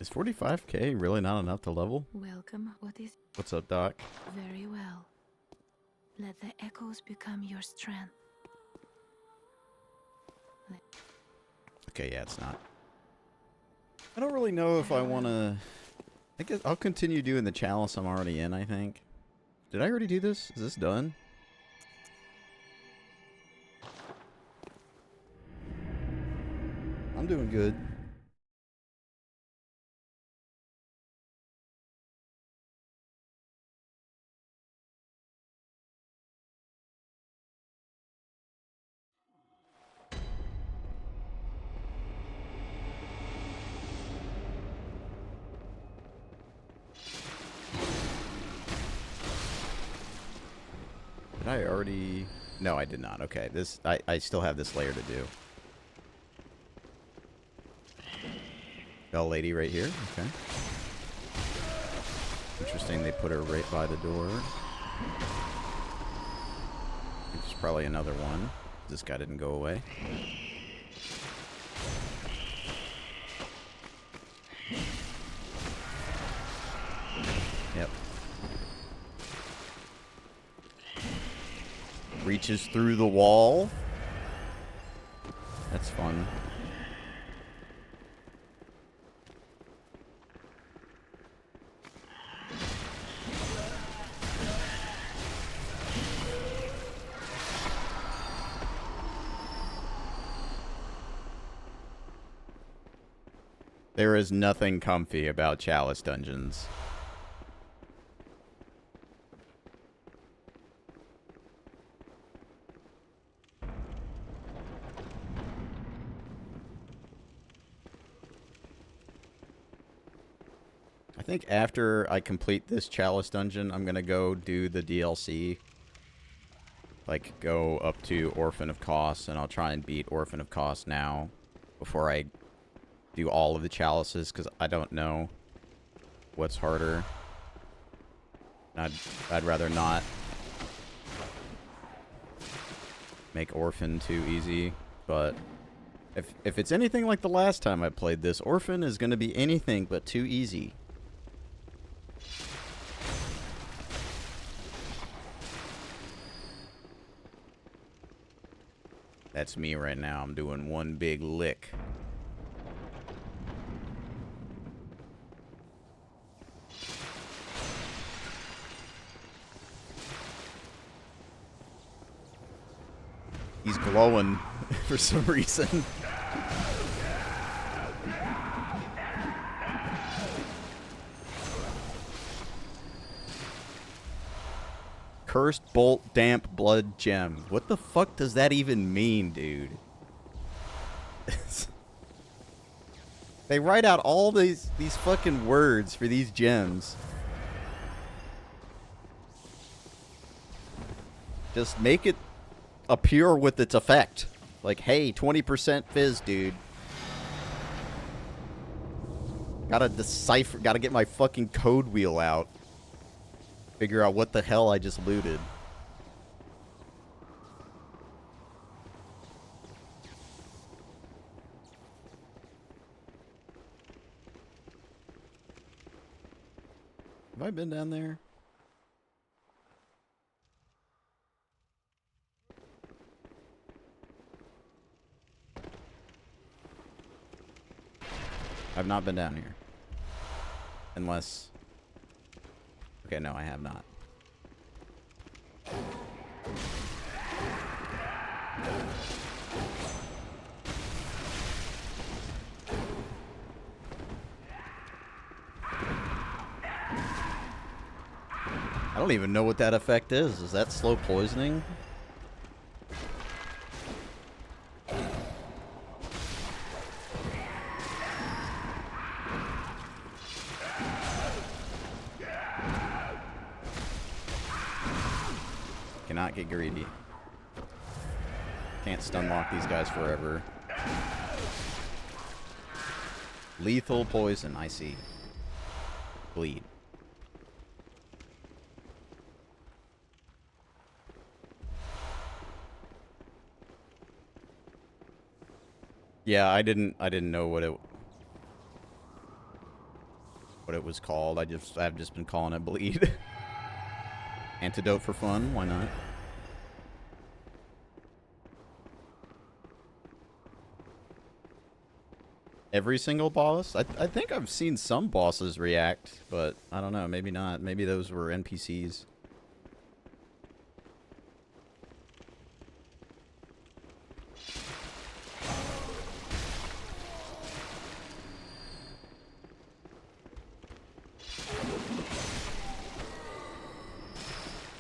Is 45k really not enough to level? Welcome. What is... What's up, Doc? Very well. Let the echoes become your strength. Okay, yeah, it's not. I don't really know if I want to... I guess I'll continue doing the chalice I'm already in, I think. Did I already do this? Is this done? I'm doing good. Did I already... No, I did not. Okay, this... I still have this layer to do. Bell lady right here. Okay. Interesting they put her right by the door. There's probably another one. This guy didn't go away. Yep. Reaches through the wall. That's fun. There is nothing comfy about Chalice dungeons. I think after I complete this Chalice dungeon, I'm gonna go do the DLC. Like, go up to Orphan of Kos, and I'll try and beat Orphan of Kos now before I do all of the chalices, because I don't know what's harder. I'd rather not make Orphan too easy, but if it's anything like the last time I played this, Orphan is going to be anything but too easy. That's me right now. I'm doing one big lick. He's glowing for some reason. Cursed Bolt Damp Blood Gem. What the fuck does that even mean, dude? They write out all these fucking words for these gems. Just make it appear with its effect. Like, hey, 20% fizz, dude. Gotta decipher, gotta get my fucking code wheel out. Figure out what the hell I just looted. Have I been down there? I've not been down here. Unless... Okay, no, I have not. I don't even know what that effect is. Is that slow poisoning? Cannot get greedy. Can't stun lock these guys forever. Lethal poison, I see. Bleed. Yeah, I didn't know what it... what it was called. I've just been calling it bleed. Antidote for fun, why not? Every single boss? I think I've seen some bosses react, but I don't know, maybe not. Maybe those were NPCs.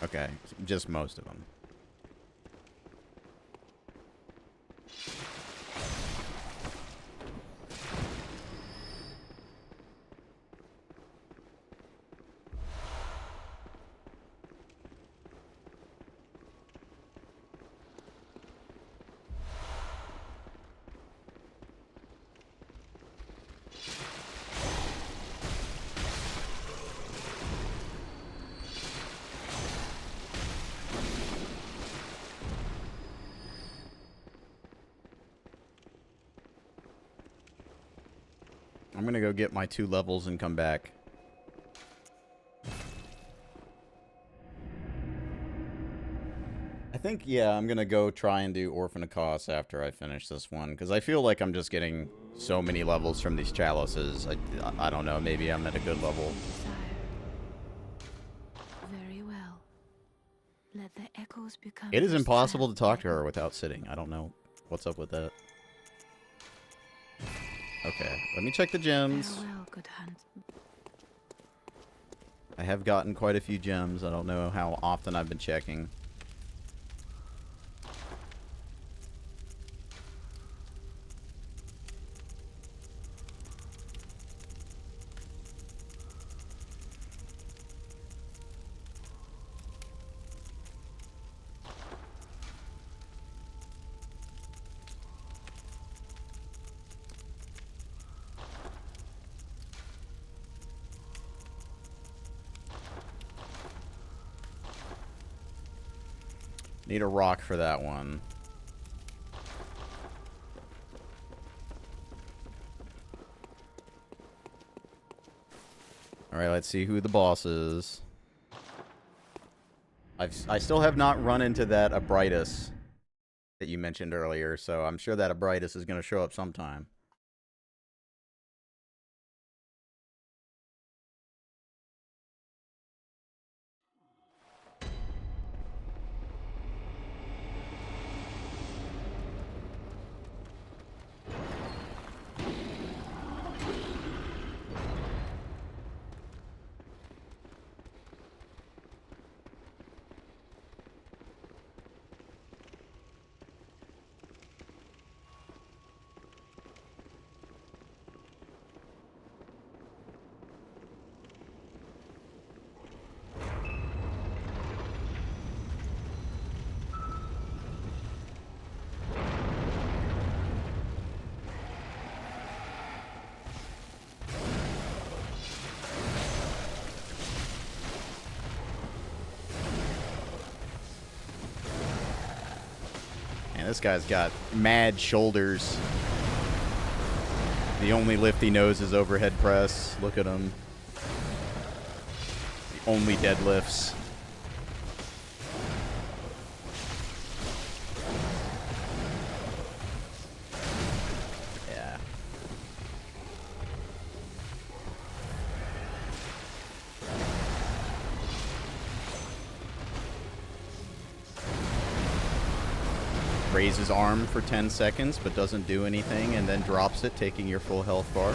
Okay, just most of them. I'm gonna go get my 2 levels and come back. I think, yeah, I'm gonna go try and do Orphan of Kos after I finish this one, because I feel like I'm just getting so many levels from these chalices. I don't know, maybe I'm at a good level. Very well. Let the echoes become It is your impossible to strength, talk to Echo. her without sitting. I don't know what's up with that. Okay, let me check the gems. Farewell, good hunt. I have gotten quite a few gems. I don't know how often I've been checking. Need a rock for that one. Alright, let's see who the boss is. I still have not run into that Abritus that you mentioned earlier, so I'm sure that Abritus is going to show up sometime. Man, this guy's got mad shoulders. The only lift he knows is overhead press. Look at him. The only deadlifts. Yeah. Raises his arm for 10 seconds, but doesn't do anything, and then drops it, taking your full health bar.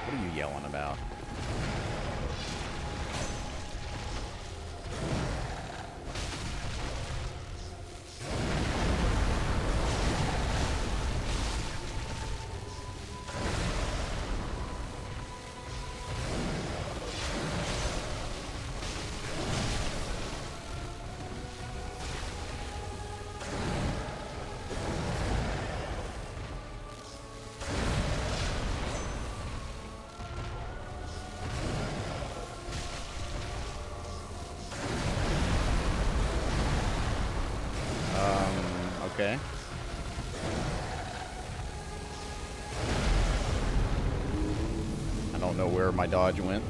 What are you yelling about? Okay. I don't know where my dodge went.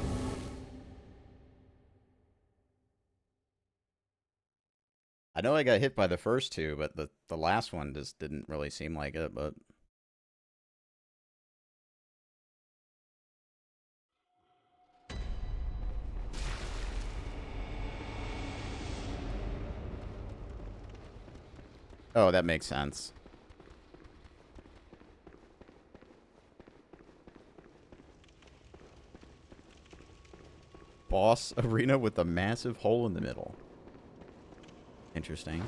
I know I got hit by the first two, but the last one just didn't really seem like it, but... Oh, that makes sense. Boss arena with a massive hole in the middle. Interesting.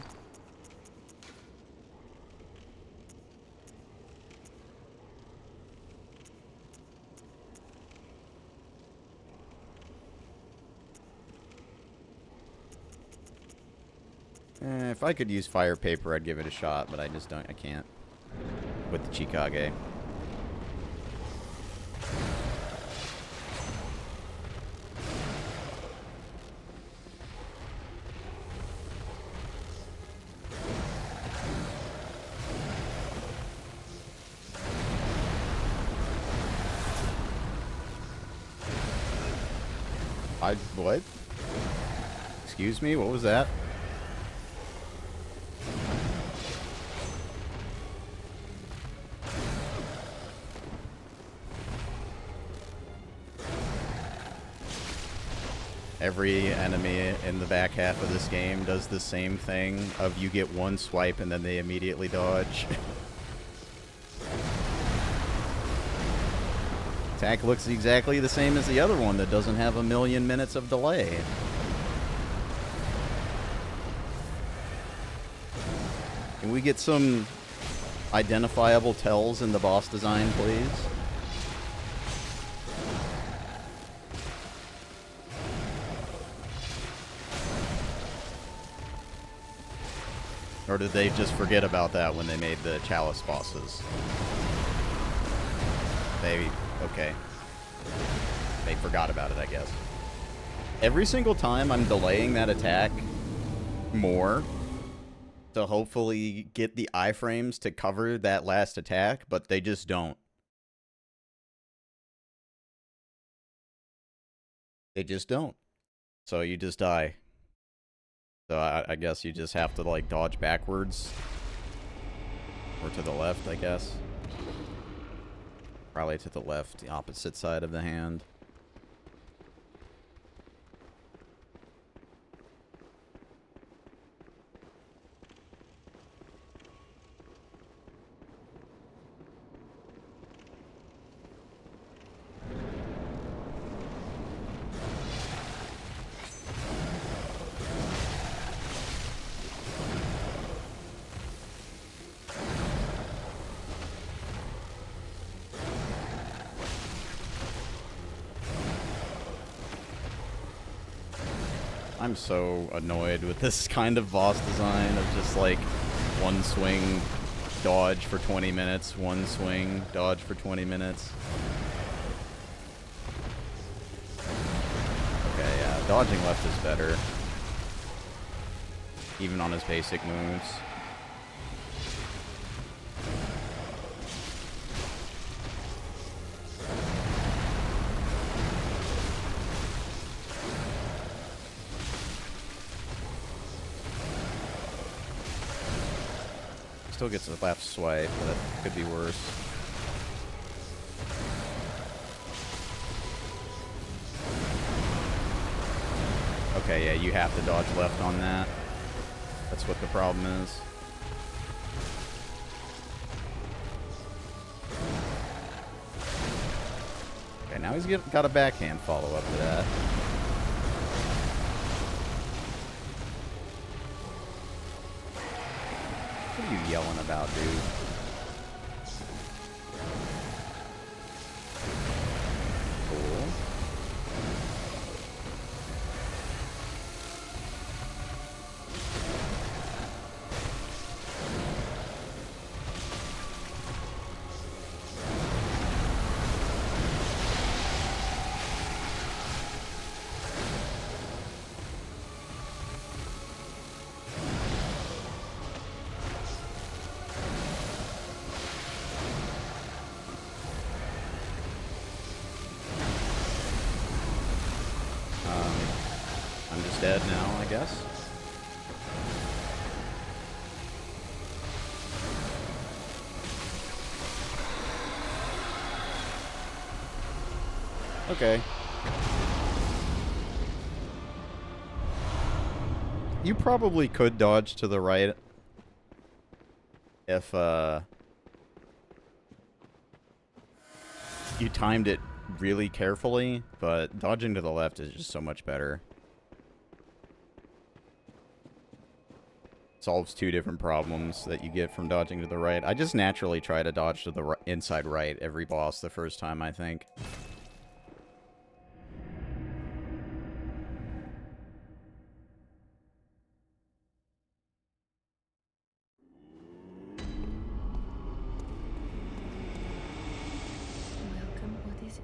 If I could use fire paper, I'd give it a shot, but I just don't. I can't. With the Chikage. What? Excuse me? What was that? Every enemy in the back half of this game does the same thing of you get one swipe and then they immediately dodge. Attack looks exactly the same as the other one that doesn't have a million minutes of delay. Can we get some identifiable tells in the boss design, please? Or did they just forget about that when they made the Chalice bosses? Okay. They forgot about it, I guess. Every single time I'm delaying that attack more to hopefully get the iframes to cover that last attack, but they just don't. They just don't. So you just die. So I guess you just have to, like, dodge backwards. Or to the left, I guess. Probably to the left, the opposite side of the hand. I'm so annoyed with this kind of boss design of just like one swing, dodge for 20 minutes, one swing, dodge for 20 minutes. Okay, yeah, dodging left is better. Even on his basic moves. Still gets a left swipe, but that could be worse. Okay, yeah, you have to dodge left on that. That's what the problem is. Okay, now he's got a backhand follow-up to that. What are you yelling about, dude? Cool. I'm just dead now, I guess. Okay. You probably could dodge to the right if you timed it really carefully, but dodging to the left is just so much better. Solves two different problems that you get from dodging to the right. I just naturally try to dodge to the inside right every boss the first time, I think. Welcome, what is it?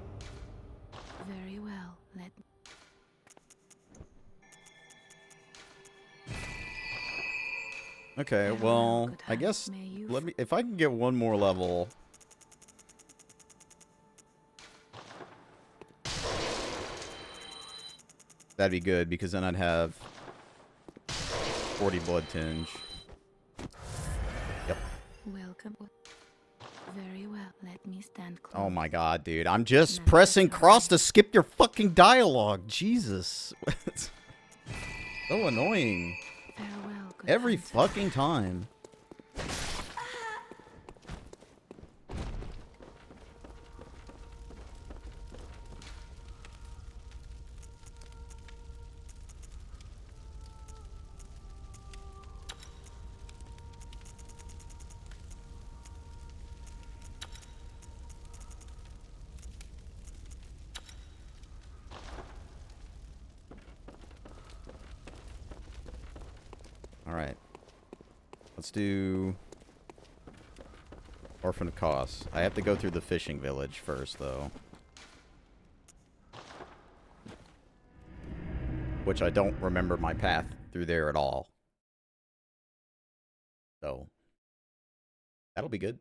Very well, let Okay, Farewell, well, good I hunt. guess May you let me if I can get one more level. That'd be good because then I'd have 40 Bloodtinge. Yep. welcome. Very well, let me stand close. Oh my god, dude. I'm just Now pressing goodbye. cross to skip your fucking dialogue. Jesus. So annoying. Farewell, good Every hunter. fucking time. Alright. Let's do Orphan of Kos. I have to go through the fishing village first, though. Which I don't remember my path through there at all. So, that'll be good.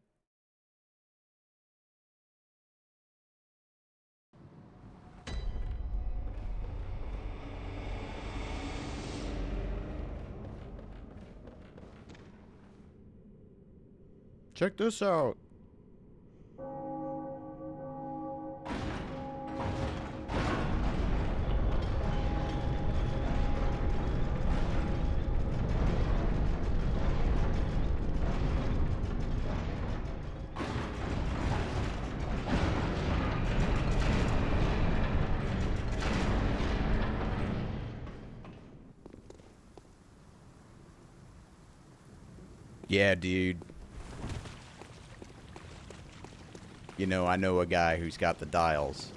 Check this out. Yeah, dude. You know, I know a guy who's got the dials.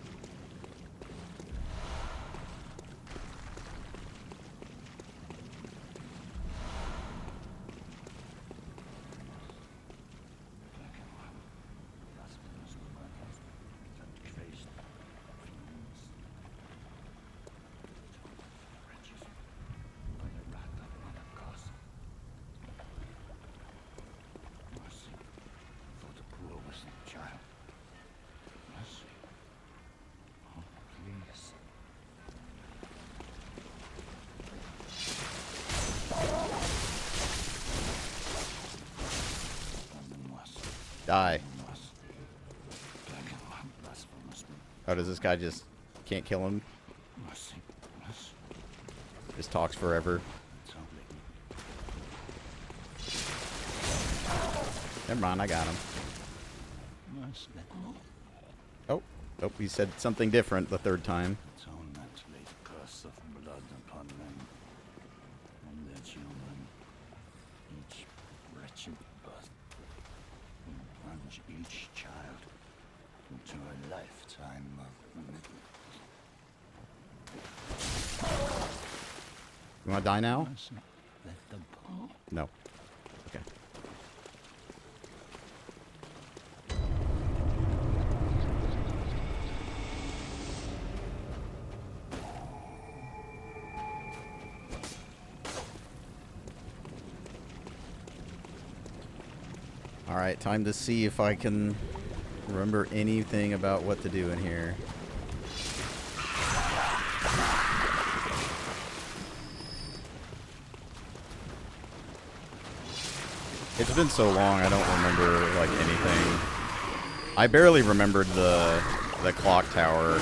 Die. Oh, does this guy just can't kill him? Just talks forever. Never mind, I got him. Oh, oh, he said something different the third time. Atonement laid curse of blood upon them and their children. Each wretched birth will plunge each child into a lifetime of misery. You wanna die now? Let the ball. No. Okay. Alright, time to see if I can remember anything about what to do in here. It's been so long, I don't remember, like, anything. I barely remembered the clock tower.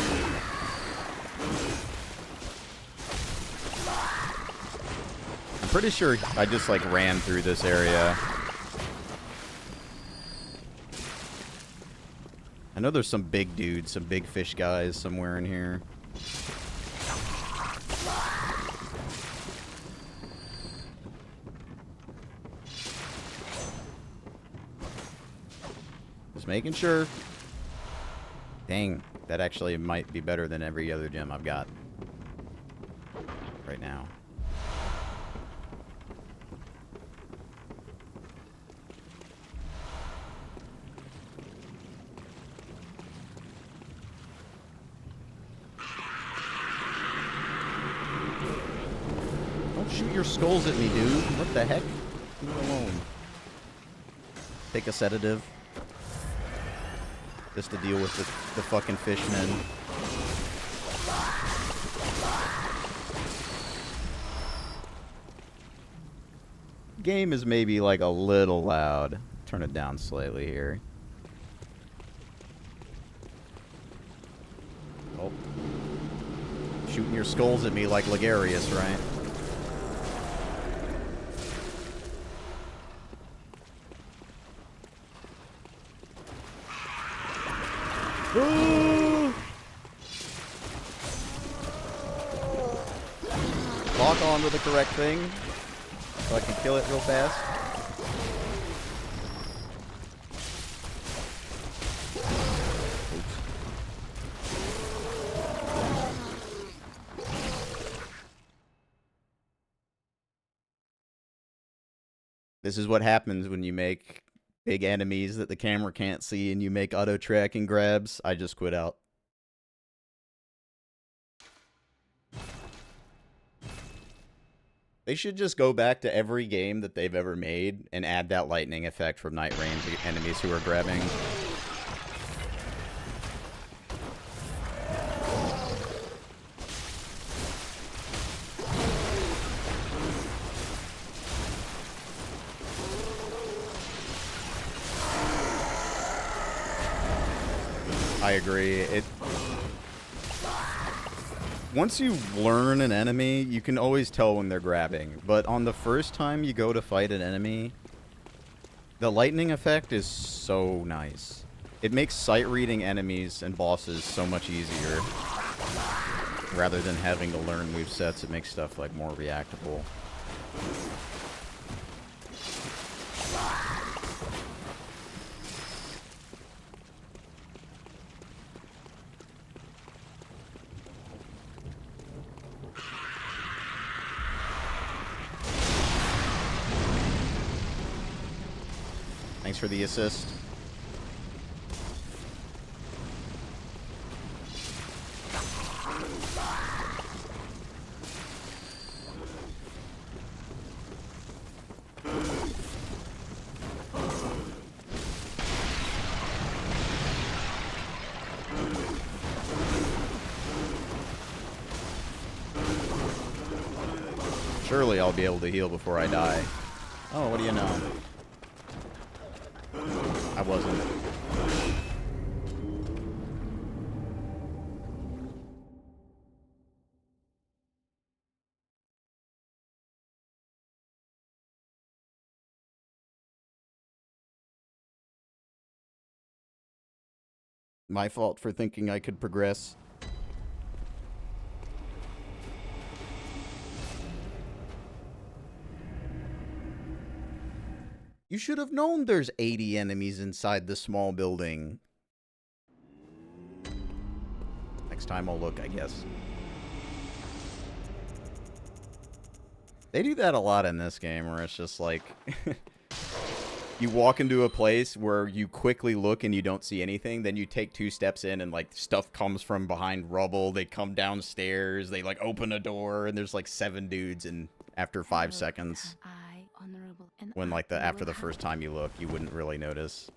I'm pretty sure I just, like, ran through this area. I know there's some big dudes, some big fish guys somewhere in here. Just making sure. Dang, that actually might be better than every other gem I've got right now. Don't shoot your skulls at me, dude. What the heck? Leave me alone. Take a sedative. Just to deal with the fucking fishmen. Game is maybe like a little loud. Turn it down slightly here. Oh. Shooting your skulls at me like Ligarius, right? Lock on to the correct thing so I can kill it real fast. Oops. This is what happens when you make big enemies that the camera can't see and you make auto tracking grabs. I just quit out. They should just go back to every game that they've ever made and add that lightning effect from night rain to enemies who are grabbing. I agree. Once you learn an enemy, you can always tell when they're grabbing. But on the first time you go to fight an enemy, the lightning effect is so nice. It makes sight-reading enemies and bosses so much easier. Rather than having to learn movesets, it makes stuff like more reactable. Thanks for the assist. Surely I'll be able to heal before I die. Oh, what do you know? I wasn't. My fault for thinking I could progress. You should have known there's 80 enemies inside the small building. Next time I'll look, I guess. They do that a lot in this game, where it's just like... you walk into a place where you quickly look and you don't see anything, then you take 2 steps in and, like, stuff comes from behind rubble, they come downstairs, they, like, open a door, and there's, like, 7 dudes in after 5 seconds. When, like, after the first time you look, you wouldn't really notice.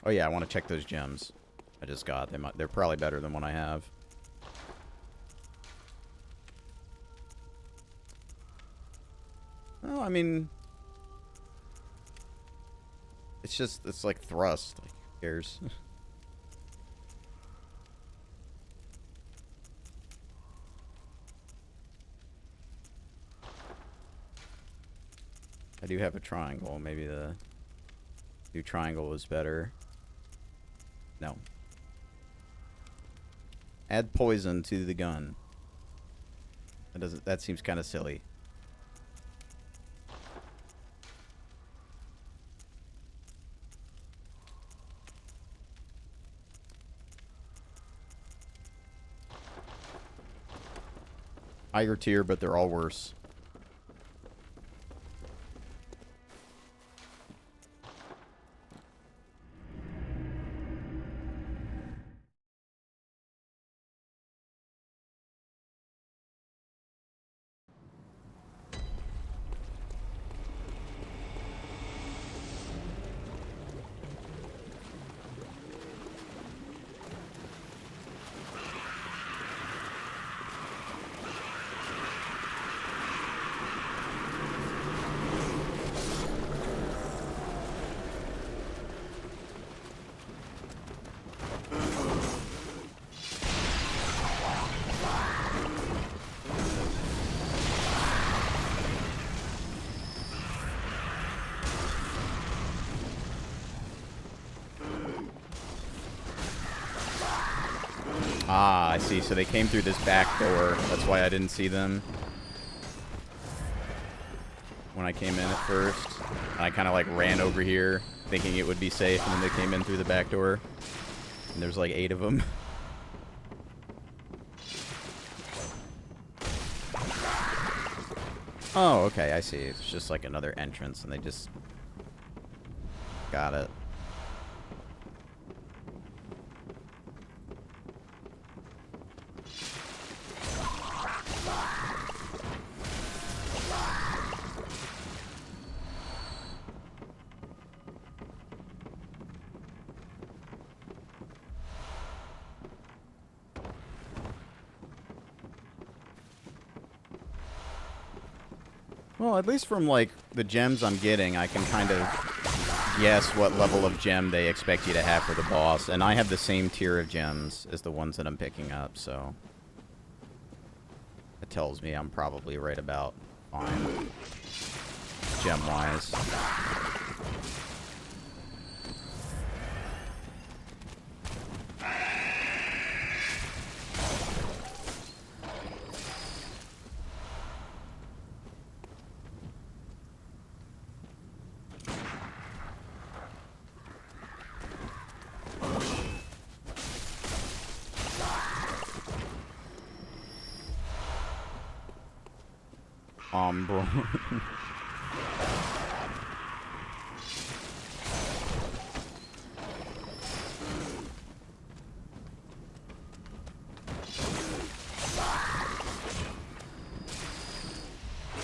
Oh yeah, I want to check those gems I just got. They're probably better than what I have. Oh, I mean, it's like thrust. Like, who cares? I do have a triangle. Maybe the new triangle is better. No. Add poison to the gun. That seems kind of silly. Higher tier, but they're all worse. Ah, I see. So they came through this back door. That's why I didn't see them when I came in at first. I kind of like ran over here thinking it would be safe, and then they came in through the back door. And there's like 8 of them. Oh, okay, I see. It's just like another entrance, and they just got it. Well, at least from, like, the gems I'm getting, I can kind of guess what level of gem they expect you to have for the boss. And I have the same tier of gems as the ones that I'm picking up, so it tells me I'm probably right about fine, gem-wise. Bro.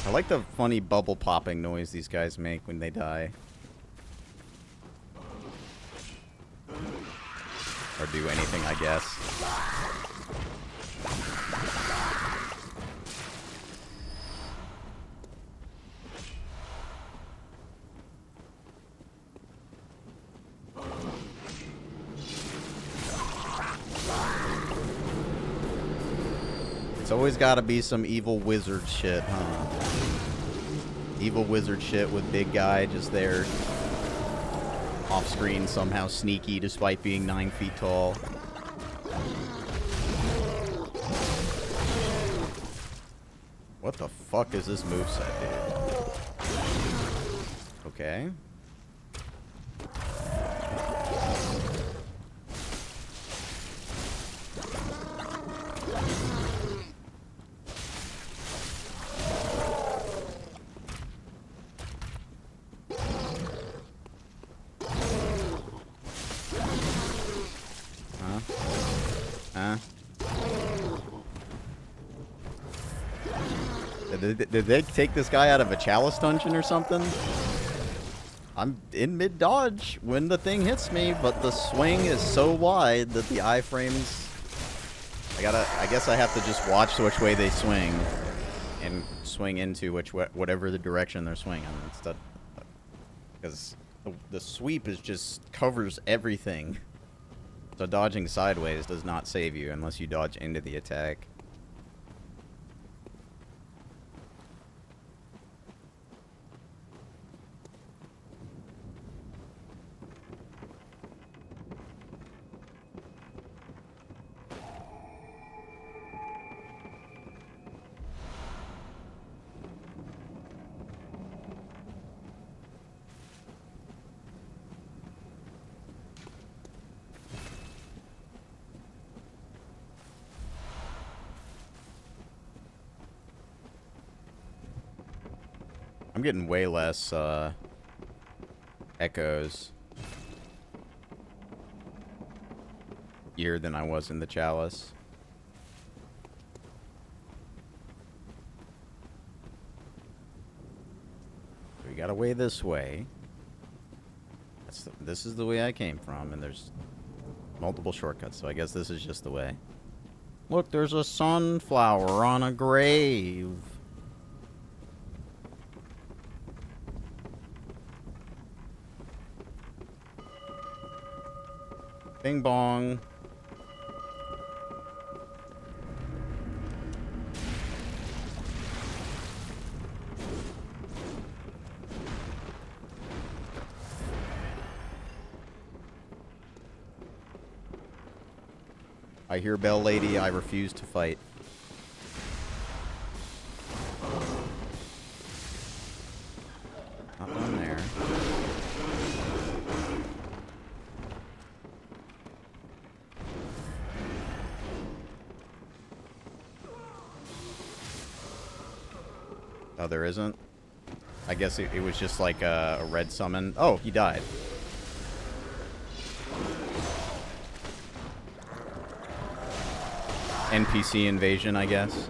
I like the funny bubble popping noise these guys make when they die. Or do anything, I guess. It's always got to be some evil wizard shit, huh? Evil wizard shit with big guy just there. Off screen, somehow sneaky despite being 9 feet tall. What the fuck is this moveset, dude? Okay. Did they take this guy out of a chalice dungeon or something? I'm in mid-dodge when the thing hits me, but the swing is so wide that the iframes... I guess I have to just watch which way they swing and swing into whatever the direction they're swinging. Instead, because the sweep just covers everything. So dodging sideways does not save you unless you dodge into the attack. I'm getting way less echoes here than I was in the chalice. We got a way this way. This is the way I came from, and there's multiple shortcuts, so I guess this is just the way. Look, there's a sunflower on a grave. Bing bong. I hear Bell Lady, I refuse to fight. Not down there. Oh, there isn't? I guess it was just like a red summon. Oh, he died. NPC invasion, I guess.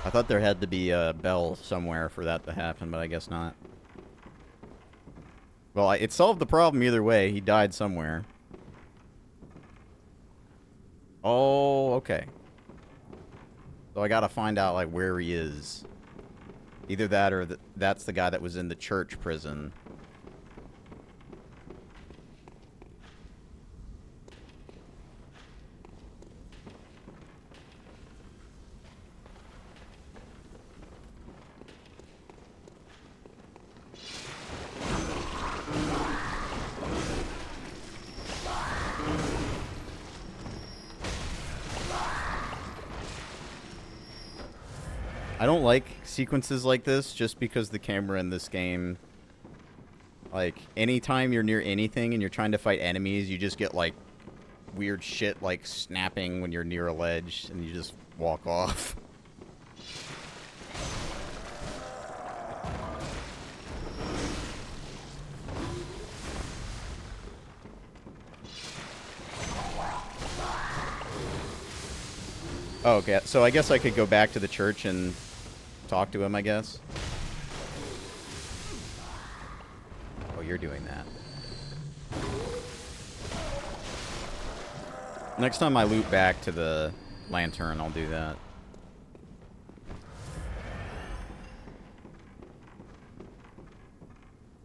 I thought there had to be a bell somewhere for that to happen, but I guess not. Well, it solved the problem either way. He died somewhere. Oh, okay. So I gotta find out, like, where he is. Either that or that's the guy that was in the church prison. I don't like sequences like this just because the camera in this game, like, anytime you're near anything and you're trying to fight enemies, you just get, like, weird shit, like, snapping when you're near a ledge and you just walk off. Oh, okay, so I guess I could go back to the church and talk to him, I guess. Oh, you're doing that. Next time I loop back to the lantern, I'll do that.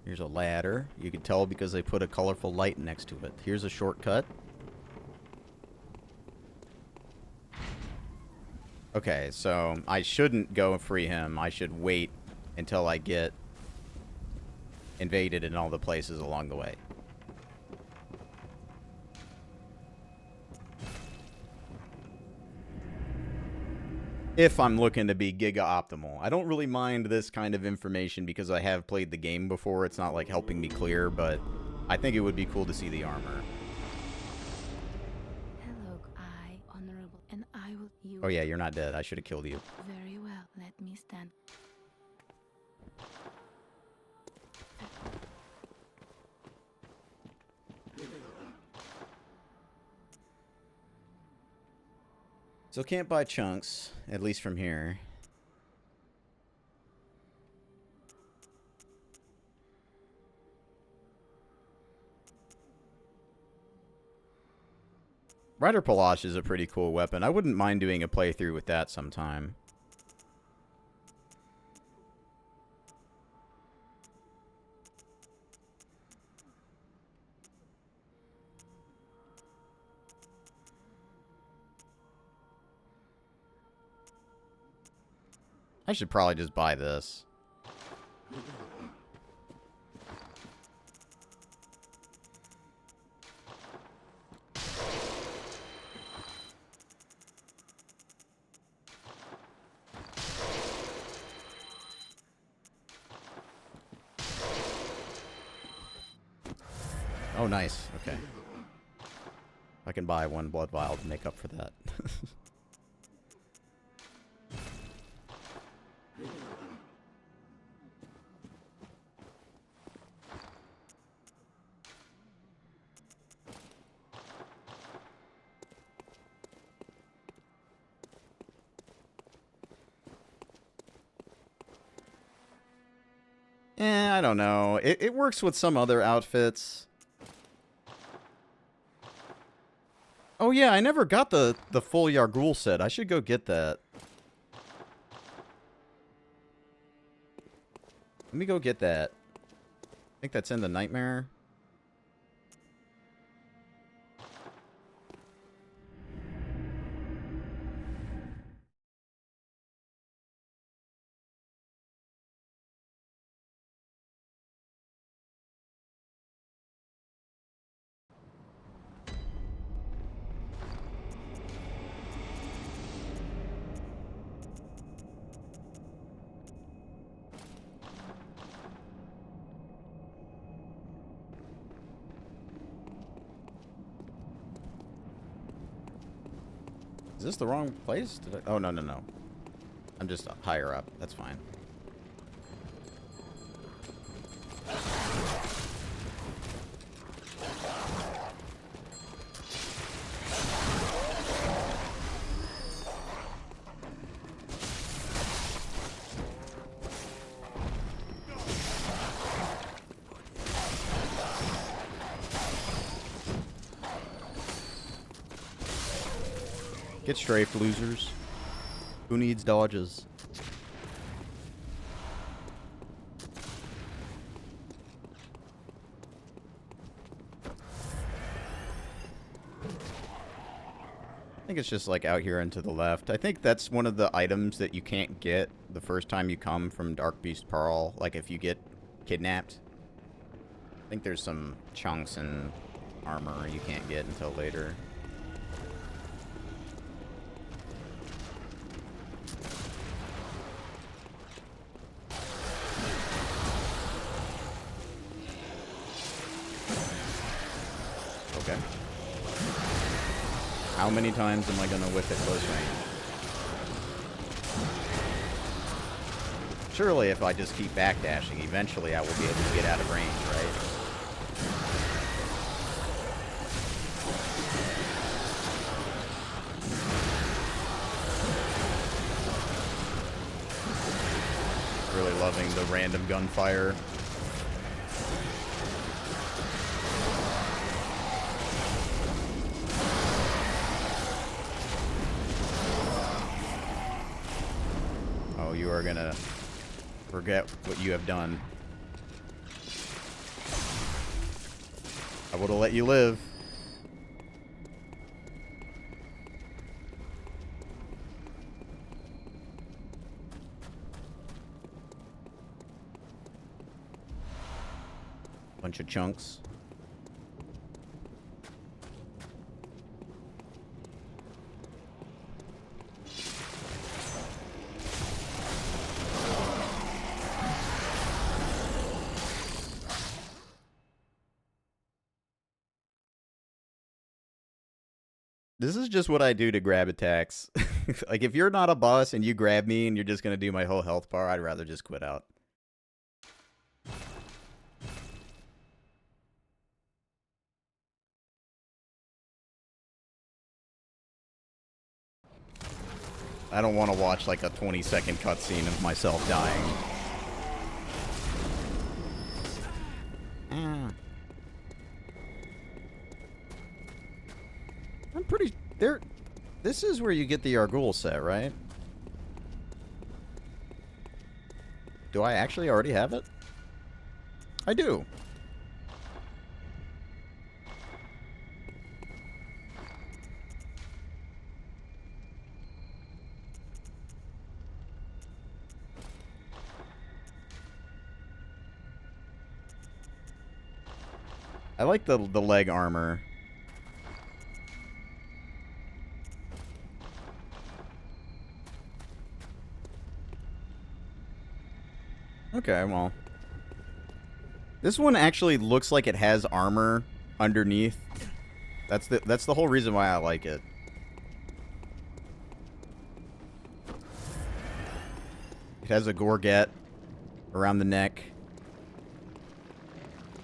Here's a ladder. You can tell because they put a colorful light next to it. Here's a shortcut. Okay, so I shouldn't go free him. I should wait until I get invaded in all the places along the way. If I'm looking to be giga optimal. I don't really mind this kind of information because I have played the game before. It's not like helping me clear, but I think it would be cool to see the armor. And I will you. Oh yeah, you're not dead. I should have killed you. Very well. Let me stand. So can't buy chunks, at least from here. Rider Palash is a pretty cool weapon. I wouldn't mind doing a playthrough with that sometime. I should probably just buy this. Oh, nice. Okay. I can buy one blood vial to make up for that. I don't know. It works with some other outfits. Oh yeah, I never got the full Yargul set. I should go get that. Let me go get that. I think that's in the Nightmare. Is this the wrong place? Did I... Oh, no, no, no. I'm just higher up. That's fine. Get strafed, losers. Who needs dodges? I think it's just like out here and to the left. I think that's one of the items that you can't get the first time you come from Dark Beast Pearl. Like if you get kidnapped. I think there's some chunks and armor you can't get until later. Okay. How many times am I going to whiff at close range? Surely if I just keep backdashing, eventually I will be able to get out of range, right? Really loving the random gunfire. You are gonna forget what you have done. I would have let you live. Bunch of chunks. This is just what I do to grab attacks. Like, if you're not a boss and you grab me and you're just going to do my whole health bar, I'd rather just quit out. I don't want to watch, like, a 20-second cutscene of myself dying. I'm I'm pretty... There... This is where you get the Argul set, right? Do I actually already have it? I do. I like the leg armor. Okay, well. This one actually looks like it has armor underneath. That's the whole reason why I like it. It has a gorget around the neck.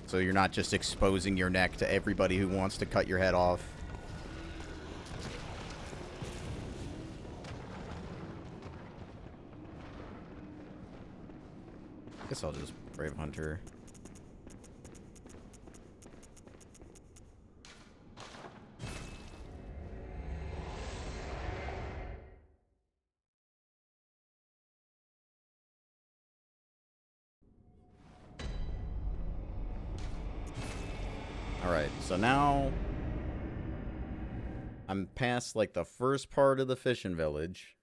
So you're not just exposing your neck to everybody who wants to cut your head off. Guess I'll just Brave Hunter. Alright, so now I'm past like the first part of the fishing village.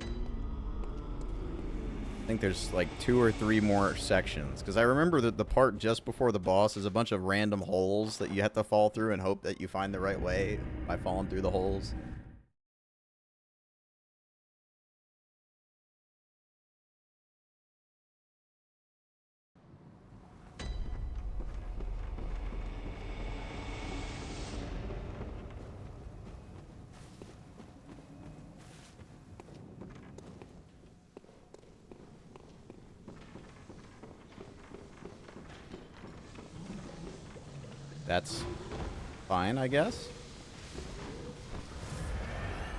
I think there's like 2 or 3 more sections. Because I remember that the part just before the boss is a bunch of random holes that you have to fall through and hope that you find the right way by falling through the holes. That's fine, I guess.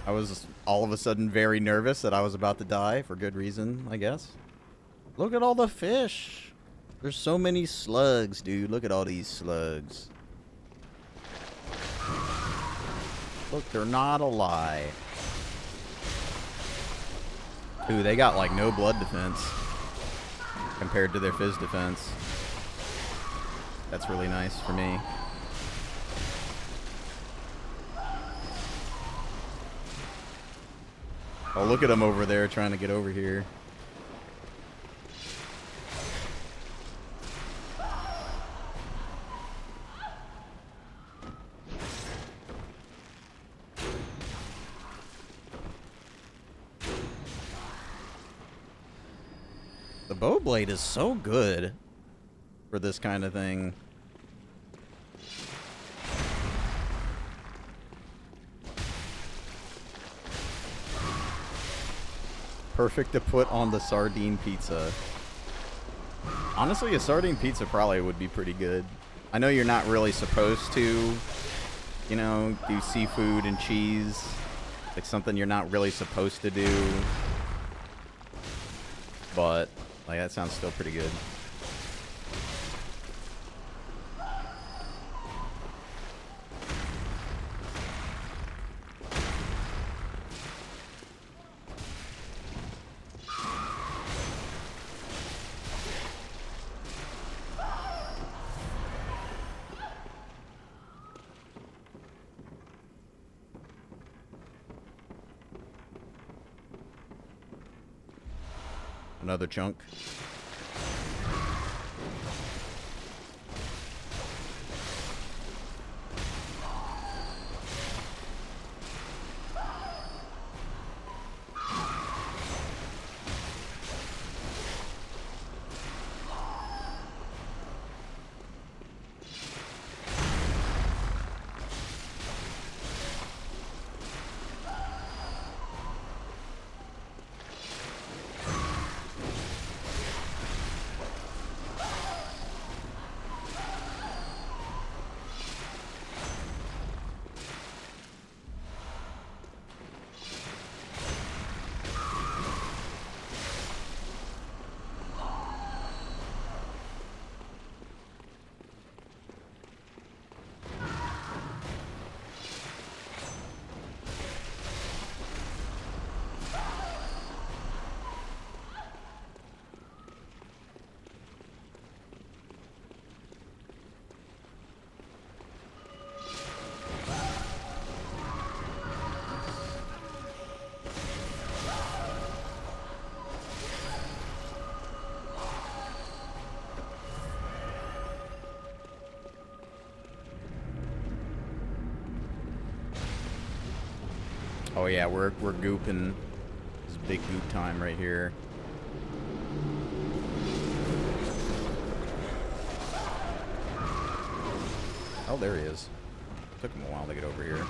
I was all of a sudden very nervous that I was about to die for good reason, I guess. Look at all the fish. There's so many slugs, dude. Look at all these slugs. Look, they're not a lie. Ooh, they got like no blood defense compared to their fizz defense. That's really nice for me. Oh, look at them over there trying to get over here. The bow blade is so good for this kind of thing. Perfect to put on the sardine pizza. Honestly, a sardine pizza probably would be pretty good. I know you're not really supposed to, you know, do seafood and cheese. Like something you're not really supposed to do. But, like, that sounds still pretty good. Another chunk. Oh yeah, we're gooping. This is big goop time right here. Oh, there he is. Took him a while to get over here.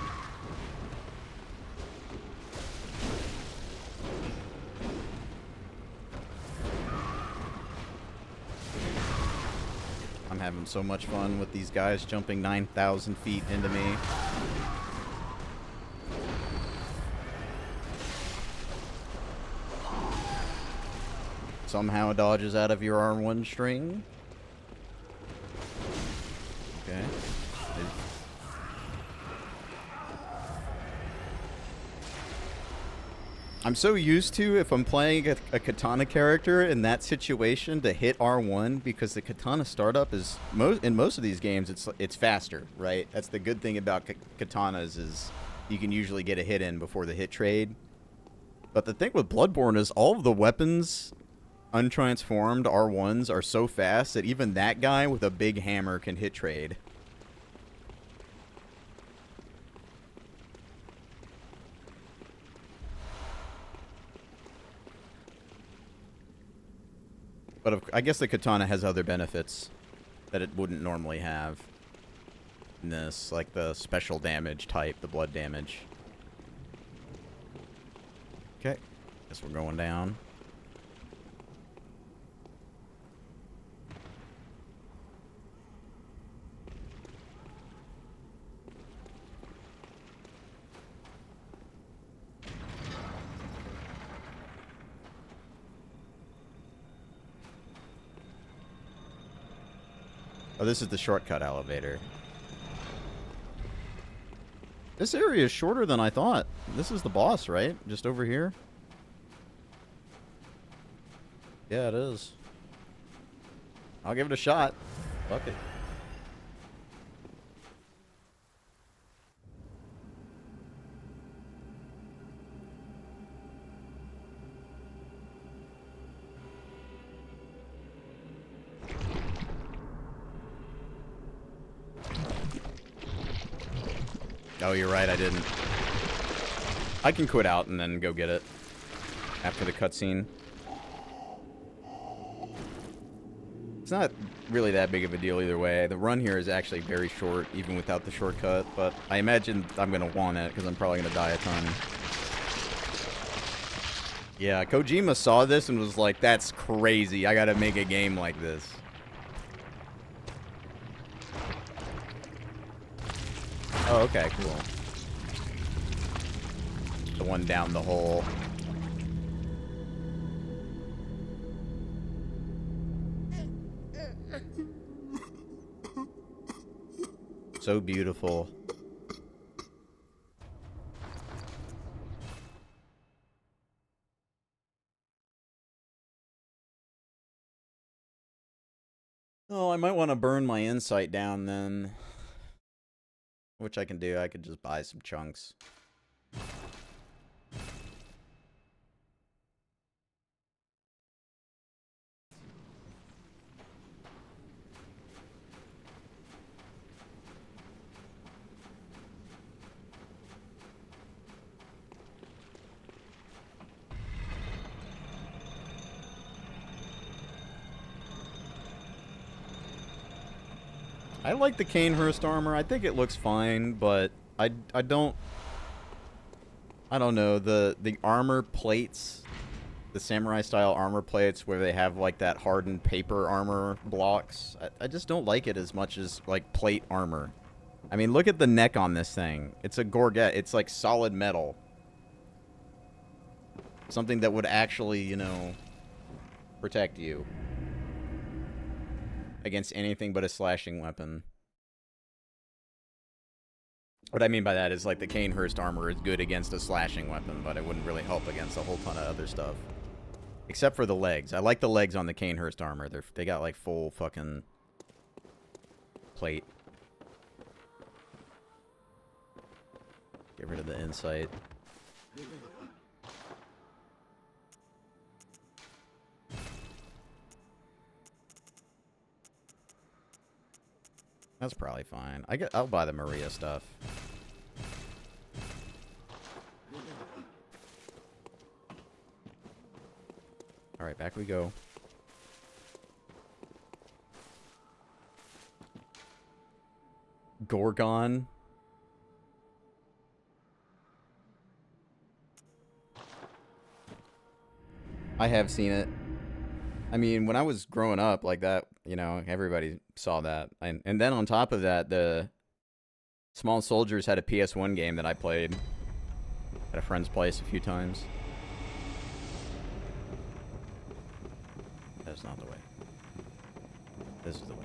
I'm having so much fun with these guys jumping 9,000 feet into me. Somehow dodges out of your R1 string. Okay. I'm so used to, if I'm playing a katana character in that situation, to hit R1 because the katana startup is in most of these games it's faster, right? That's the good thing about katanas is you can usually get a hit in before the hit trade. But the thing with Bloodborne is all of the weapons untransformed R1s are so fast that even that guy with a big hammer can hit trade. But I guess the katana has other benefits that it wouldn't normally have in this, like the special damage type, the blood damage. Okay, guess we're going down. Oh, this is the shortcut elevator. This area is shorter than I thought. This is the boss, right? Just over here? Yeah, it is. I'll give it a shot. Fuck it. Oh, you're right, I didn't. I can quit out and then go get it after the cutscene. It's not really that big of a deal either way. The run here is actually very short, even without the shortcut, but I imagine I'm going to want it, because I'm probably going to die a ton. Yeah, Kojima saw this and was like, that's crazy, I gotta make a game like this. Oh, okay, cool. The one down the hole. So beautiful. Oh, I might want to burn my insight down then. Which I can do. I could just buy some chunks. I like the Canehurst armor. I think it looks fine, but I don't know, the armor plates, the samurai style armor plates where they have like that hardened paper armor blocks. I just don't like it as much as like plate armor. I mean, look at the neck on this thing. It's a gorget. It's like solid metal. Something that would actually, you know, protect you against anything but a slashing weapon. What I mean by that is, like, the Canehurst armor is good against a slashing weapon, but it wouldn't really help against a whole ton of other stuff. Except for the legs. I like the legs on the Canehurst armor. They got, like, full fucking plate. Get rid of the insight. That's probably fine. I'll buy the Maria stuff. Alright, back we go. Gorgon. I have seen it. I mean, when I was growing up like that, you know, everybody saw that. And then on top of that, the Small Soldiers had a PS1 game that I played at a friend's place a few times. That's not the way. This is the way.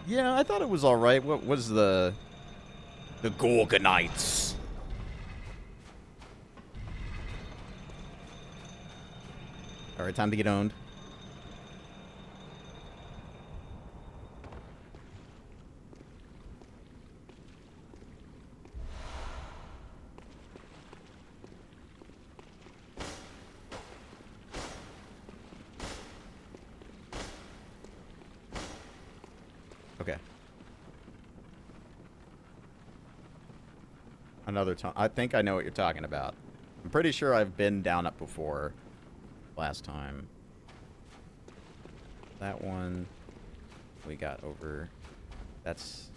Yeah, I thought it was alright. What was the Gorgonites? Alright, time to get owned. Okay. Another time. I think I know what you're talking about. I'm pretty sure I've been down it before. Last time. That one we got over. That's...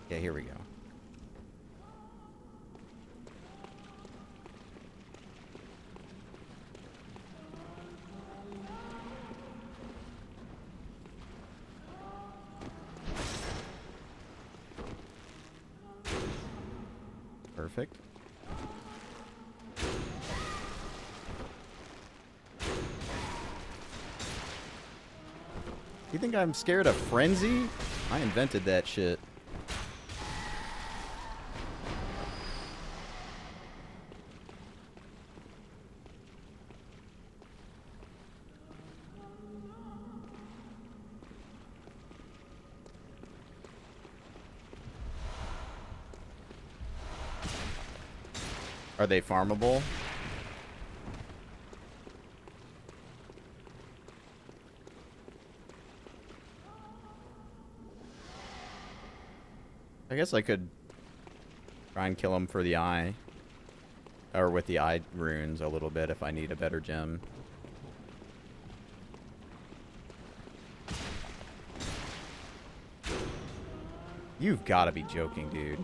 Yeah, here we go. Perfect. You think I'm scared of Frenzy? I invented that shit. Are they farmable? I guess I could try and kill him for the eye. Or with the eye runes a little bit if I need a better gem. You've got to be joking, dude.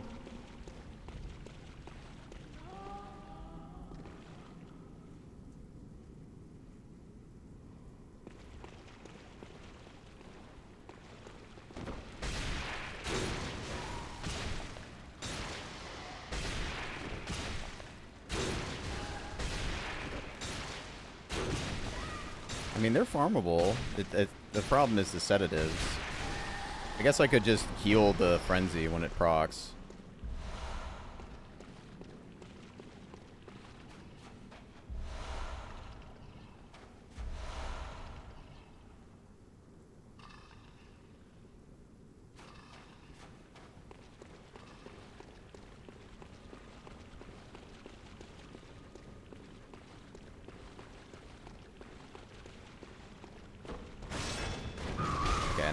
I mean, they're farmable. The problem is the sedatives. I guess I could just heal the frenzy when it procs.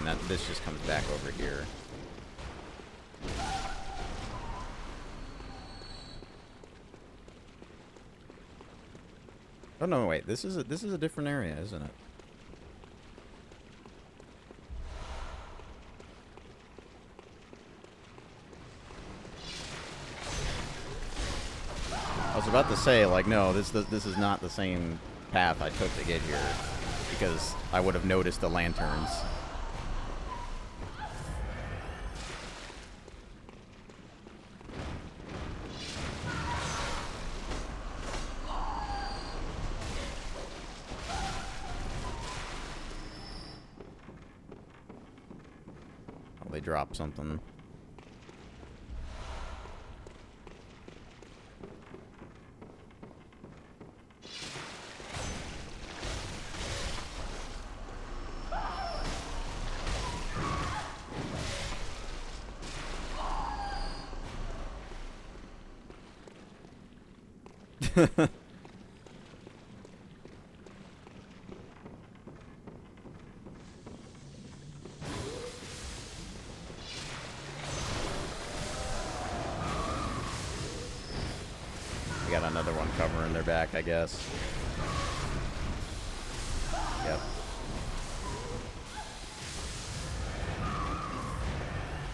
And this just comes back over here. Oh no, wait. This is a different area, isn't it? I was about to say, like, no, this is not the same path I took to get here, because I would have noticed the lanterns. They drop something. They got another one covering their back, I guess. Yep.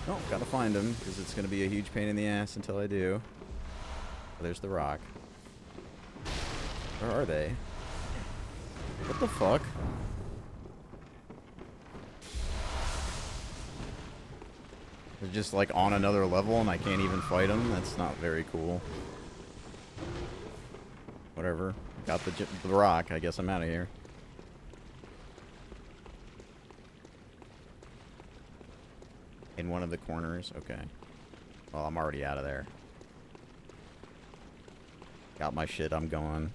Oh, gotta find him, because it's gonna be a huge pain in the ass until I do. Oh, there's the rock. Where are they? What the fuck? They're just like on another level and I can't even fight them? That's not very cool. Whatever. Got the rock. I guess I'm out of here. In one of the corners? Okay. Well, I'm already out of there. Got my shit. I'm going.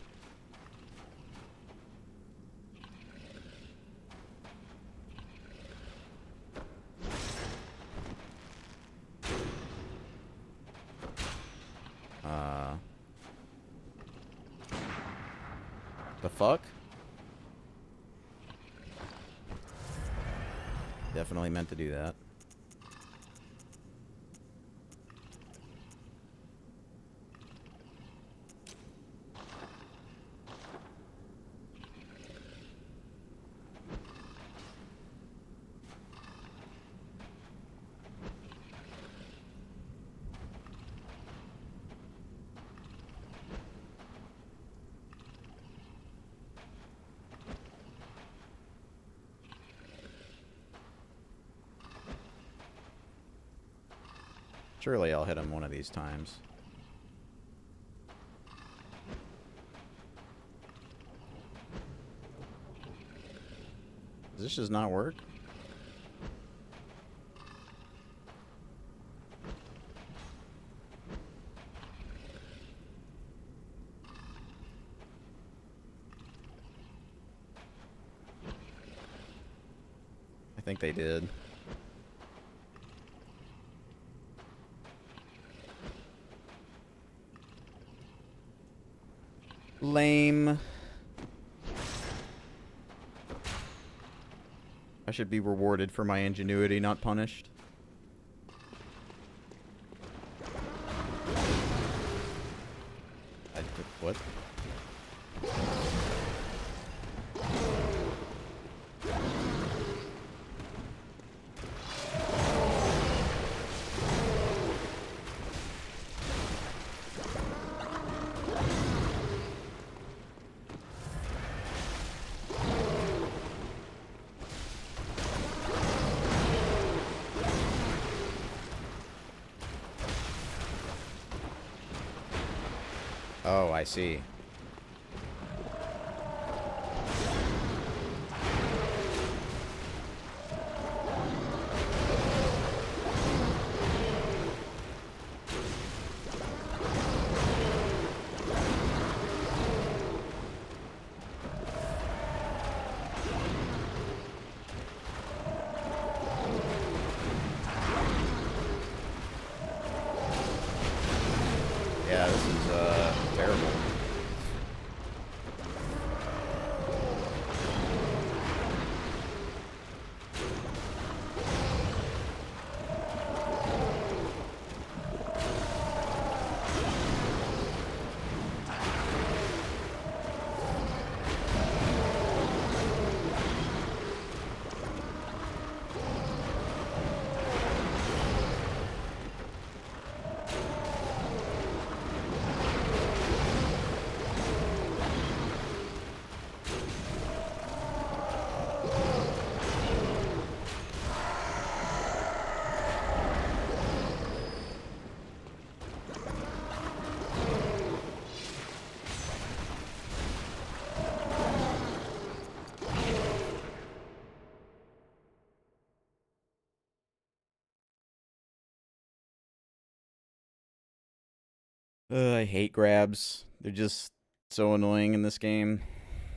The fuck? Definitely meant to do that. Surely I'll hit him one of these times. Does this just not work? I think they did. Lame. I should be rewarded for my ingenuity, not punished. What? Oh, I see. Yeah, this is terrible. I hate grabs. They're just so annoying in this game.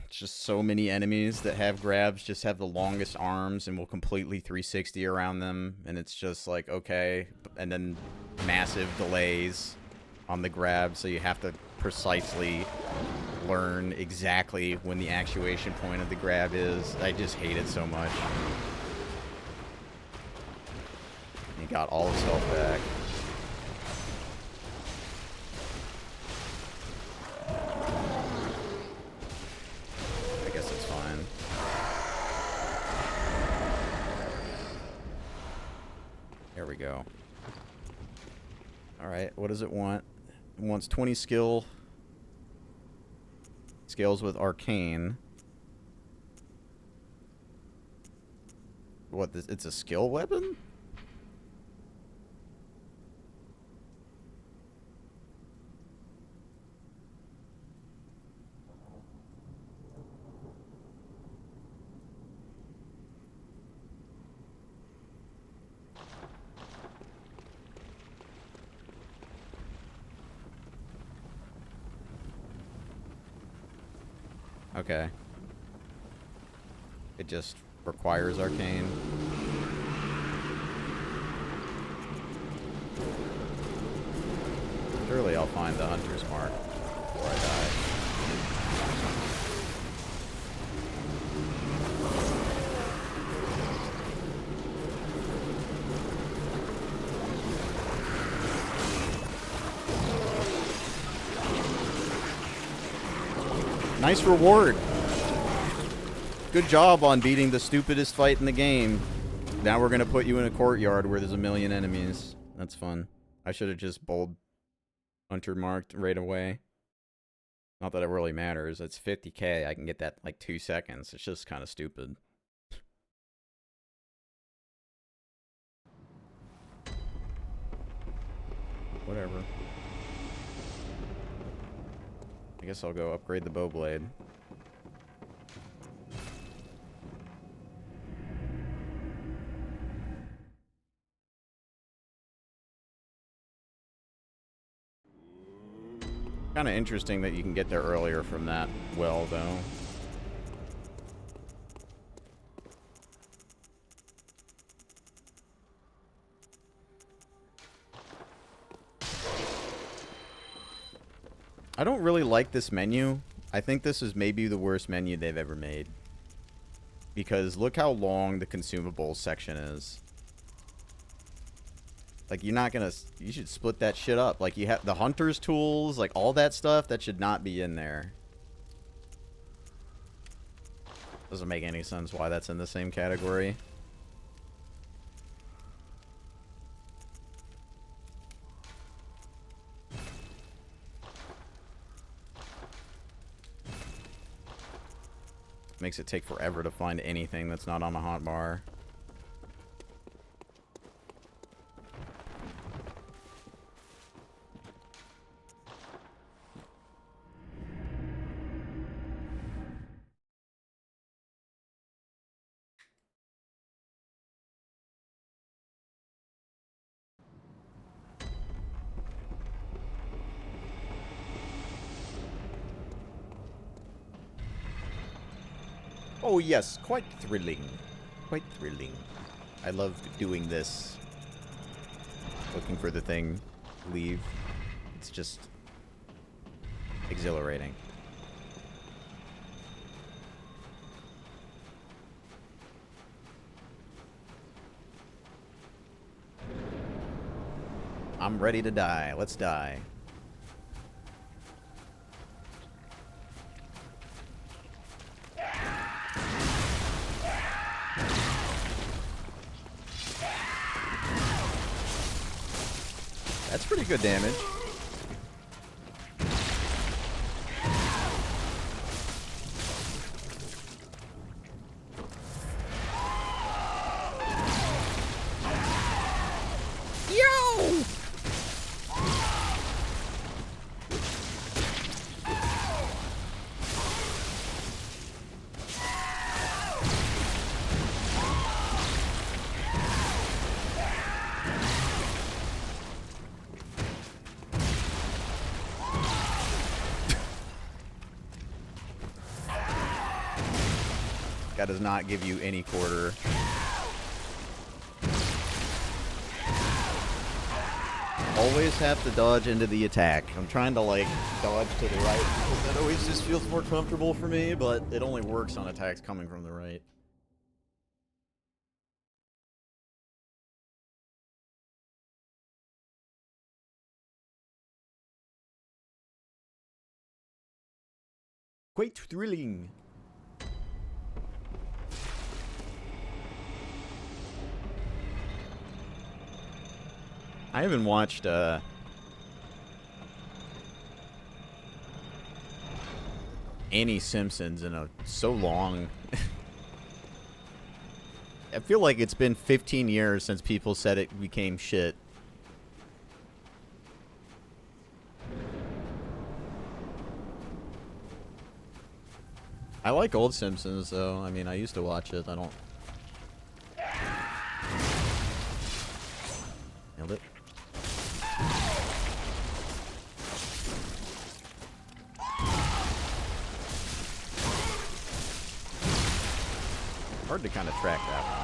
It's just so many enemies that have grabs just have the longest arms and will completely 360 around them. And it's just like, okay. And then massive delays on the grab. So you have to precisely learn exactly when the actuation point of the grab is. I just hate it so much. He got all his health back. There we go. Alright, what does it want? It wants 20 skill. Scales with arcane. What, this, it's a skill weapon? Okay. It just requires arcane. Surely I'll find the hunter's mark before I die. Nice reward. Good job on beating the stupidest fight in the game. Now we're gonna put you in a courtyard where there's a million enemies. That's fun. I should have just bold hunter marked right away. Not that it really matters. It's 50k. I can get that in like 2 seconds. It's just kind of stupid. Whatever. I guess I'll go upgrade the bow blade. Kind of interesting that you can get there earlier from that well, though. I don't really like this menu. I think this is maybe the worst menu they've ever made. Because look how long the consumables section is. Like, you're not gonna... You should split that shit up. Like, you have the hunter's tools, like, all that stuff, that should not be in there. Doesn't make any sense why that's in the same category. Makes it take forever to find anything that's not on a hotbar. Oh yes, quite thrilling. Quite thrilling. I love doing this. Looking for the thing. Leave. It's just exhilarating. I'm ready to die. Let's die. That's pretty good damage. Yo! That does not give you any quarter. Always have to dodge into the attack. I'm trying to, like, dodge to the right, because that always just feels more comfortable for me, but it only works on attacks coming from the right. Quite thrilling. I haven't watched any Simpsons in so long. I feel like it's been 15 years since people said it became shit. I like old Simpsons, though. I mean, I used to watch it. I don't... Nailed it. Hard to kind of track that one.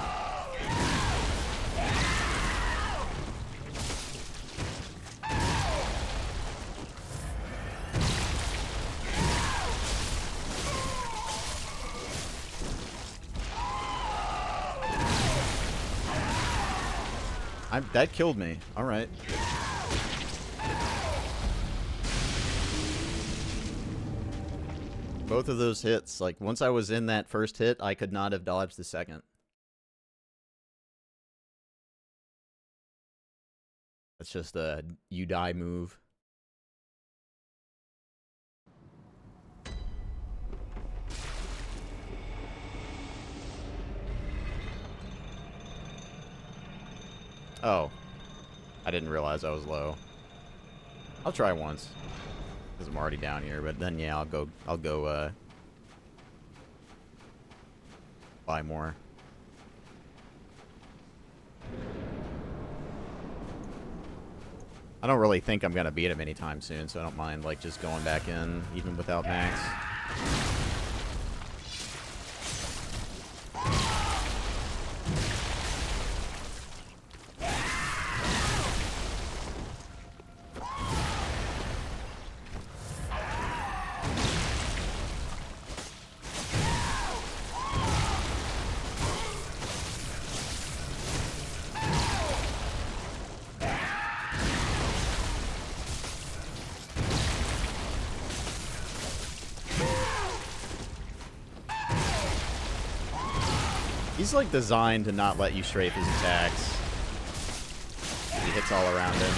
That killed me. All right. Both of those hits, like, once I was in that first hit, I could not have dodged the second. That's just a you die move. Oh. I didn't realize I was low. I'll try once. Because I'm already down here, but then yeah, I'll go buy more. I don't really think I'm gonna beat him anytime soon, so I don't mind like just going back in even without max. He's like designed to not let you strafe his attacks. He hits all around him.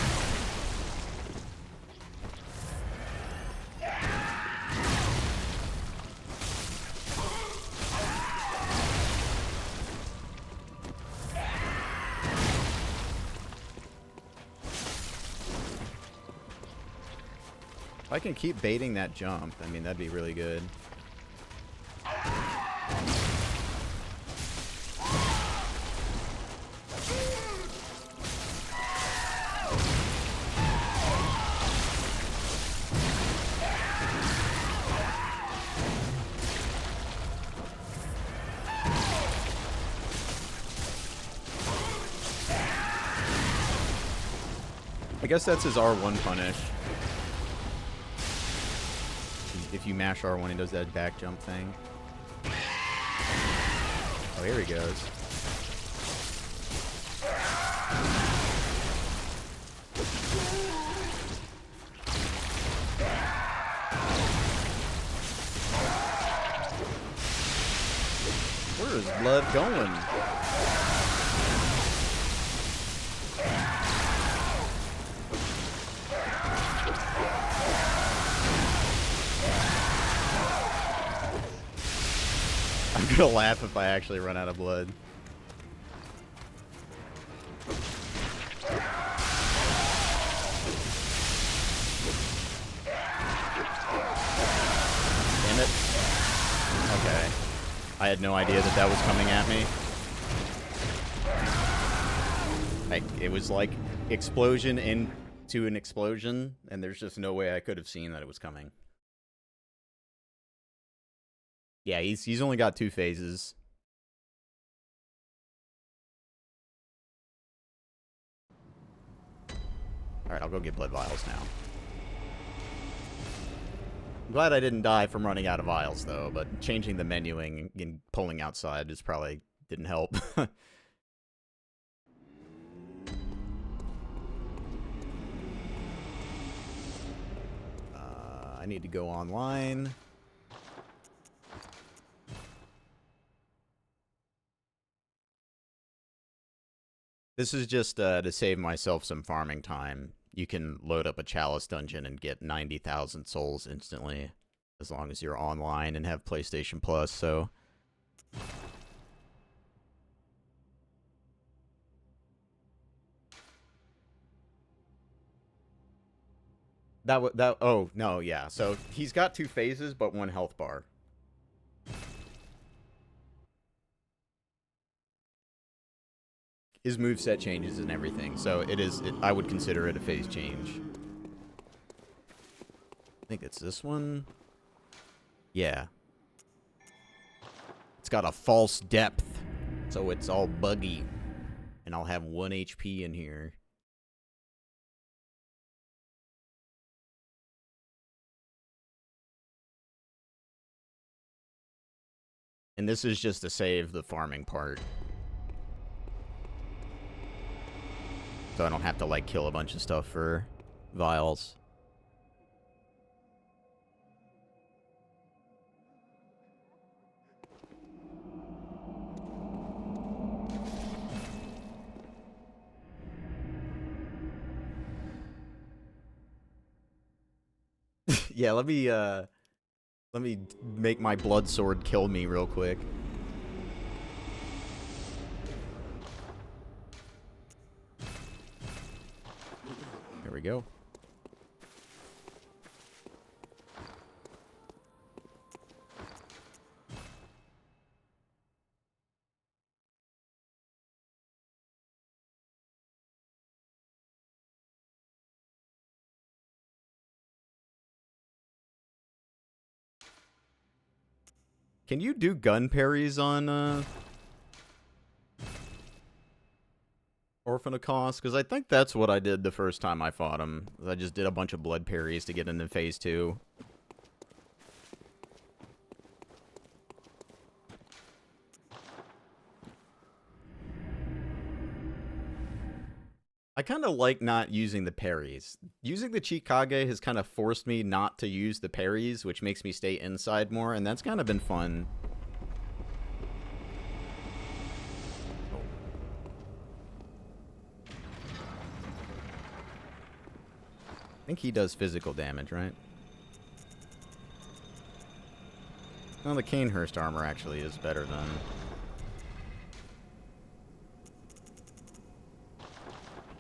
If I can keep baiting that jump, I mean, that'd be really good. I guess that's his R1 punish. If you mash R1, he does that back jump thing. Oh, here he goes. Where is blood going? I'm gonna laugh if I actually run out of blood. Damn it. Okay. I had no idea that that was coming at me. Like, it was like explosion into an explosion, and there's just no way I could have seen that it was coming. Yeah, he's only got 2 phases. Alright, I'll go get blood vials now. I'm glad I didn't die from running out of vials, though, but changing the menuing and pulling outside just probably didn't help. I need to go online. This is just to save myself some farming time. You can load up a chalice dungeon and get 90,000 souls instantly, as long as you're online and have PlayStation Plus, so... oh, no, yeah. So he's got 2 phases, but 1 health bar. His moveset changes and everything, so I would consider it a phase change. I think it's this one. Yeah. It's got a false depth, so it's all buggy. And I'll have 1 HP in here. And this is just to save the farming part. So I don't have to, like, kill a bunch of stuff for vials. Yeah, let me make my blood sword kill me real quick. There we go. Can you do gun parries on, Orphan of Kos? Because I think that's what I did the first time I fought him. I just did a bunch of blood parries to get into phase 2. I kind of like not using the parries. Using the Chikage has kind of forced me not to use the parries, which makes me stay inside more, and that's kind of been fun. I think he does physical damage, right? Well, the Canehurst armor actually is better than...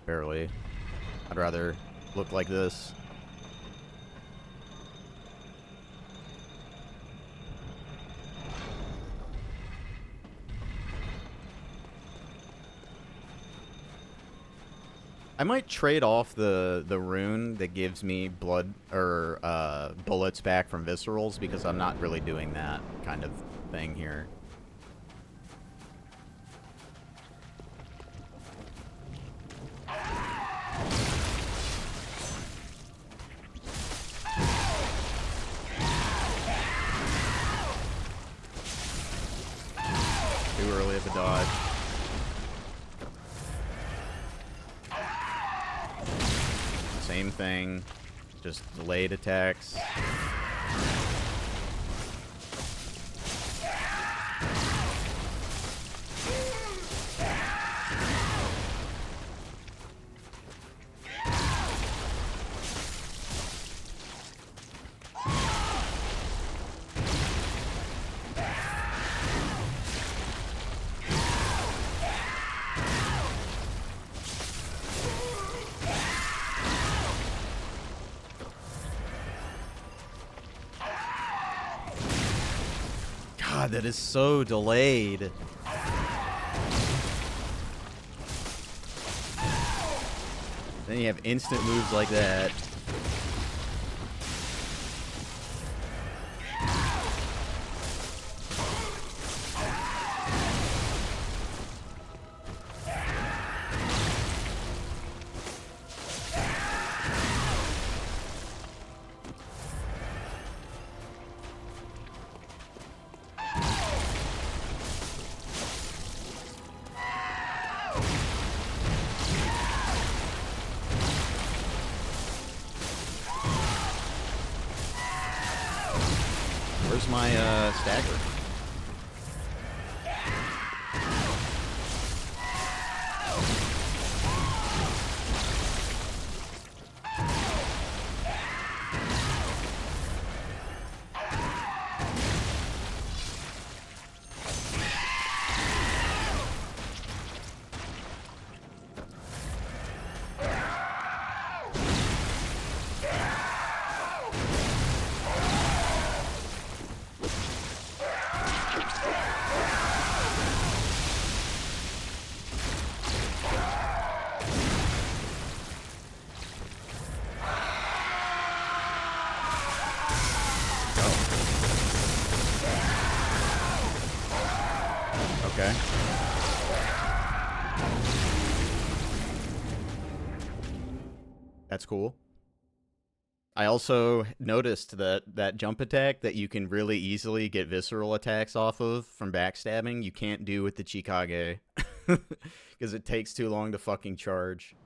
Barely. I'd rather look like this. I might trade off the rune that gives me blood or bullets back from viscerals because I'm not really doing that kind of thing here. Too early of a dodge. Same thing, just delayed attacks. God, that is so delayed. Then you have instant moves like that. Where's my stagger? Okay. That's cool. I also noticed that jump attack that you can really easily get visceral attacks off of from backstabbing, you can't do with the Chikage. Because it takes too long to fucking charge.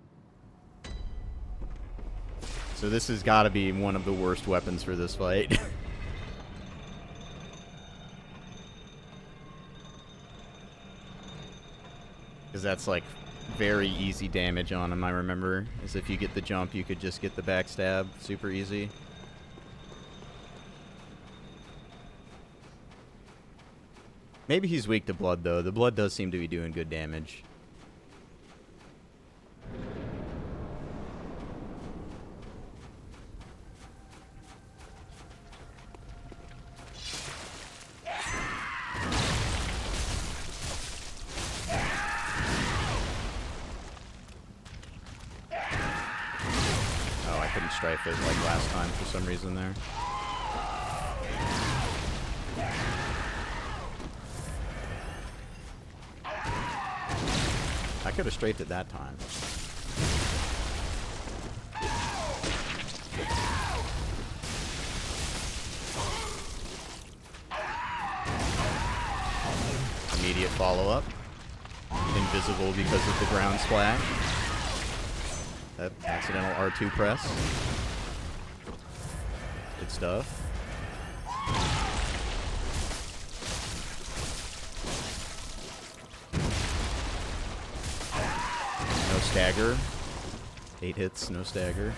So this has got to be one of the worst weapons for this fight. Because that's like very easy damage on him, I remember. Is if you get the jump, you could just get the backstab super easy. Maybe he's weak to blood, though. The blood does seem to be doing good damage. Strife it like last time for some reason there. I could have strafed it that time. Immediate follow-up. Invisible because of the ground splash. That accidental R2 press. Good stuff. No stagger. 8 hits, no stagger.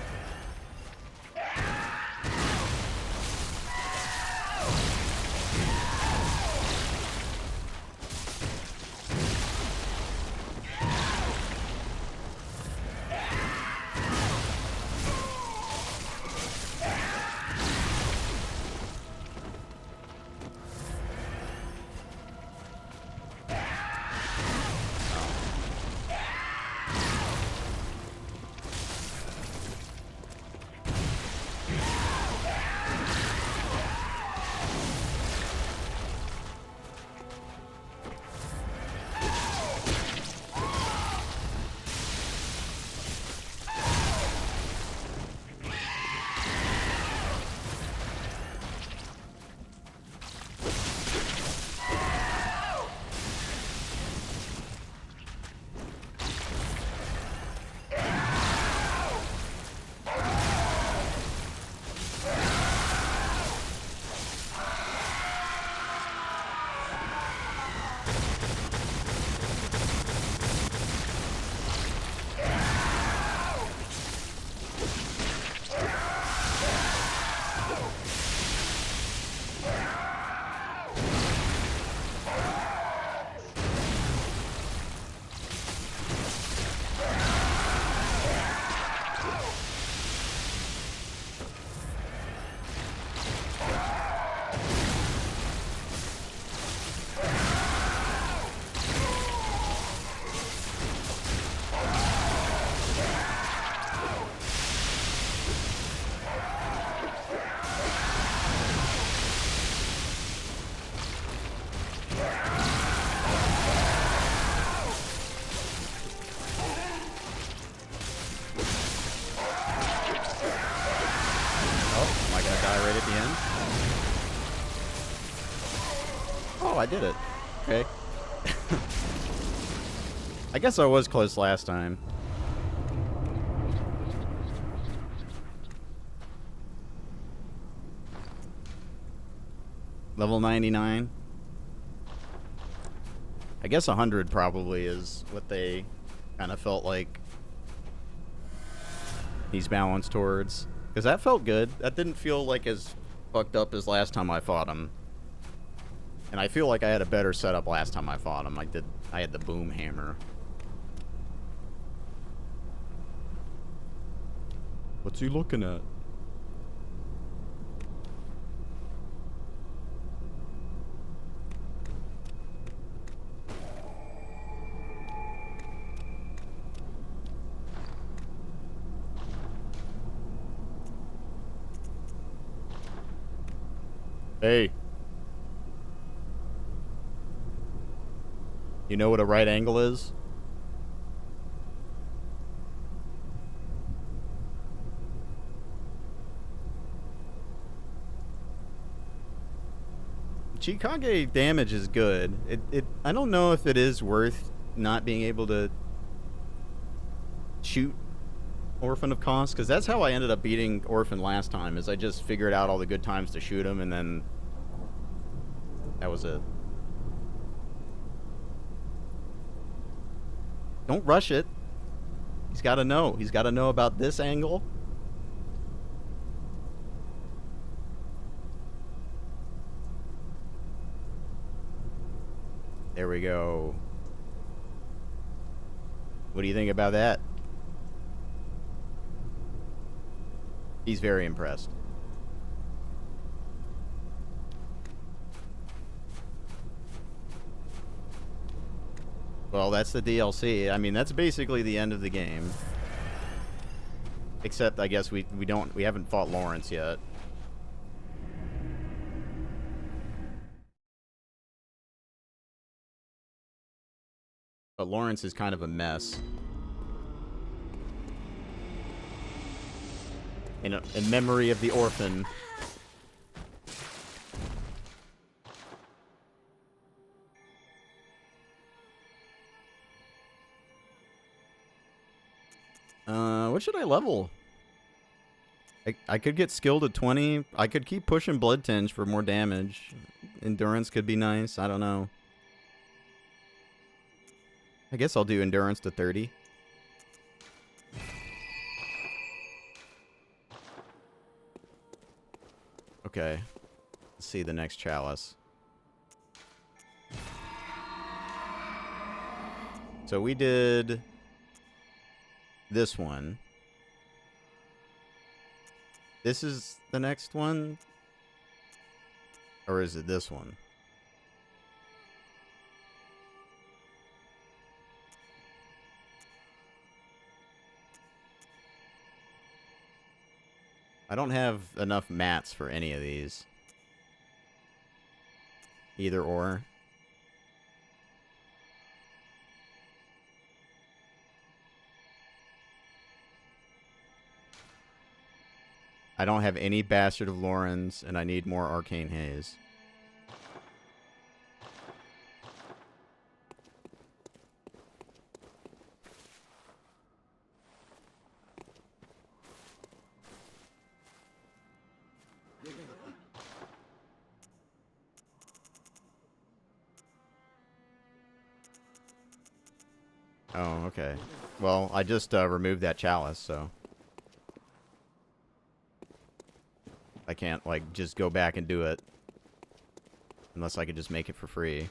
I did it. Okay. I guess I was close last time. Level 99. I guess 100 probably is what they kind of felt like he's balanced towards. Because that felt good. That didn't feel like as fucked up as last time I fought him. And I feel like I had a better setup last time I fought him. I had the boom hammer. What's he looking at? Hey. You know what a right angle is? Chikage damage is good. I don't know if it is worth not being able to shoot Orphan of Kos, because that's how I ended up beating Orphan last time, is I just figured out all the good times to shoot him, and then that was it. Don't rush it. He's got to know. He's got to know about this angle. There we go. What do you think about that? He's very impressed. Well, that's the DLC. I mean, that's basically the end of the game. Except, I guess we haven't fought Lawrence yet. But Lawrence is kind of a mess. In memory of the orphan. What should I level? I could get skilled at 20. I could keep pushing Bloodtinge for more damage. Endurance could be nice. I don't know. I guess I'll do Endurance to 30. Okay. Let's see the next chalice. So we did this one. This is the next one? Or is it this one? I don't have enough mats for any of these. Either or. I don't have any Bastard of Lawrence, and I need more Arcane Haze. Oh, okay. Well, I just removed that chalice, so I can't, like, just go back and do it. Unless I could just make it for free.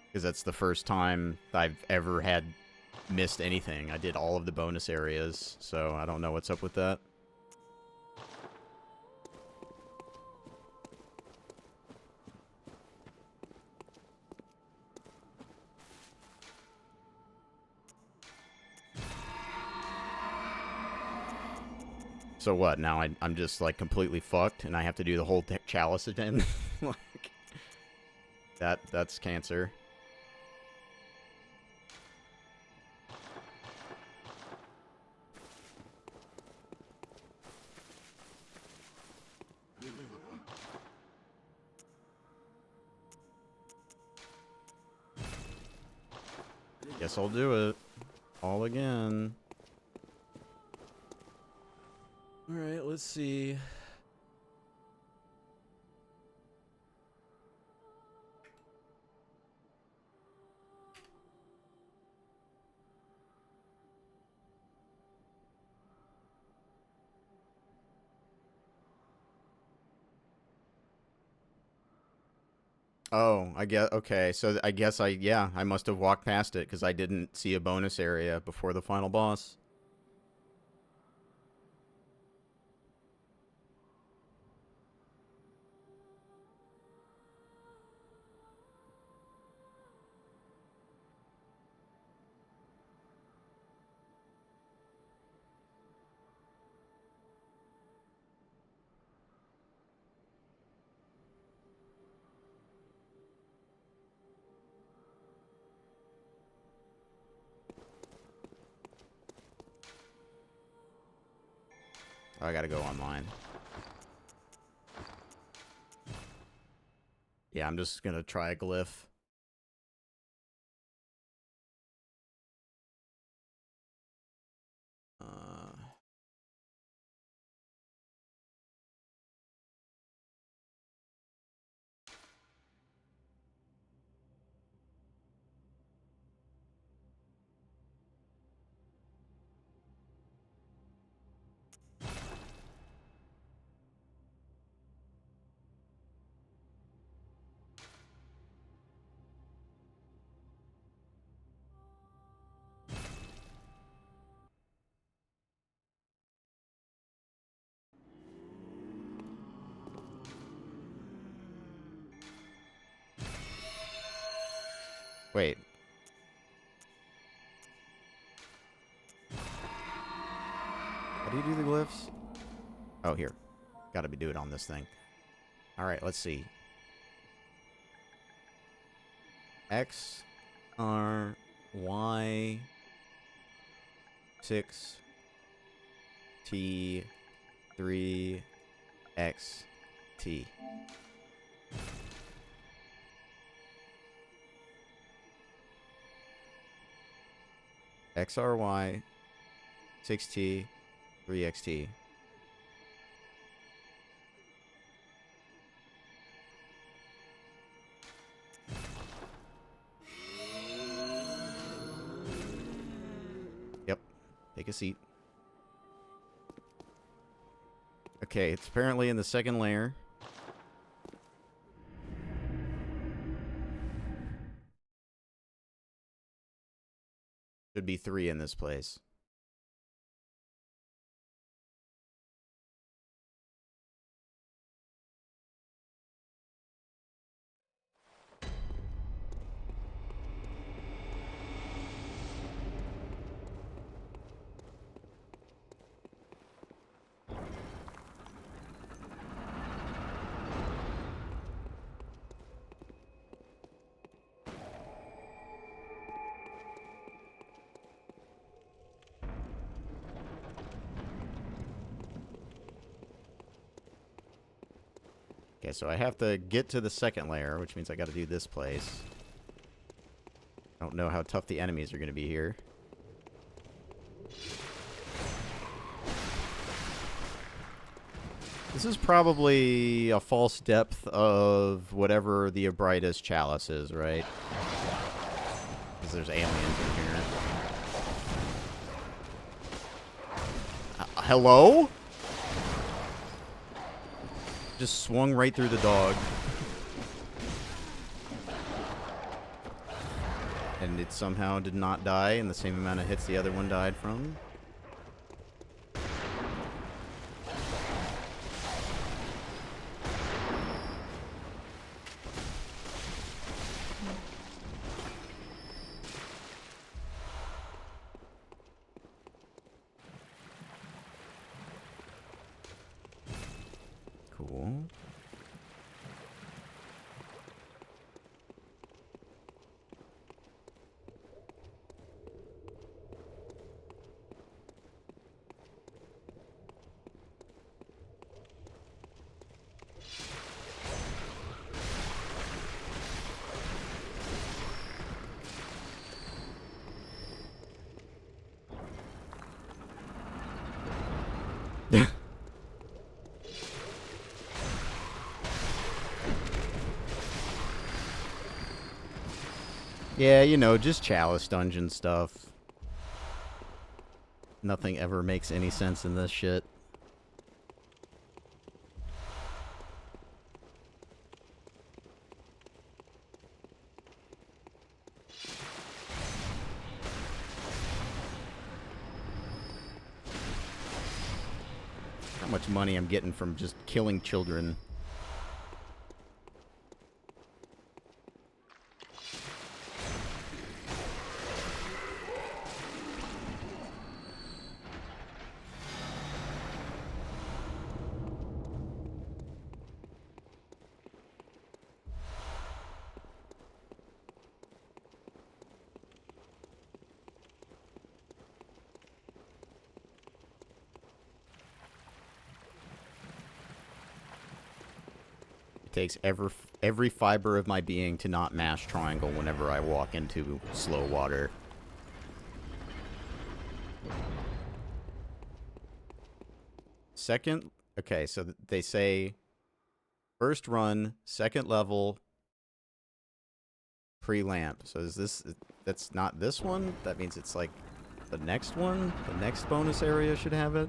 Because that's the first time I've ever had missed anything. I did all of the bonus areas, so I don't know what's up with that. So what, now I'm just, like, completely fucked, and I have to do the whole chalice again? Like, that's cancer. Guess I'll do it. All again. Alright, let's see. Oh, I guess, okay, so I guess I must have walked past it, because I didn't see a bonus area before the final boss. I gotta go online. Yeah, I'm just gonna try a glyph. Wait. How do you do the glyphs? Oh, here. Gotta be doing it on this thing. Alright, let's see. X, R, Y, 6, T, 3, X, T. XRY, 6T, 3XT. Yep. Take a seat. Okay, it's apparently in the second layer. Should be 3 in this place. Okay, so I have to get to the second layer, which means I gotta do this place. I don't know how tough the enemies are gonna be here. This is probably a false depth of whatever the Abritus chalice is, right? Because there's aliens in here. Hello? Just swung right through the dog. And it somehow did not die in the same amount of hits the other one died from. Cool. Yeah, you know, just chalice dungeon stuff. Nothing ever makes any sense in this shit. How much money I'm getting from just killing children. It takes every fiber of my being to not mash triangle whenever I walk into slow water. Second, okay, so they say first run, second level, pre-lamp. So is this, that's not this one? That means it's like the next one? The next bonus area should have it?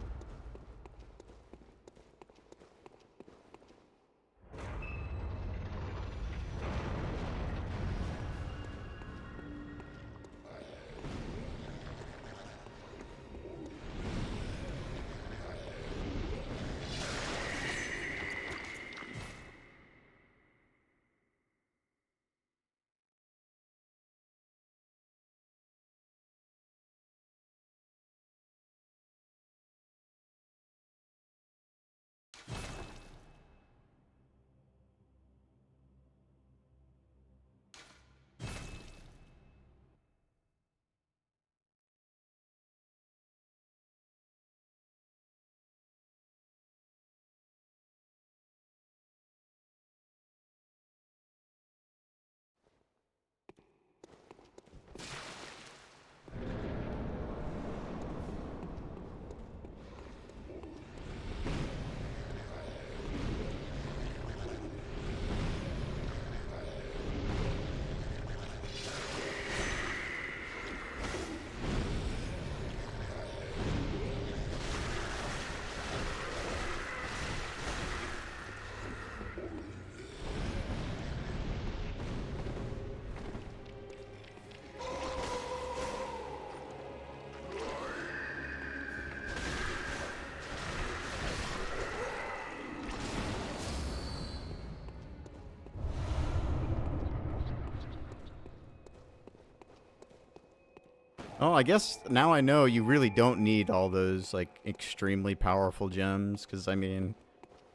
Oh, I guess now I know you really don't need all those, like, extremely powerful gems, because, I mean,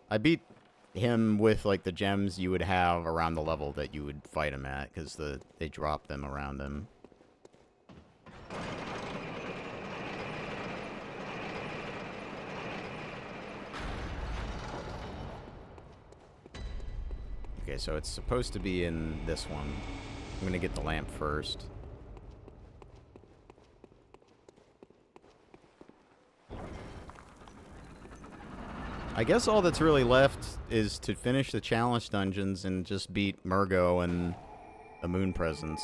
I beat him with, like, the gems you would have around the level that you would fight him at, because they drop them around him. Okay, so it's supposed to be in this one. I'm gonna get the lamp first. I guess all that's really left is to finish the challenge dungeons and just beat Murgo and the Moon Presence.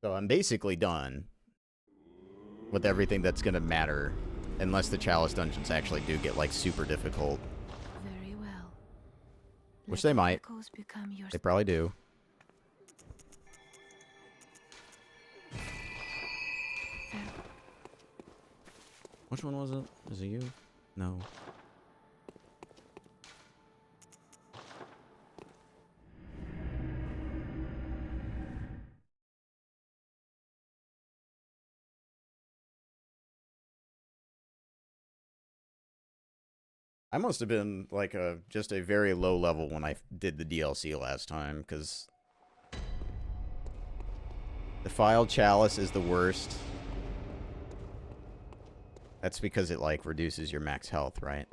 So I'm basically done with everything that's going to matter, unless the chalice dungeons actually do get, like, super difficult. Very well. Which Let they the might. echoes become your They probably do. Which one was it? Is it you? No. I must have been, like, just a very low level when I did the DLC last time, because the Defiled Chalice is the worst. That's because it, like, reduces your max health, right?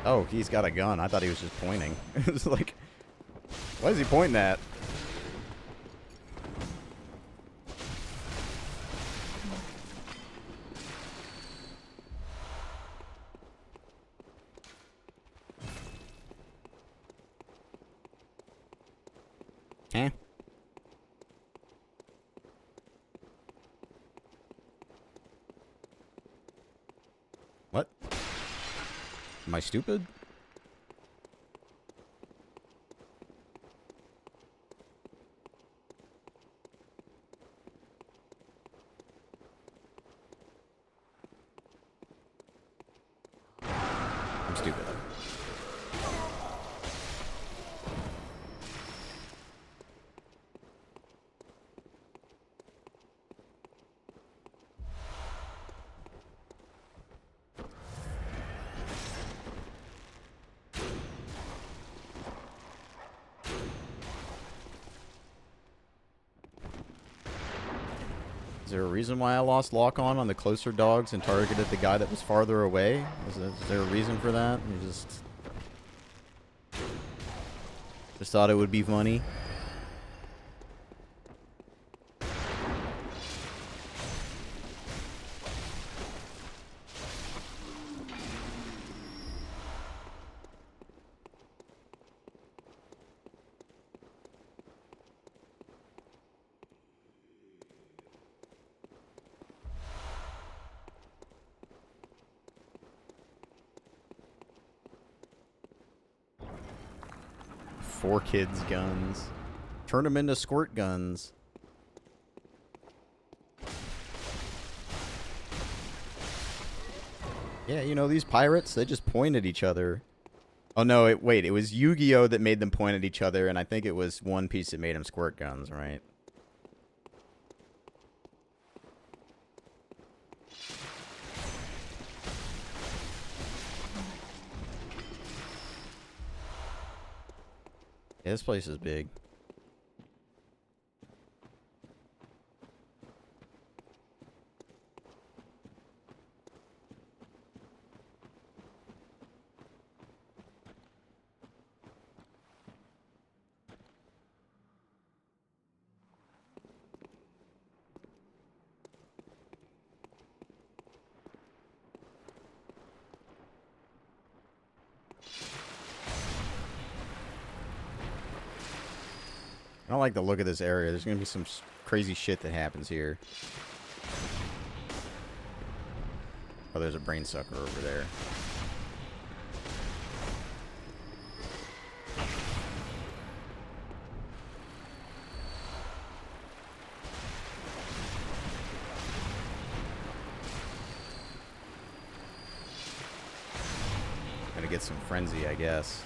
Oh, he's got a gun. I thought he was just pointing. It's like, why is he pointing at? What? Am I stupid? I'm stupid. Is there a reason why I lost lock on the closer dogs and targeted the guy that was farther away? Is there a reason for that? You just thought it would be funny. Four kids' guns. Turn them into squirt guns. Yeah, you know, these pirates, they just point at each other. Oh, no, wait, it was Yu-Gi-Oh! That made them point at each other, and I think it was One Piece that made them squirt guns, right? Yeah, this place is big. I don't like the look of this area. There's going to be some crazy shit that happens here. Oh, there's a brain sucker over there. Gonna get some frenzy, I guess.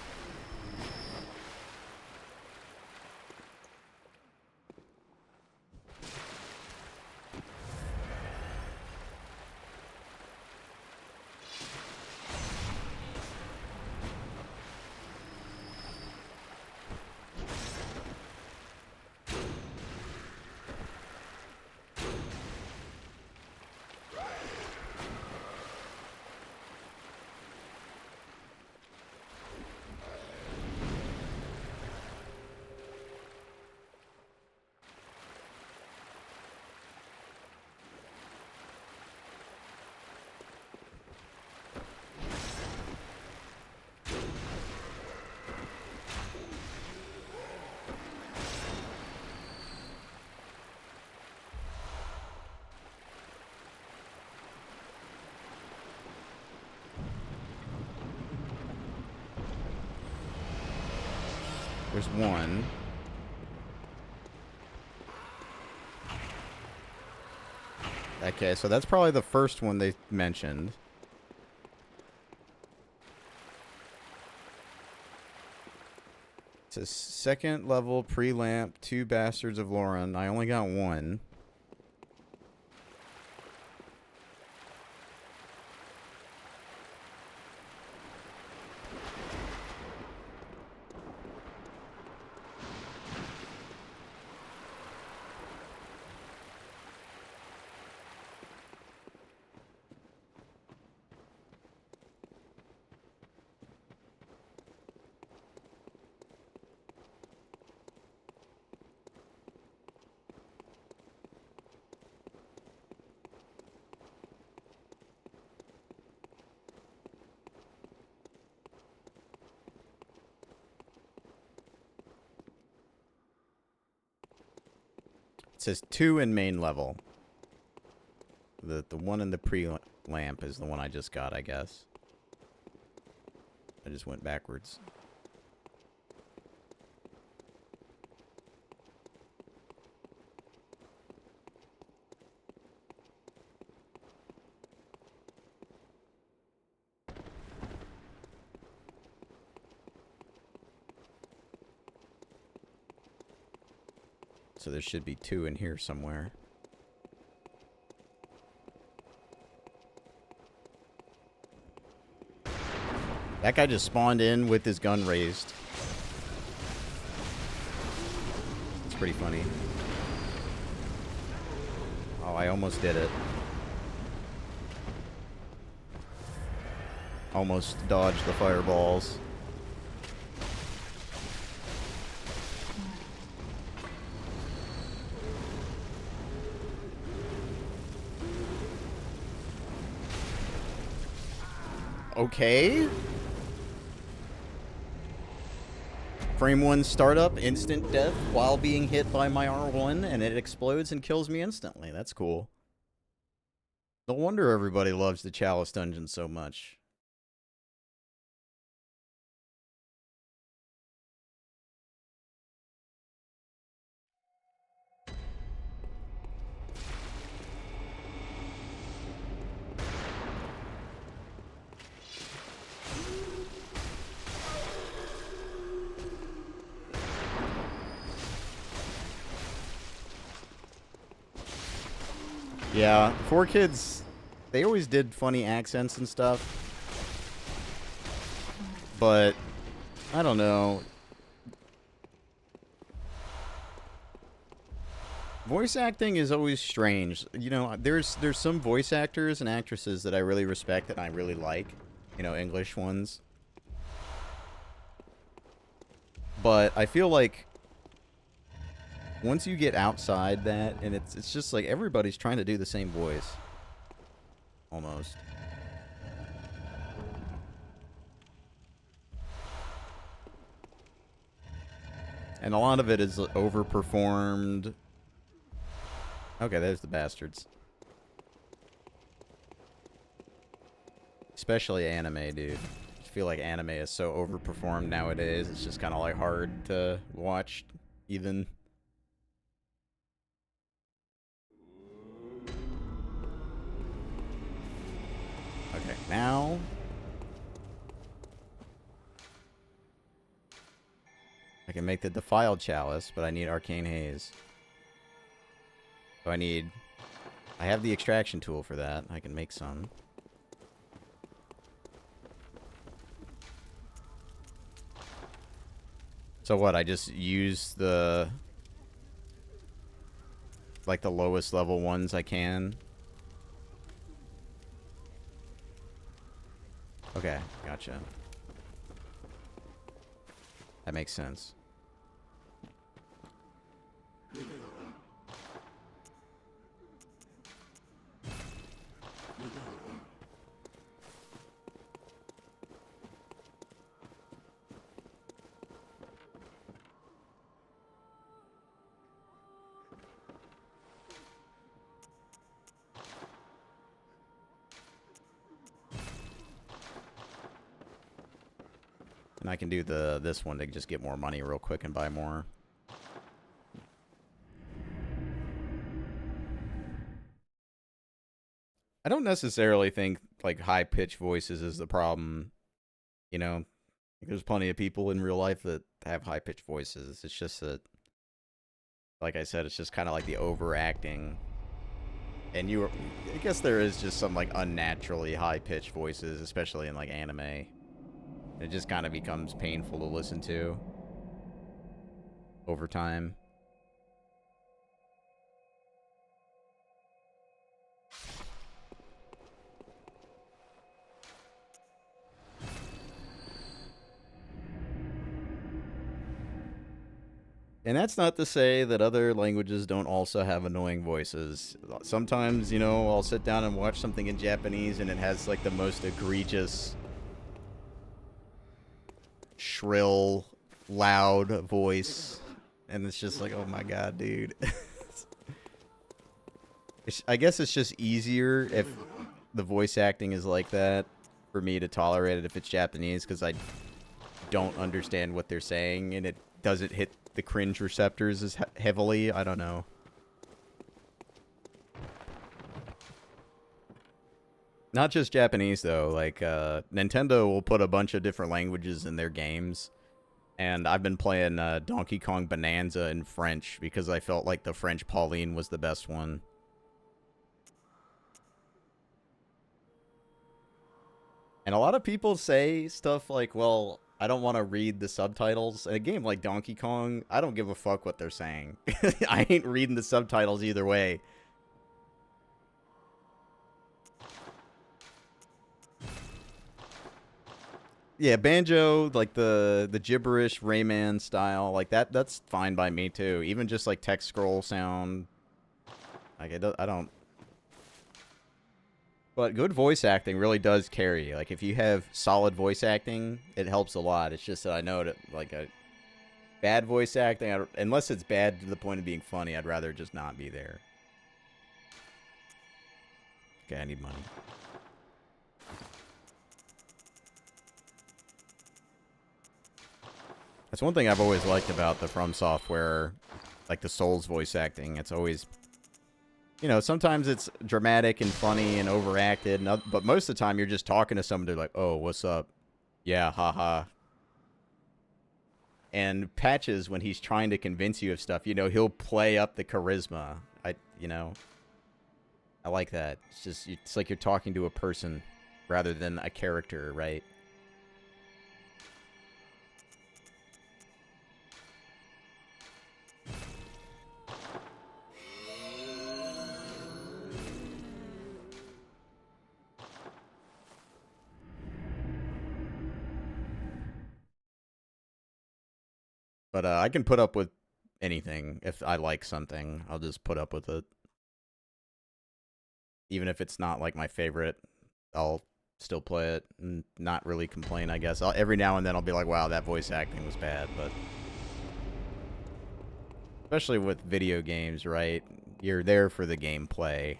There's one. Okay, so that's probably the first one they mentioned. It says second level pre-lamp, 2 Bastards of Lauren. I only got one. It says 2 in main level. The one in the lamp is the one I just got, I guess. I just went backwards. So there should be 2 in here somewhere. That guy just spawned in with his gun raised. It's pretty funny. Oh, I almost did it. Almost dodged the fireballs. Okay. Frame 1 startup, instant death while being hit by my R1, and it explodes and kills me instantly. That's cool. No wonder everybody loves the Chalice Dungeon so much. Yeah, 4Kids, they always did funny accents and stuff. But, I don't know. Voice acting is always strange. You know, there's some voice actors and actresses that I really respect and I really like. You know, English ones. But I feel like once you get outside that, and it's just like everybody's trying to do the same voice. Almost. And a lot of it is overperformed. Okay, there's the bastards. Especially anime, dude. I feel like anime is so overperformed nowadays. It's just kind of like hard to watch, even. Okay, now I can make the Defiled Chalice, but I need Arcane Haze. So I have the extraction tool for that. I can make some. So what, I just use the, like, the lowest level ones I can? Okay, gotcha. That makes sense. And I can do this one to just get more money real quick and buy more. I don't necessarily think, like, high-pitched voices is the problem. You know, there's plenty of people in real life that have high-pitched voices. It's just that, like I said, it's just kind of like the overacting. And I guess there is just some, like, unnaturally high-pitched voices, especially in, like, anime. It just kind of becomes painful to listen to over time. And that's not to say that other languages don't also have annoying voices. Sometimes, you know, I'll sit down and watch something in Japanese and it has, like, the most egregious, shrill, loud voice. And it's just like, oh my god, dude. I guess it's just easier if the voice acting is like that for me to tolerate it if it's Japanese, because I don't understand what they're saying and it doesn't hit the cringe receptors as heavily. I don't know. Not just Japanese though. Like Nintendo will put a bunch of different languages in their games, and I've been playing Donkey Kong Bonanza in French because I felt like the French Pauline was the best one. And a lot of people say stuff like, well, I don't want to read the subtitles. In a game like Donkey Kong, I don't give a fuck what they're saying. I ain't reading the subtitles either way. Yeah, Banjo, like the gibberish Rayman style, like that's fine by me too. Even just like text scroll sound, like I don't. But good voice acting really does carry. Like if you have solid voice acting, it helps a lot. It's just that I know that like a bad voice acting, unless it's bad to the point of being funny, I'd rather just not be there. Okay, I need money. That's one thing I've always liked about the From Software, like the Souls voice acting. It's always, you know, sometimes it's dramatic and funny and overacted, but most of the time you're just talking to somebody like, oh, what's up? Yeah, haha. And Patches, when he's trying to convince you of stuff, you know, he'll play up the charisma. You know, I like that. It's just, it's like you're talking to a person rather than a character, right? But I can put up with anything. If I like something, I'll just put up with it. Even if it's not like my favorite, I'll still play it and not really complain, I guess. Every now and then I'll be like, wow, that voice acting was bad, but especially with video games, right? You're there for the gameplay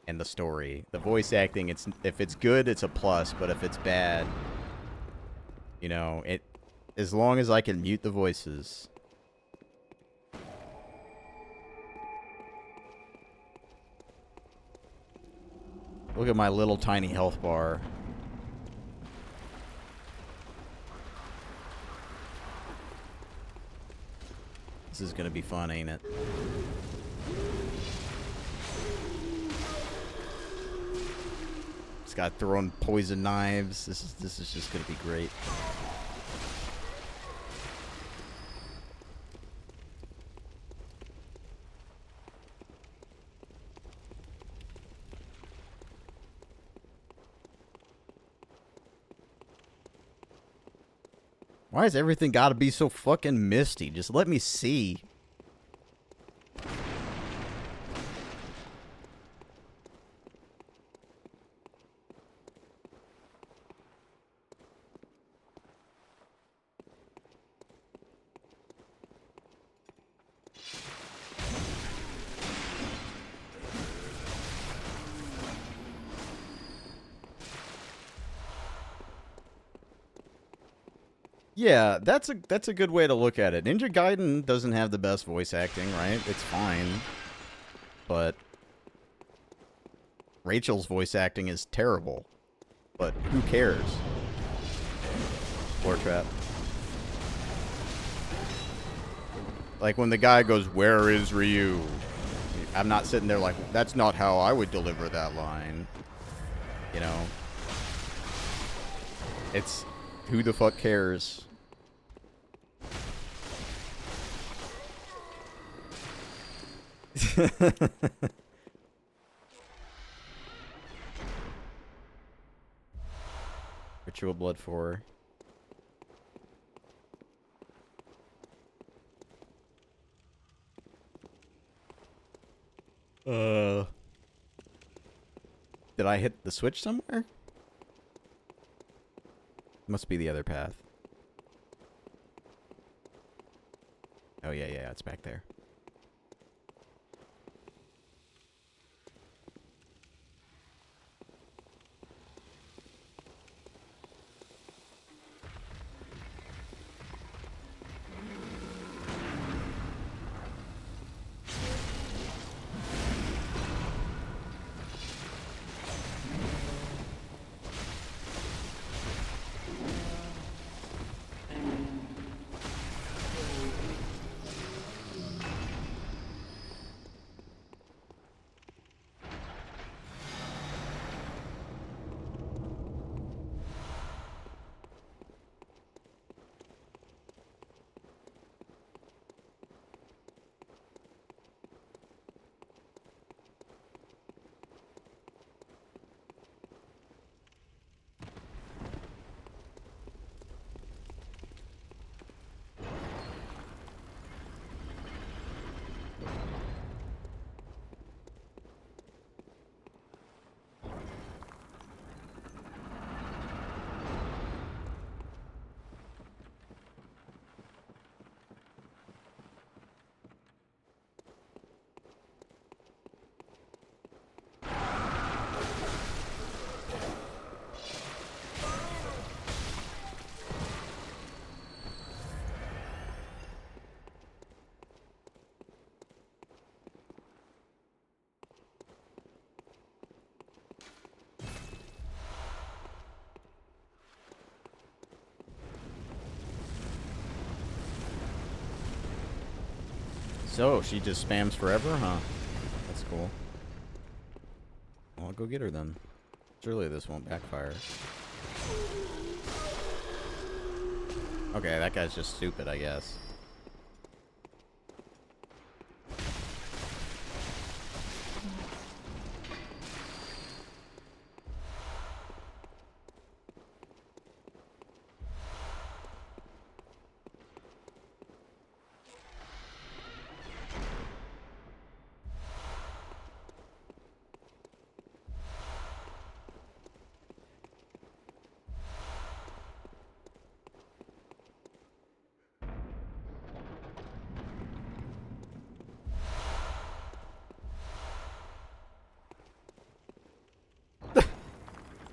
and the story. The voice acting, if it's good, it's a plus, but if it's bad, you know, as long as I can mute the voices. Look at my little tiny health bar. This is gonna be fun, ain't it? This guy throwing poison knives. This is just gonna be great. Why has everything got to be so fucking misty? Just let me see. Yeah, that's a good way to look at it. Ninja Gaiden doesn't have the best voice acting, right? It's fine. But Rachel's voice acting is terrible. But who cares? Floor trap. Like when the guy goes, "Where is Ryu?" I'm not sitting there like, that's not how I would deliver that line. You know? It's who the fuck cares? Ritual Blood 4. Did I hit the switch somewhere? Must be the other path. Oh yeah, it's back there. So, she just spams forever, huh? That's cool. Well, I'll go get her then. Surely this won't backfire. Okay, that guy's just stupid, I guess.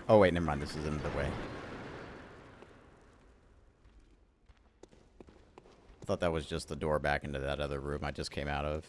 Oh, wait, never mind. This is in the way. I thought that was just the door back into that other room I just came out of.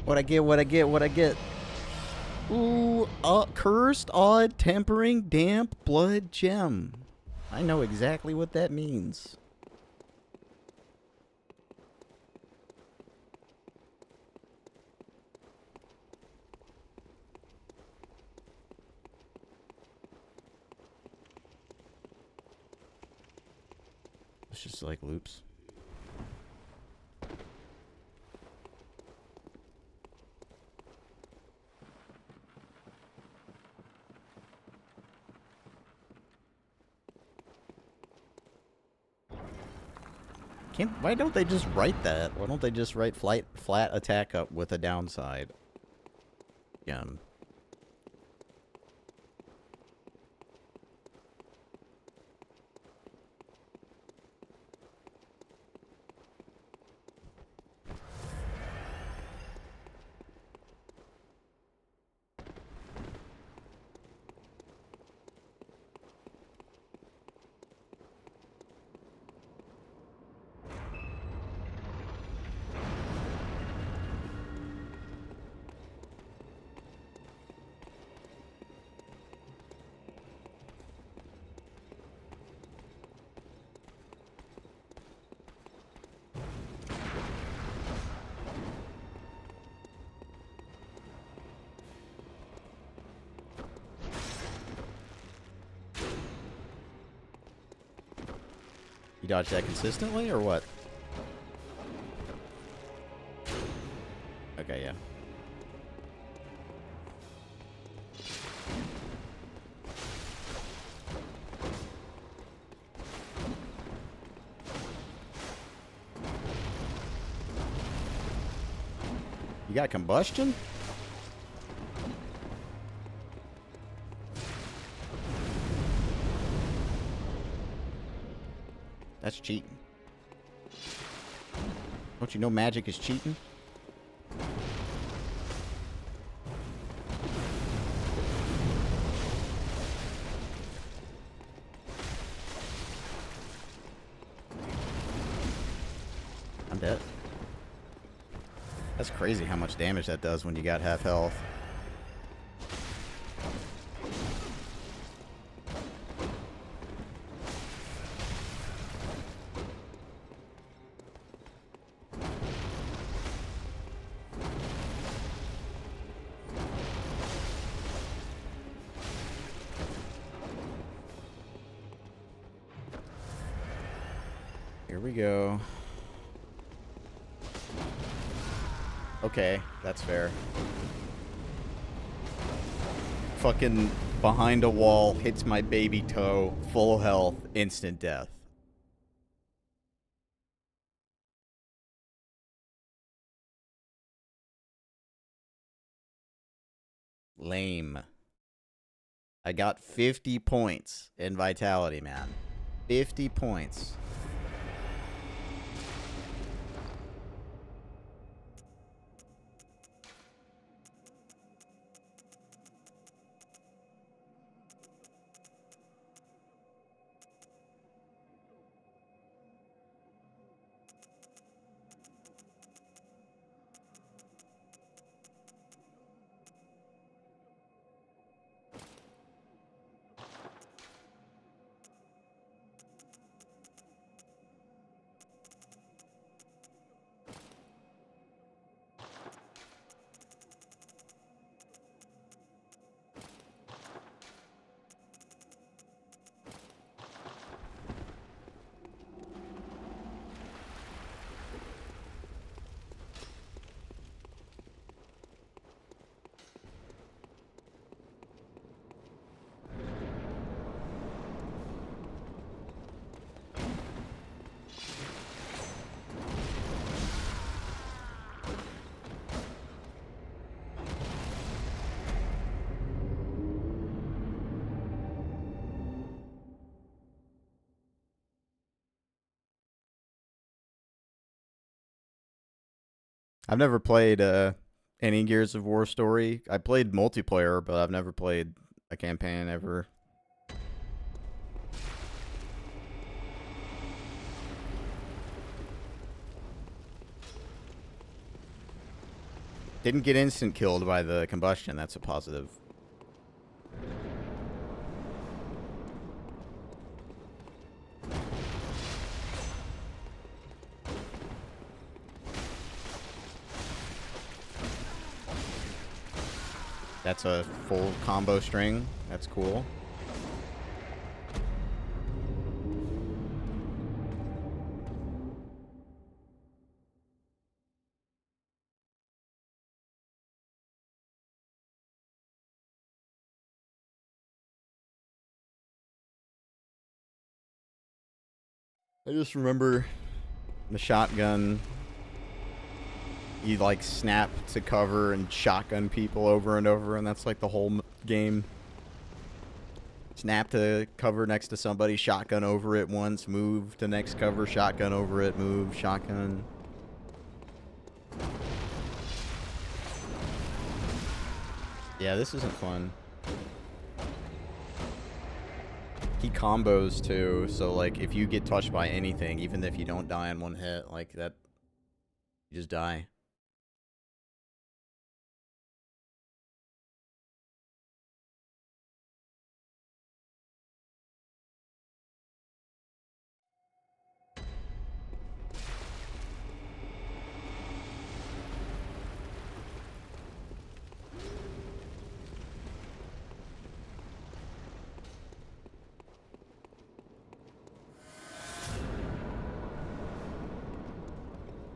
What I get, what I get, what I get. Ooh, cursed, odd, tempering, damp, blood gem. I know exactly what that means. It's just like loops. Why don't they just write that? Why don't they just write flat attack up with a downside? Gem. You dodge that consistently, or what? Okay, yeah. You got combustion? That's cheating. Don't you know magic is cheating? I'm dead. That's crazy how much damage that does when you got half health. Here we go. Okay, that's fair. Fucking behind a wall, hits my baby toe, full health, instant death. Lame. I got 50 points in vitality, man. 50 points. I've never played any Gears of War story. I played multiplayer, but I've never played a campaign ever. Didn't get instant killed by the combustion. That's a positive. That's a full combo string. That's cool. I just remember the shotgun. You like snap to cover and shotgun people over and over, and that's like the whole game. Snap to cover next to somebody, shotgun over it once, move to next cover, shotgun over it, move, shotgun. Yeah, this isn't fun. He combos too, so like if you get touched by anything, even if you don't die in one hit, like that, you just die.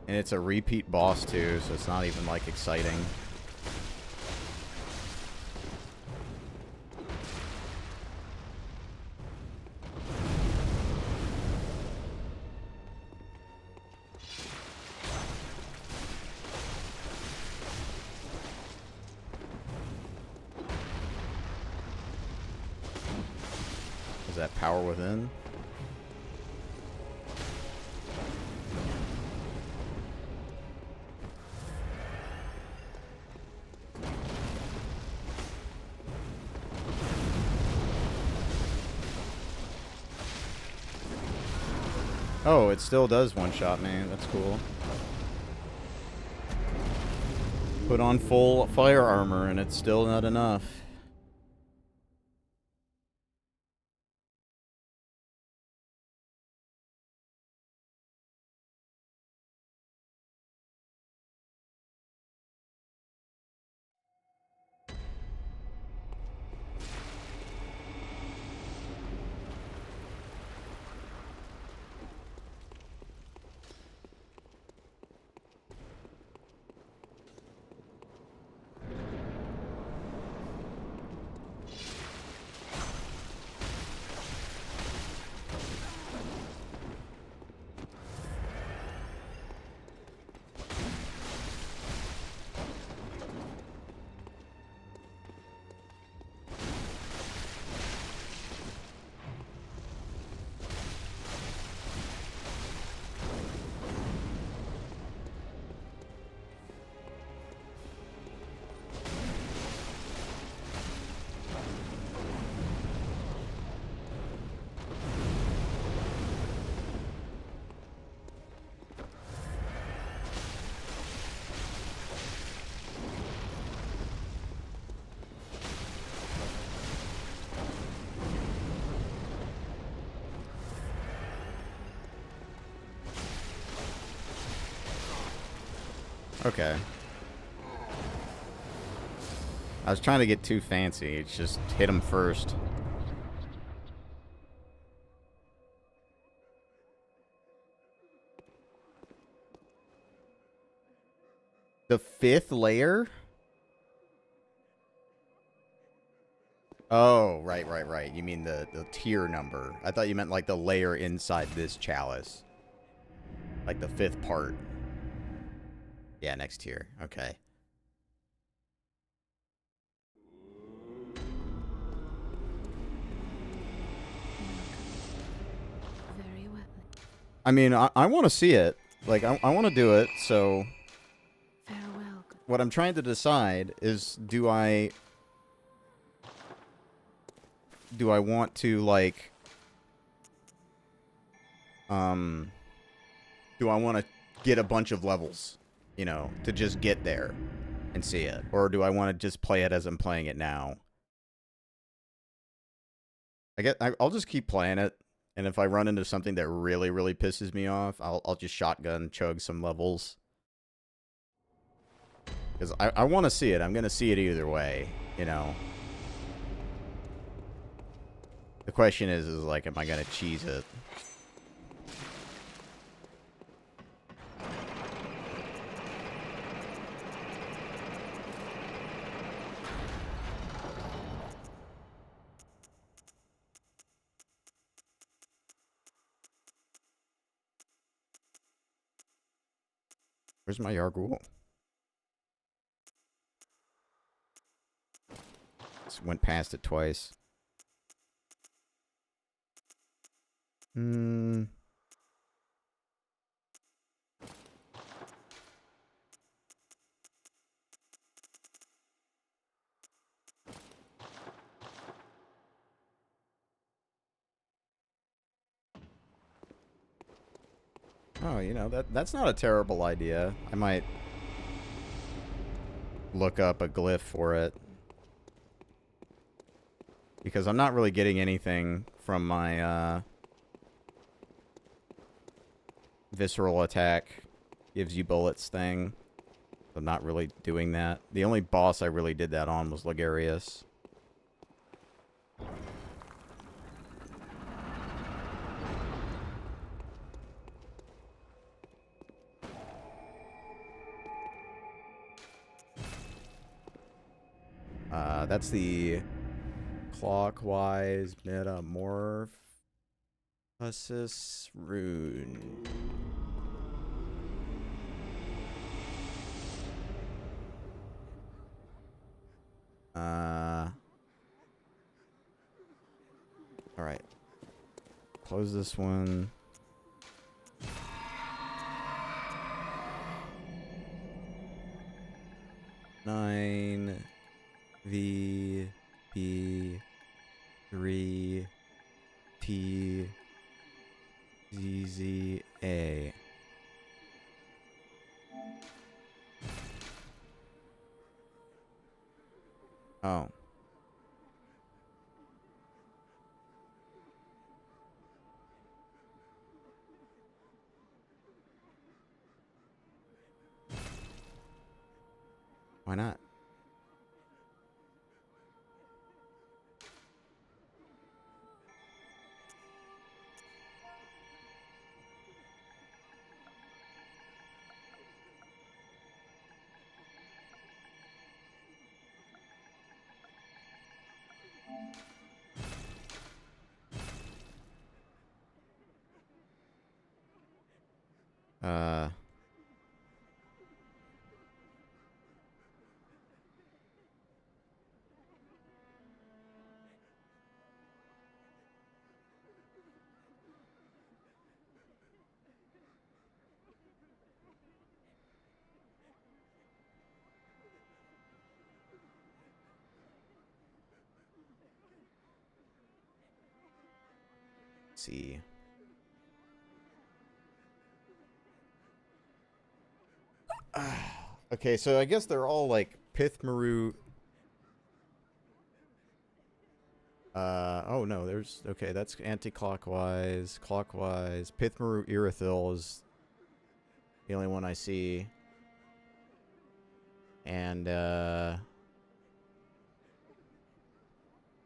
And it's a repeat boss too, so it's not even like exciting. Is that power within? Oh, it still does one-shot me. That's cool. Put on full fire armor and it's still not enough. Okay. I was trying to get too fancy. It's just hit him first. The 5th layer? Oh, right. You mean the tier number. I thought you meant like the layer inside this chalice. Like the 5th part. Yeah, next tier. Okay. Very well. I mean, I want to see it. Like, I want to do it, so... Farewell. What I'm trying to decide is, do I want to, like... Do I want to get a bunch of levels, you know, to just get there and see it? Or do I want to just play it as I'm playing it now? I'll just keep playing it, and if I run into something that really, really pisses me off, I'll just shotgun chug some levels. Because I want to see it. I'm going to see it either way, you know. The question is like, am I going to cheese it? Where's my Yargul? Just went past it twice. Oh, you know, that's not a terrible idea. I might look up a glyph for it. Because I'm not really getting anything from my, visceral attack gives you bullets thing. I'm not really doing that. The only boss I really did that on was Ligarius. That's the clockwise metamorphosis rune. Alright. Close this one. Nine V B 3 T Z Z A. Oh. Why not? Uh... see. Okay, so I guess they're all like Pithmaru. Oh no, there's okay. That's anti-clockwise, clockwise. Pithmaru Irithil is the only one I see, and I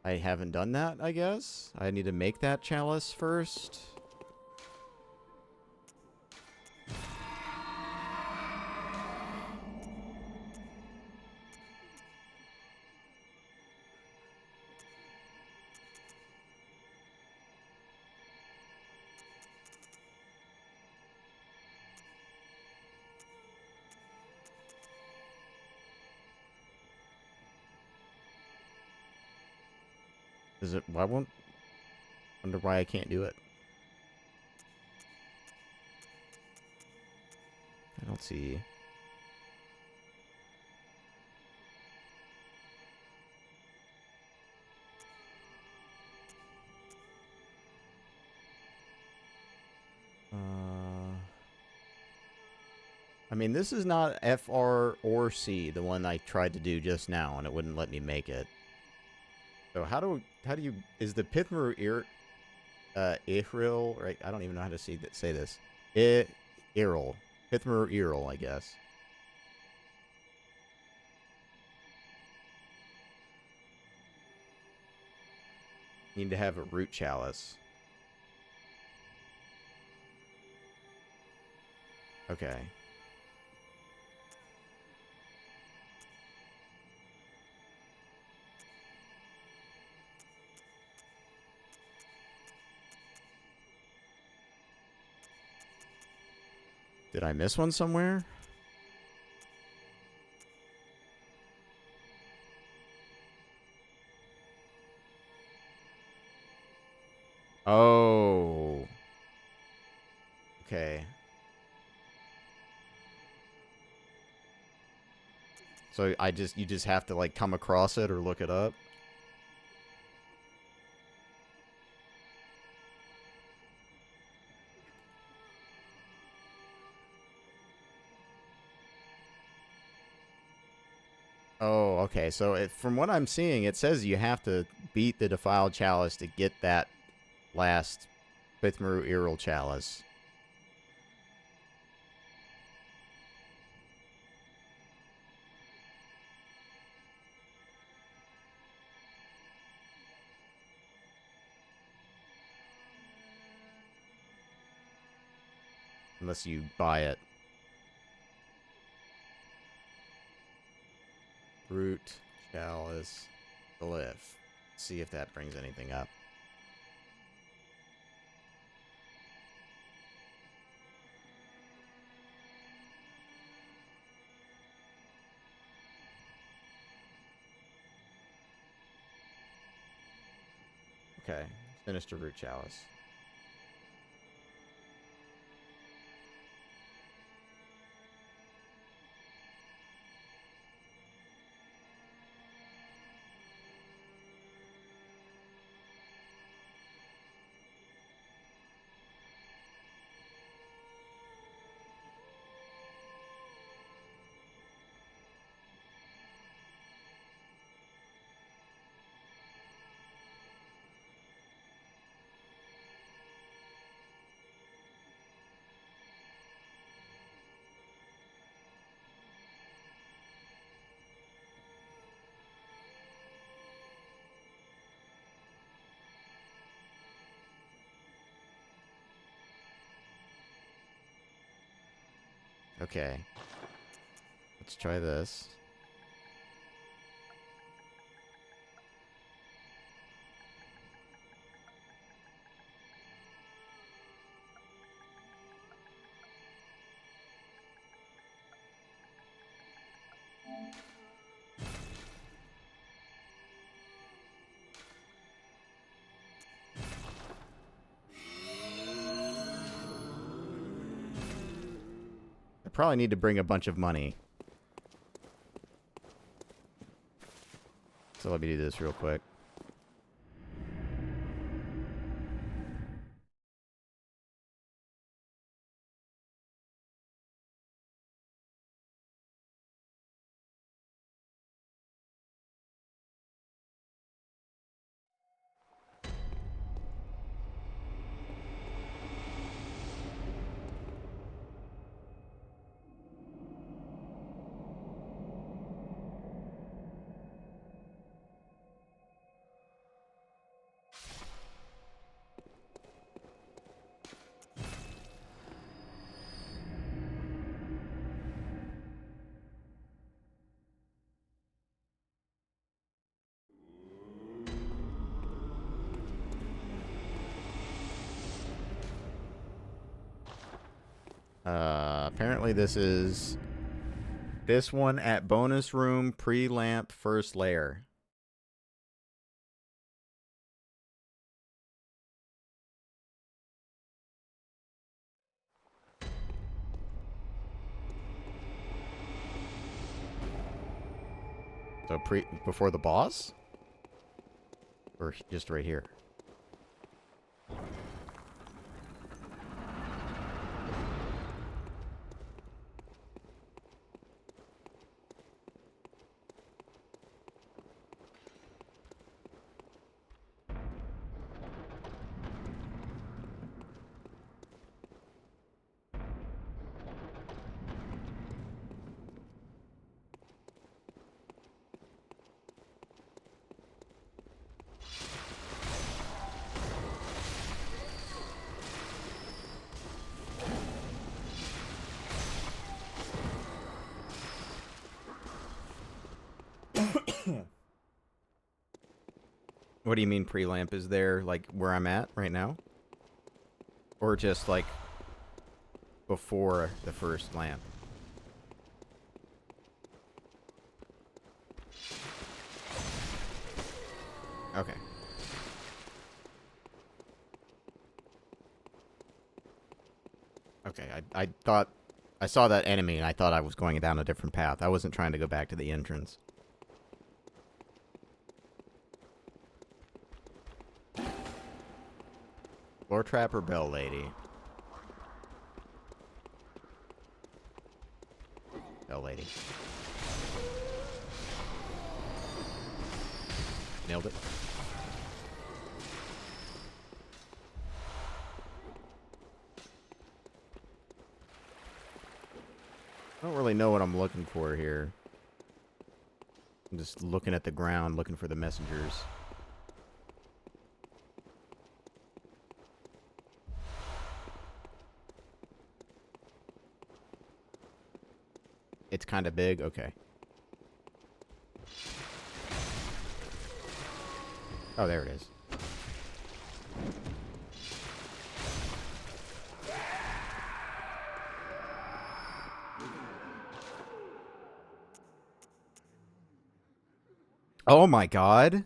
haven't done that. I guess I need to make that chalice first. Is it? Why won't? Wonder why I can't do it. I don't see. I mean, this is not FR or C, the one I tried to do just now, and it wouldn't let me make it. So how do you, is the Pithmaru Iril, right? I don't even know how to say this. Iril. Pithmaru Iril, I guess. Need to have a root chalice. Okay. Did I miss one somewhere? Oh. Okay. So you just have to like come across it or look it up? Oh, okay. So from what I'm seeing, it says you have to beat the Defiled Chalice to get that last Pithmaru Iril Chalice. Unless you buy it. Root, Chalice, Glyph. See if that brings anything up. Okay. Sinister Root Chalice. Okay. Let's try this. I probably need to bring a bunch of money. So let me do this real quick. Apparently this is this one at bonus room pre-lamp first layer. So before the boss? Or just right here? What do you mean pre-lamp? Is there, like, where I'm at right now? Or just, like, before the first lamp? Okay. Okay, I thought... I saw that enemy and I thought I was going down a different path. I wasn't trying to go back to the entrance. Floor trap or bell lady? Bell lady. Nailed it. I don't really know what I'm looking for here. I'm just looking at the ground, looking for the messengers. It's kind of big? Okay. Oh, there it is. Oh my god.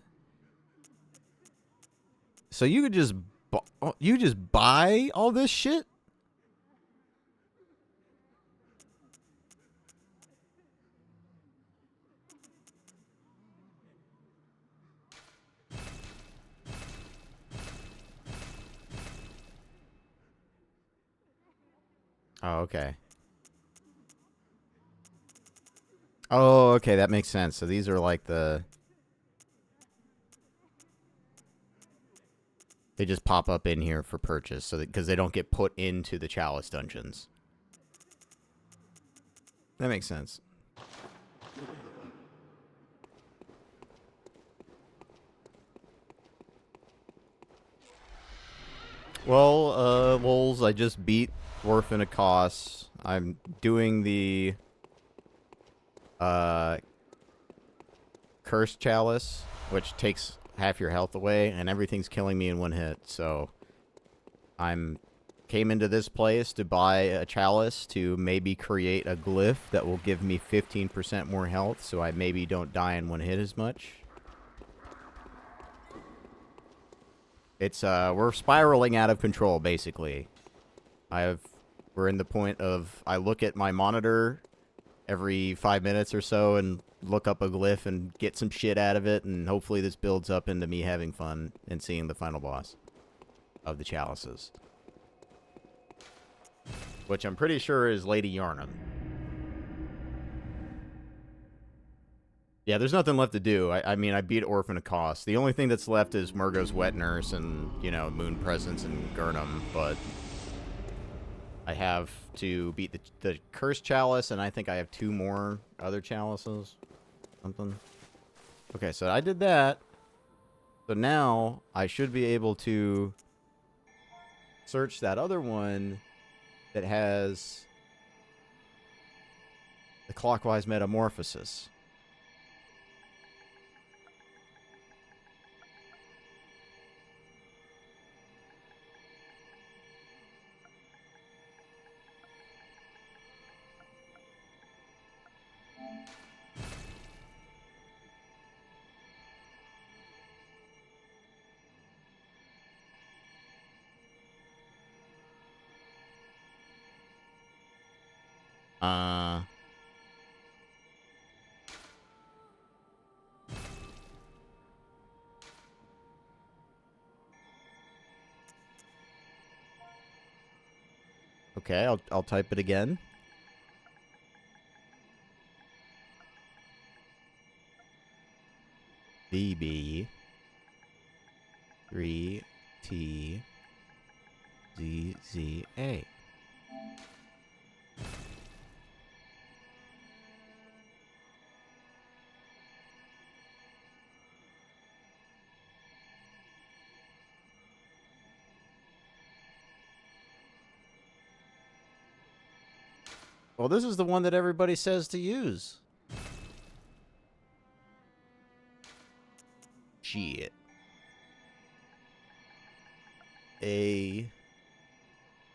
So you could just buy all this shit? Oh, okay. Oh, okay, that makes sense. So these are like the... They just pop up in here for purchase, so because they don't get put into the Chalice dungeons. That makes sense. Well, Lols, I just beat Orphan of Kos. I'm doing the uh Cursed Chalice, which takes half your health away, and everything's killing me in one hit. So I'm came into this place to buy a chalice to maybe create a glyph that will give me 15% more health, so I maybe don't die in one hit as much. It's we're spiraling out of control basically. We're in the point of I look at my monitor every 5 minutes or so and look up a glyph and get some shit out of it, and hopefully this builds up into me having fun and seeing the final boss of the chalices. Which I'm pretty sure is Lady Yarnum. Yeah, there's nothing left to do. I mean, I beat Orphan of Kos. The only thing that's left is Murgo's Wet Nurse and, you know, Moon Presence and Gurnam, but I have to beat the Cursed Chalice, and I think I have 2 more other chalices. Something. Okay, so I did that. So now I should be able to search that other one that has the clockwise metamorphosis. Okay, I'll type it again. VB 3T ZZA. Well, this is the one that everybody says to use. Shit. A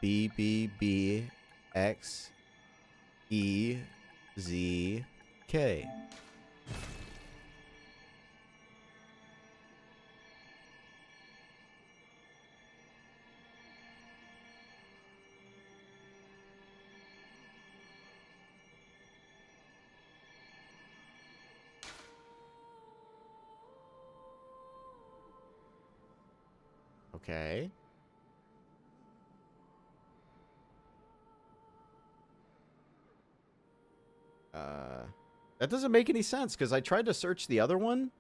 B B B X E Z K. Okay. That doesn't make any sense, because I tried to search the other one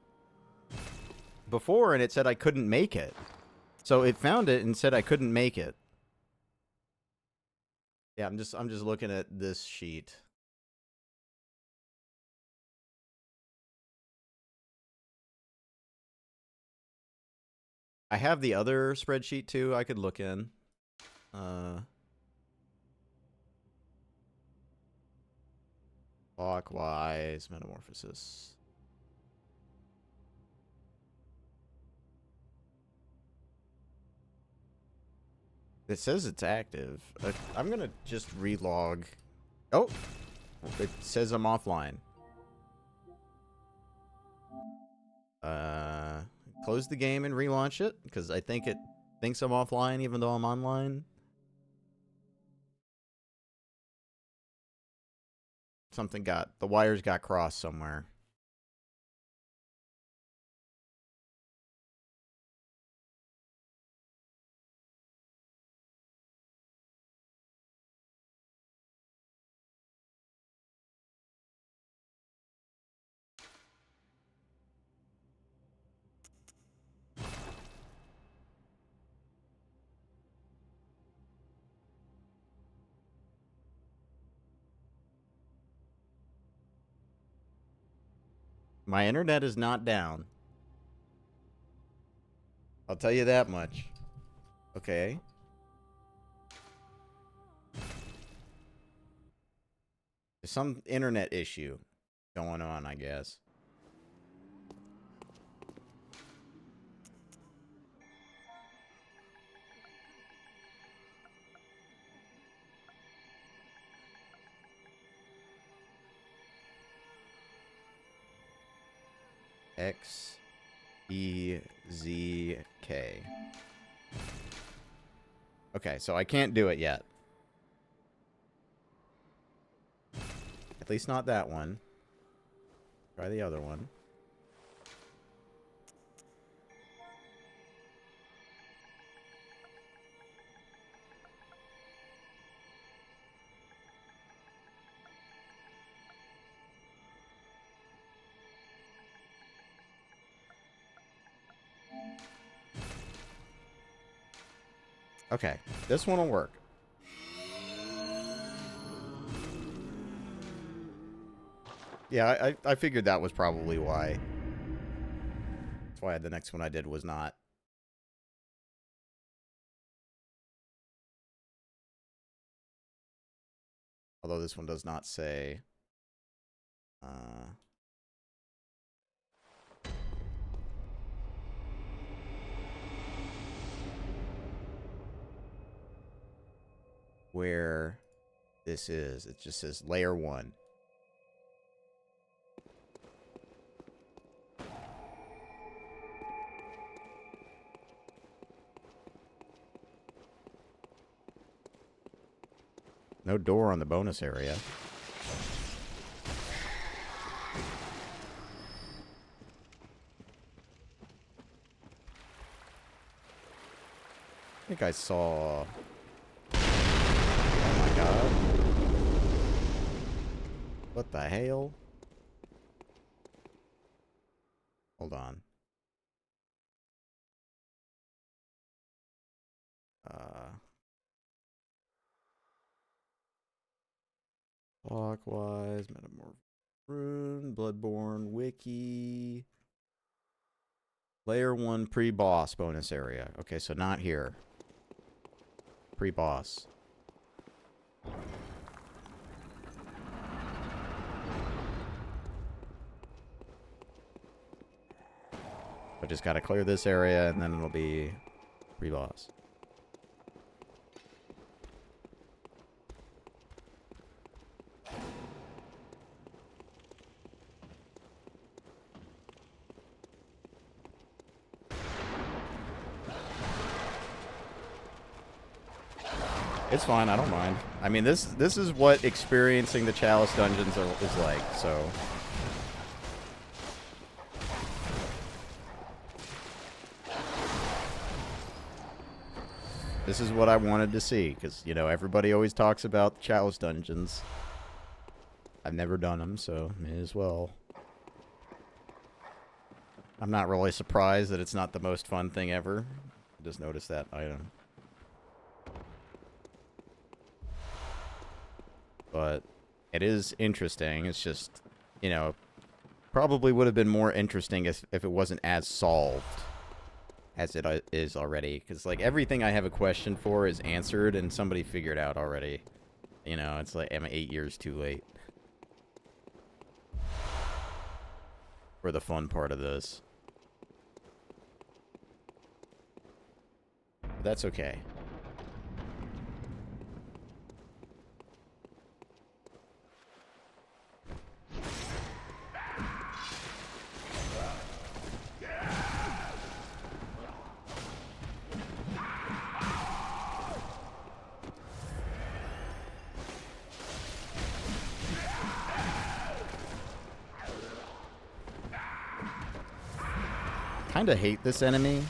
before, and it said I couldn't make it. So it found it and said I couldn't make it. Yeah, I'm just looking at this sheet. I have the other spreadsheet too I could look in. Clockwise metamorphosis. It says it's active. I'm gonna just relog. Oh, it says I'm offline. Close the game and relaunch it, because I think it thinks I'm offline even though I'm online. The wires got crossed somewhere. My internet is not down. I'll tell you that much. Okay. There's some internet issue going on, I guess. X E Z K. Okay, so I can't do it yet. At least not that one. Try the other one. Okay, this one will work. Yeah, I figured that was probably why. That's why the next one I did was not. Although this one does not say. Where this is. It just says layer 1. No door on the bonus area. I think I saw... Oh my god. What the hell? Hold on. Clockwise, Metamorph Rune, Bloodborne, Wiki. Layer 1 pre-boss bonus area. Okay, so not here. Pre-boss. I just gotta clear this area and then it'll be pre-boss. It's fine, I don't mind. I mean, this is what experiencing the Chalice dungeons is like, so... This is what I wanted to see, because, you know, everybody always talks about the Chalice dungeons. I've never done them, so may as well. I'm not really surprised that it's not the most fun thing ever. Just noticed that item. But it is interesting. It's just, you know, probably would have been more interesting if it wasn't as solved as it is already. Because, like, everything I have a question for is answered and somebody figured out already. You know, it's like, I'm 8 years too late for the fun part of this. But that's okay. Kinda hate this enemy.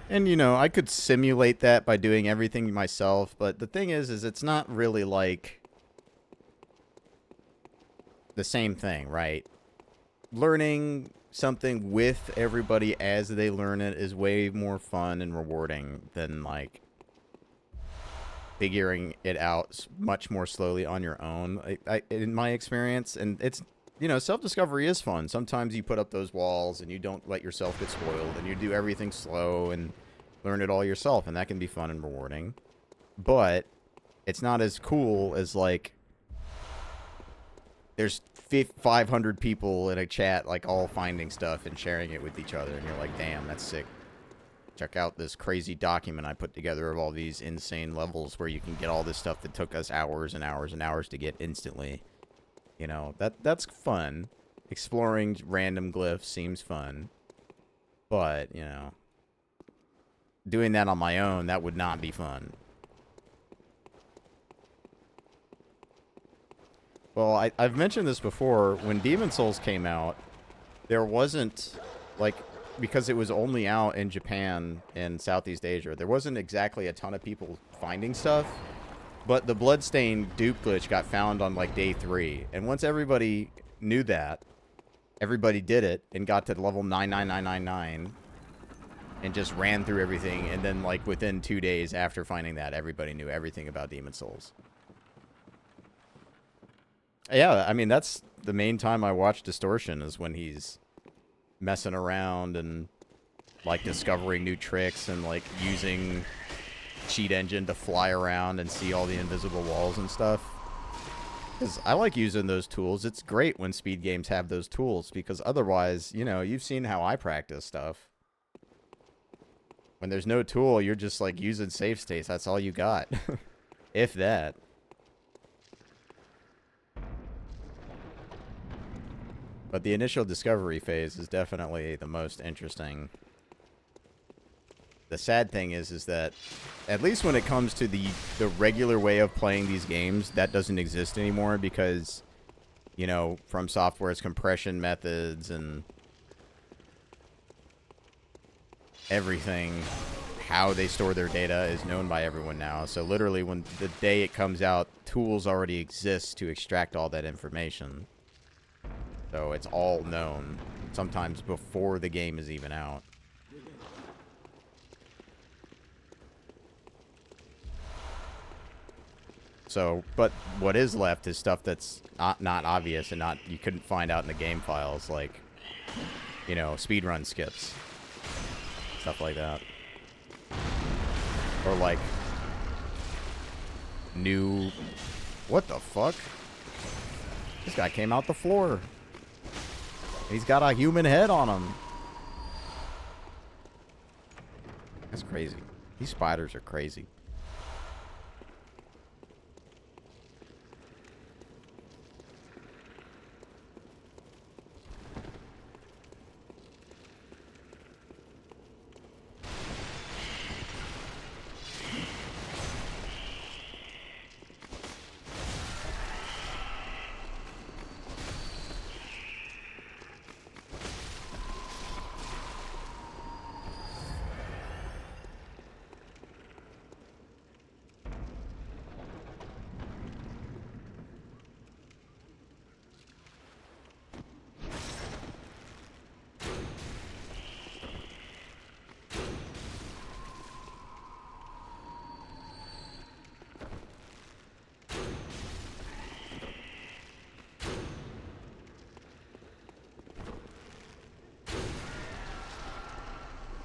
And, you know, I could simulate that by doing everything myself, but the thing is it's not really, like, the same thing, right? Learning something with everybody as they learn it is way more fun and rewarding than, like, figuring it out much more slowly on your own, in my experience. And it's you know, self-discovery is fun. Sometimes you put up those walls and you don't let yourself get spoiled and you do everything slow and learn it all yourself, and that can be fun and rewarding. But it's not as cool as, like, there's 500 people in a chat, like, all finding stuff and sharing it with each other, and you're like, damn, that's sick. Check out this crazy document I put together of all these insane levels where you can get all this stuff that took us hours and hours and hours to get instantly. You know, that's fun. Exploring random glyphs seems fun. But, you know, doing that on my own, that would not be fun. Well, I've mentioned this before. When Demon Souls came out, there wasn't, like, because it was only out in Japan and Southeast Asia, there wasn't exactly a ton of people finding stuff. But the Bloodstained dupe glitch got found on, like, day 3. And once everybody knew that, everybody did it and got to level 99999 and just ran through everything. And then, like, within 2 days after finding that, everybody knew everything about Demon Souls. Yeah, I mean, that's the main time I watch Distortion, is when he's messing around and, like, discovering new tricks and, like, using cheat engine to fly around and see all the invisible walls and stuff. Because I like using those tools. It's great when speed games have those tools, because otherwise, you know, you've seen how I practice stuff. When there's no tool, you're just, like, using save states. That's all you got. If that. But the initial discovery phase is definitely the most interesting. The sad thing is that, at least when it comes to the regular way of playing these games, that doesn't exist anymore, because, you know, From Software's compression methods and everything, how they store their data, is known by everyone now. So literally, when the day it comes out, tools already exist to extract all that information. So it's all known, sometimes before the game is even out. So, but what is left is stuff that's not obvious and not, you couldn't find out in the game files, like, you know, speedrun skips. Stuff like that. Or, like, new... What the fuck? This guy came out the floor. He's got a human head on him. That's crazy. These spiders are crazy.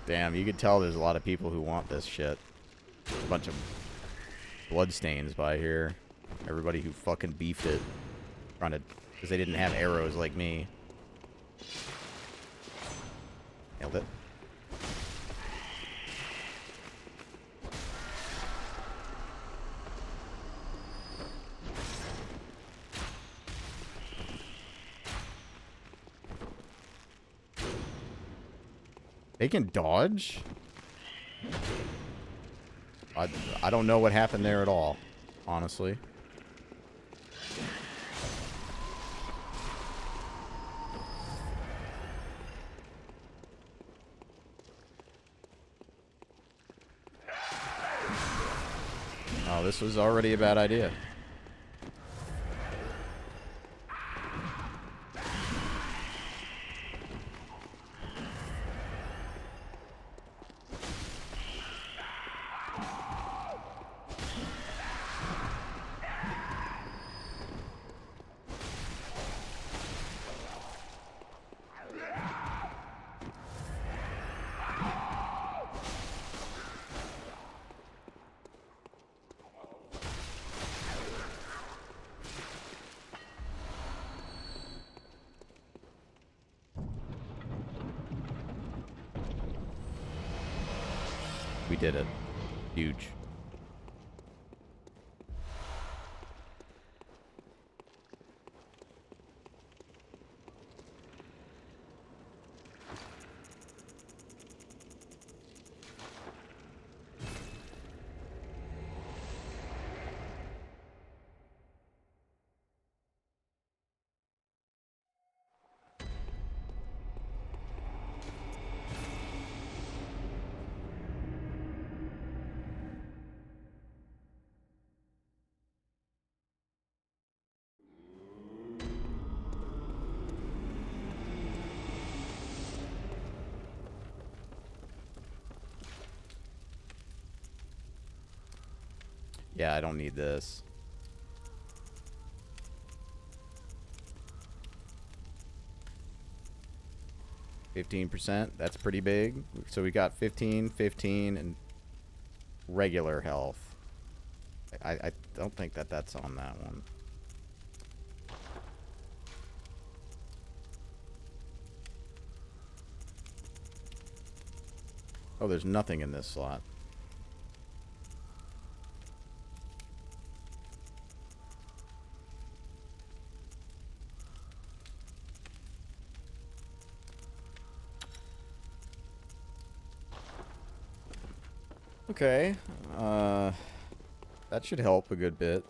Damn, you could tell there's a lot of people who want this shit. A bunch of bloodstains by here. Everybody who fucking beefed it. Trying to... Because they didn't have arrows like me. Nailed it. They can dodge? I don't know what happened there at all, honestly. Oh, this was already a bad idea. did it. Huge. Yeah, I don't need this. %. That's pretty big. So we got 15, 15, and regular health. I don't think that that's on that one. Oh, there's nothing in this slot. Okay. That should help a good bit.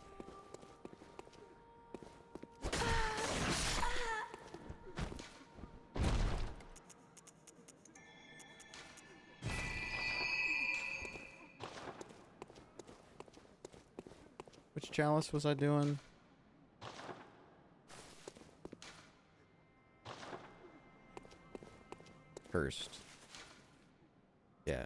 Which chalice was I doing? First. Yeah.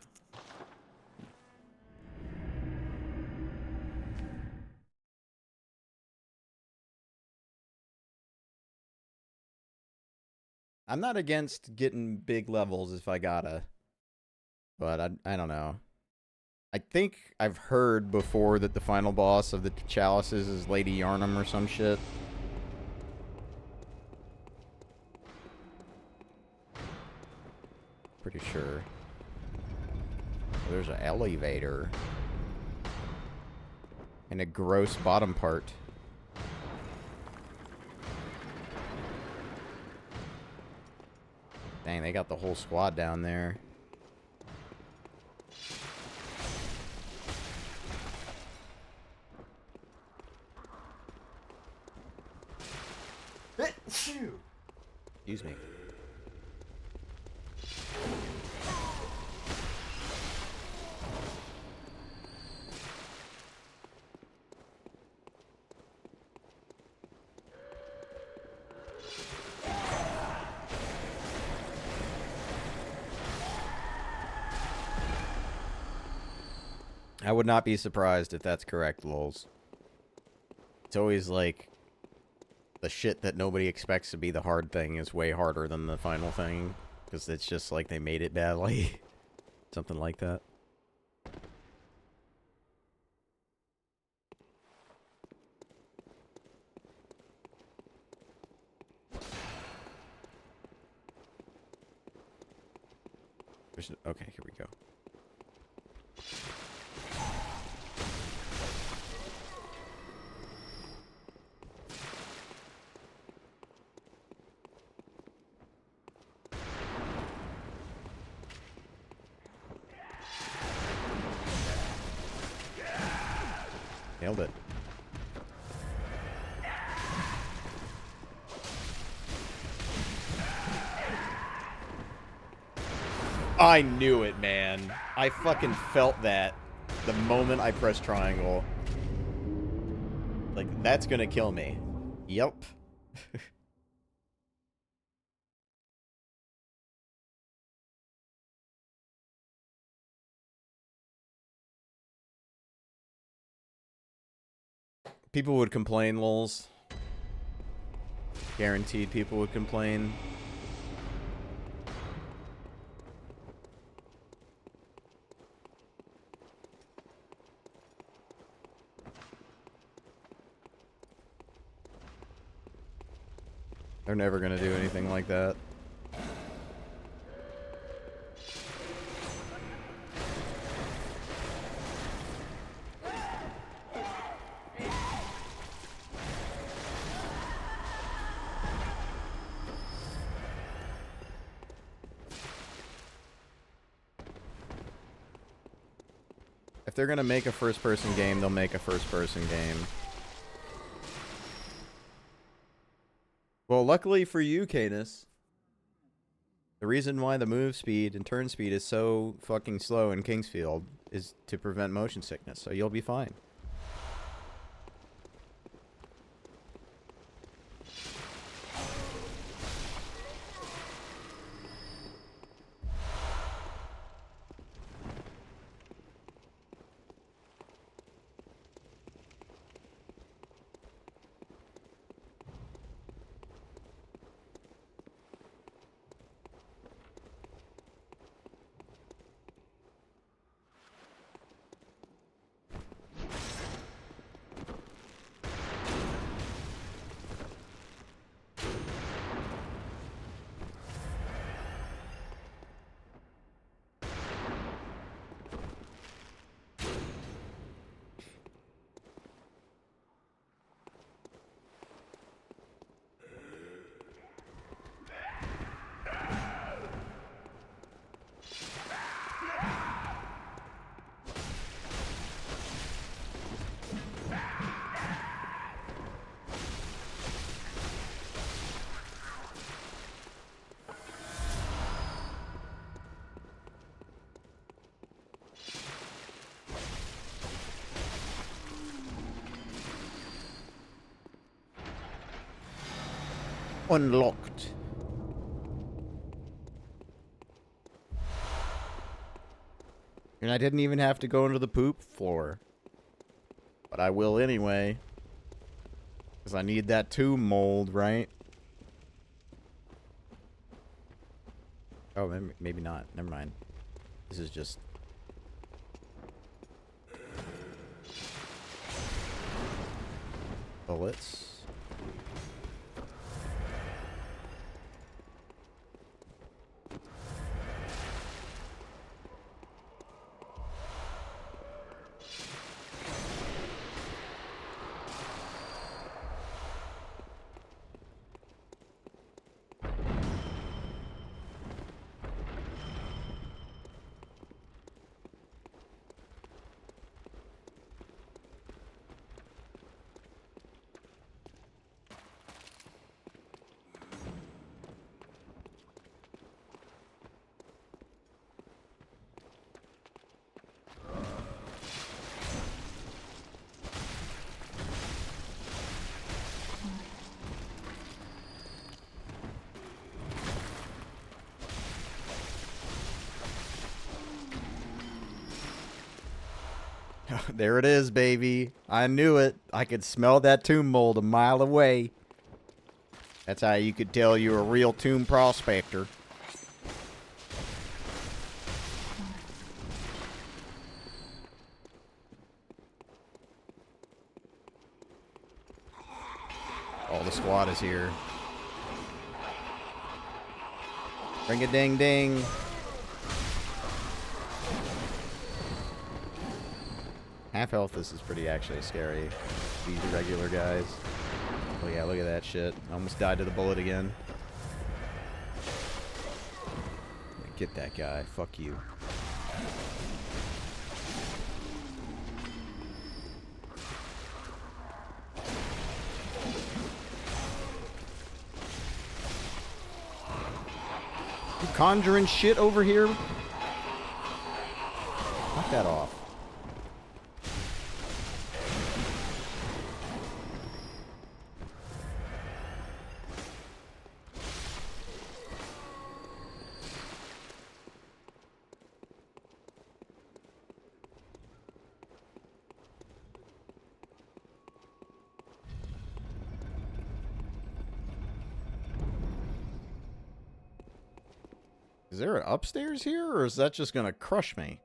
I'm not against getting big levels if I gotta. But I don't know. I think I've heard before that the final boss of the chalices is Lady Yarnum or some shit. Pretty sure. There's an elevator. And a gross bottom part. Dang, they got the whole squad down there. Excuse me. I would not be surprised if that's correct, lols. It's always like the shit that nobody expects to be the hard thing is way harder than the final thing. Because it's just like they made it badly. Something like that. Okay, here we go. Nailed it. I knew it, man. I fucking felt that the moment I pressed triangle. Like, that's gonna kill me. Yep. People would complain, lols. Guaranteed people would complain. They're never gonna do anything like that. If they're gonna make a first-person game, they'll make a first-person game. Well, luckily for you, Canis, the reason why the move speed and turn speed is so fucking slow in Kingsfield is to prevent motion sickness, so you'll be fine. Unlocked. And I didn't even have to go into the poop floor. But I will anyway. Because I need that tomb mold, right? Oh, maybe not. Never mind. This is just... bullets. There it is, baby. I knew it. I could smell that tomb mold a mile away. That's how you could tell you're a real tomb prospector. All the squad is here. Ring a ding ding. Half health, this is pretty actually scary. These regular guys. Oh yeah, look at that shit. Almost died to the bullet again. Get that guy. Fuck you. You conjuring shit over here? Knock that off. Is there an upstairs here, or is that just gonna crush me?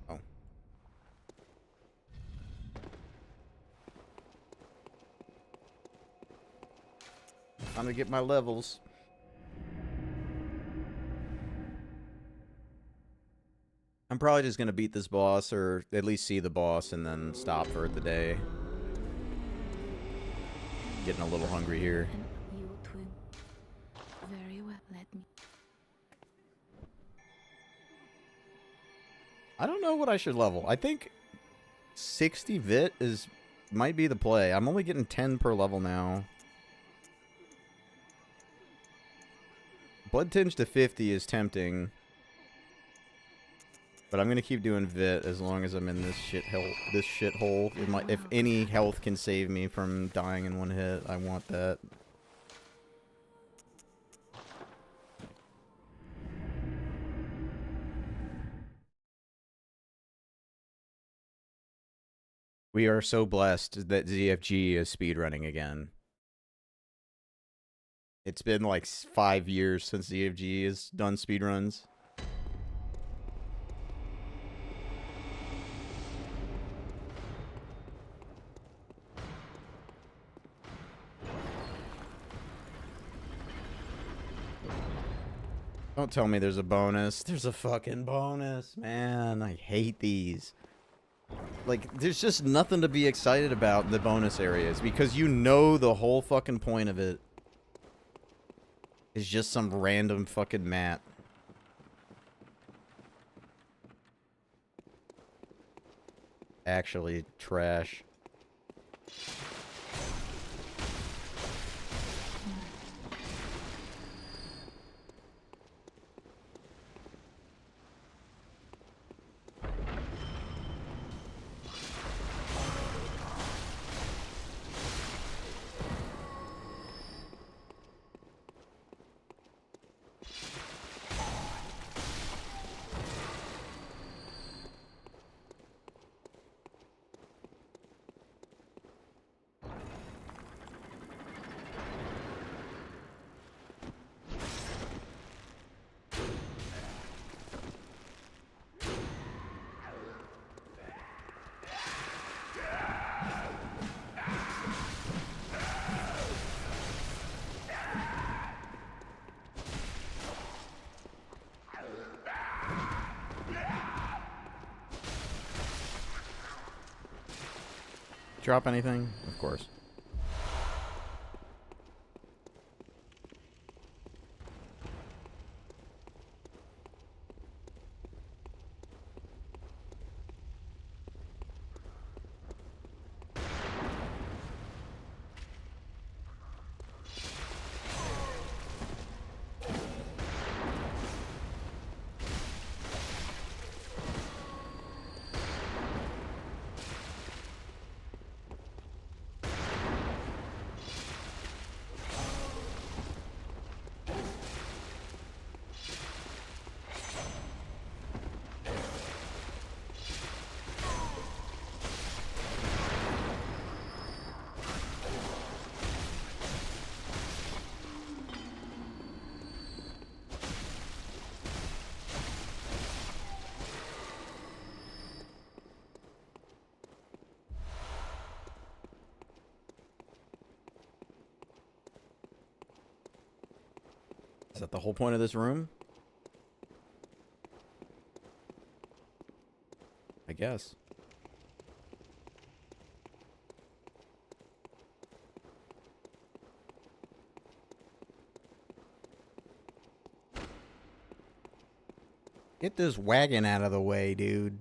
Oh. Time to get my levels. I'm probably just gonna beat this boss, or at least see the boss, and then stop for the day. Getting a little hungry here. And you too. Very well, let me. I don't know what I should level. I think 60 vit might be the play. I'm only getting 10 per level now. Bloodtinge to 50 is tempting. But I'm gonna keep doing vit as long as I'm in this shithole. If any health can save me from dying in one hit, I want that. We are so blessed that ZFG is speedrunning again. It's been like 5 years since ZFG has done speedruns. Don't tell me there's a bonus. There's a fucking bonus, man. I hate these. Like, there's just nothing to be excited about in the bonus areas because you know the whole fucking point of it is just some random fucking mat. Actually, trash. Drop anything? Of course. Is that the whole point of this room? I guess. Get this wagon out of the way, dude.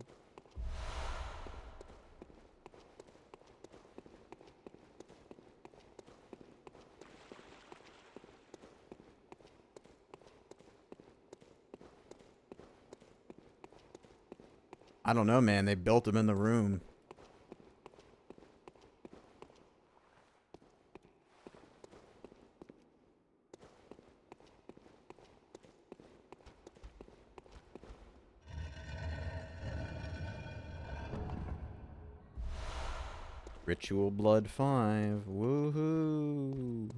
I don't know, man. They built them in the room. Ritual Blood 5. Woohoo.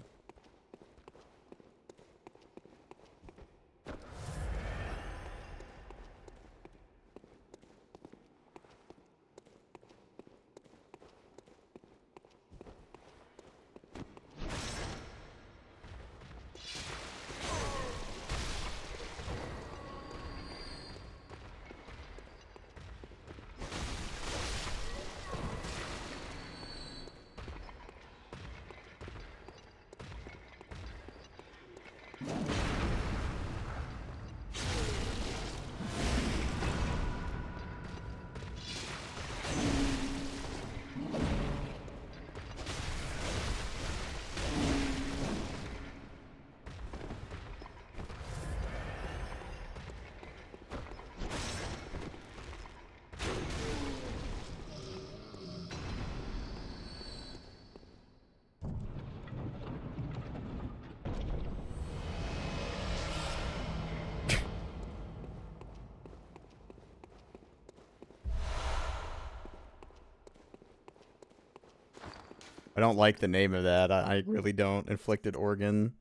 I don't like the name of that. I really don't. Inflicted organ.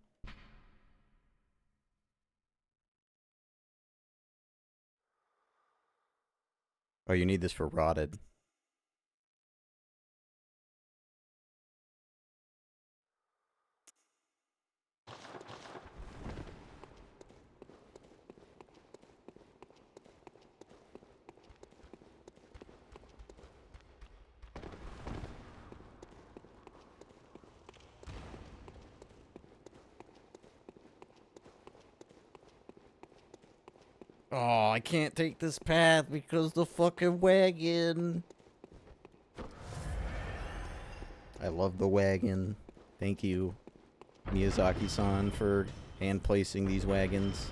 Oh, you need this for rotted. Oh, I can't take this path because the fucking wagon. I love the wagon. Thank you, Miyazaki-san, for hand placing these wagons.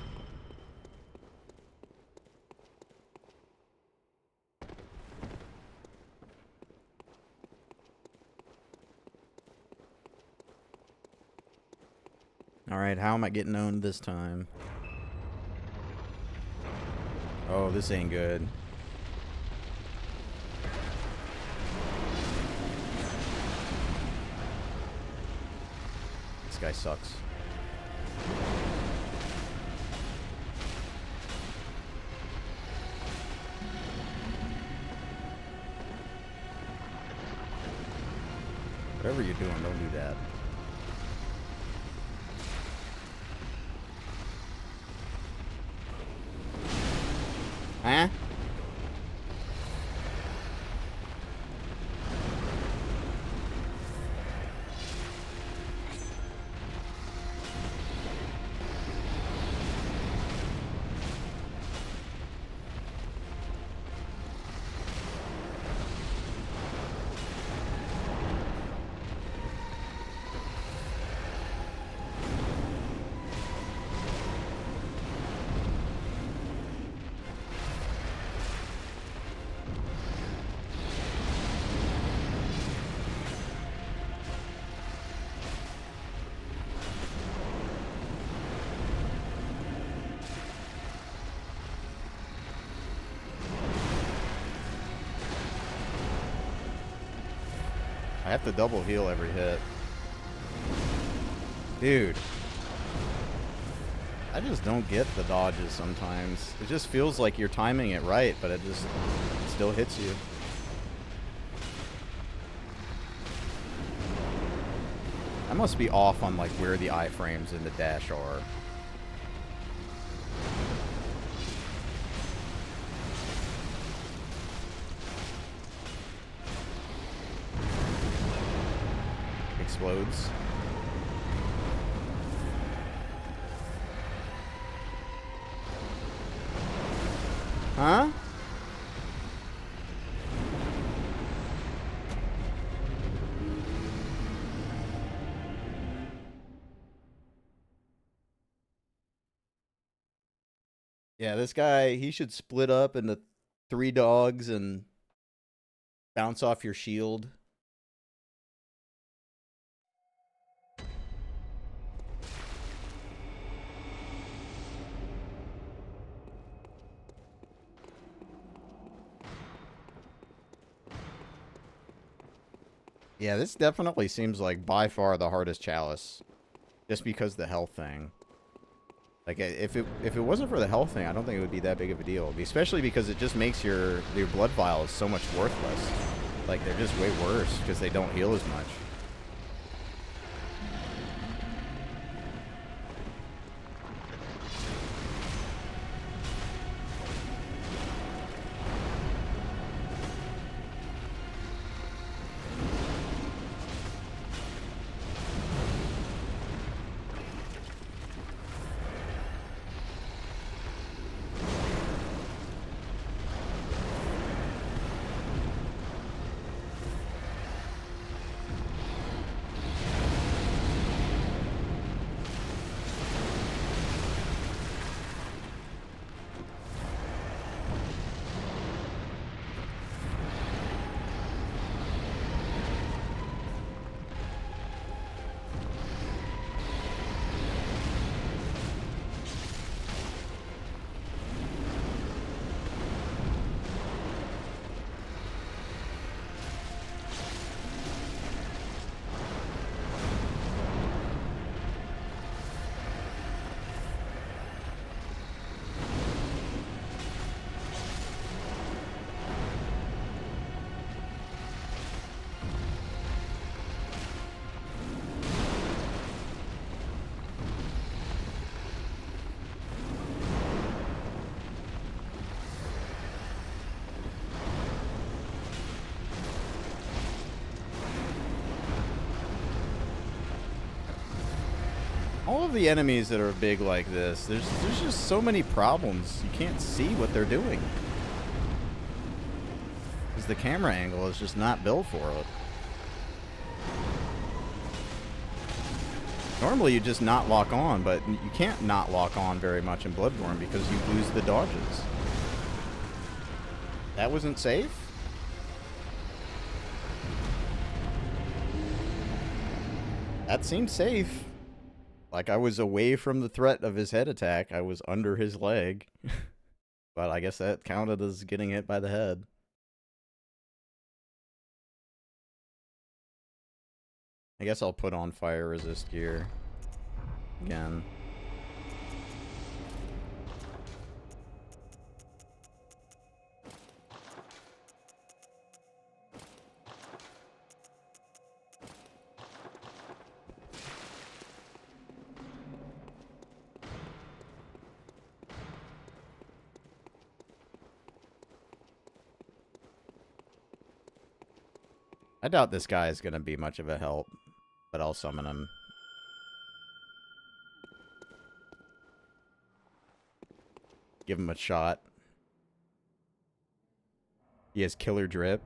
Alright, how am I getting owned this time? Oh, this ain't good. This guy sucks. Whatever you're doing, don't do that. Huh? I have to double heal every hit. Dude. I just don't get the dodges sometimes. It just feels like you're timing it right, but it just still hits you. I must be off on like where the iframes in the dash are. Explodes. Huh? Yeah, this guy, he should split up into 3 dogs and bounce off your shield. Yeah, this definitely seems like by far the hardest chalice. Just because the health thing. Like, if it wasn't for the health thing, I don't think it would be that big of a deal. Especially because it just makes your blood vials so much worthless. Like, they're just way worse because they don't heal as much. All of the enemies that are big like this, there's just so many problems. You can't see what they're doing. Because the camera angle is just not built for it. Normally you just not lock on, but you can't not lock on very much in Bloodborne because you lose the dodges. That wasn't safe? That seemed safe. Like I was away from the threat of his head attack. I was under his leg. But I guess that counted as getting hit by the head. I guess I'll put on fire resist gear again. I doubt this guy is going to be much of a help, but I'll summon him. Give him a shot. He has killer drip.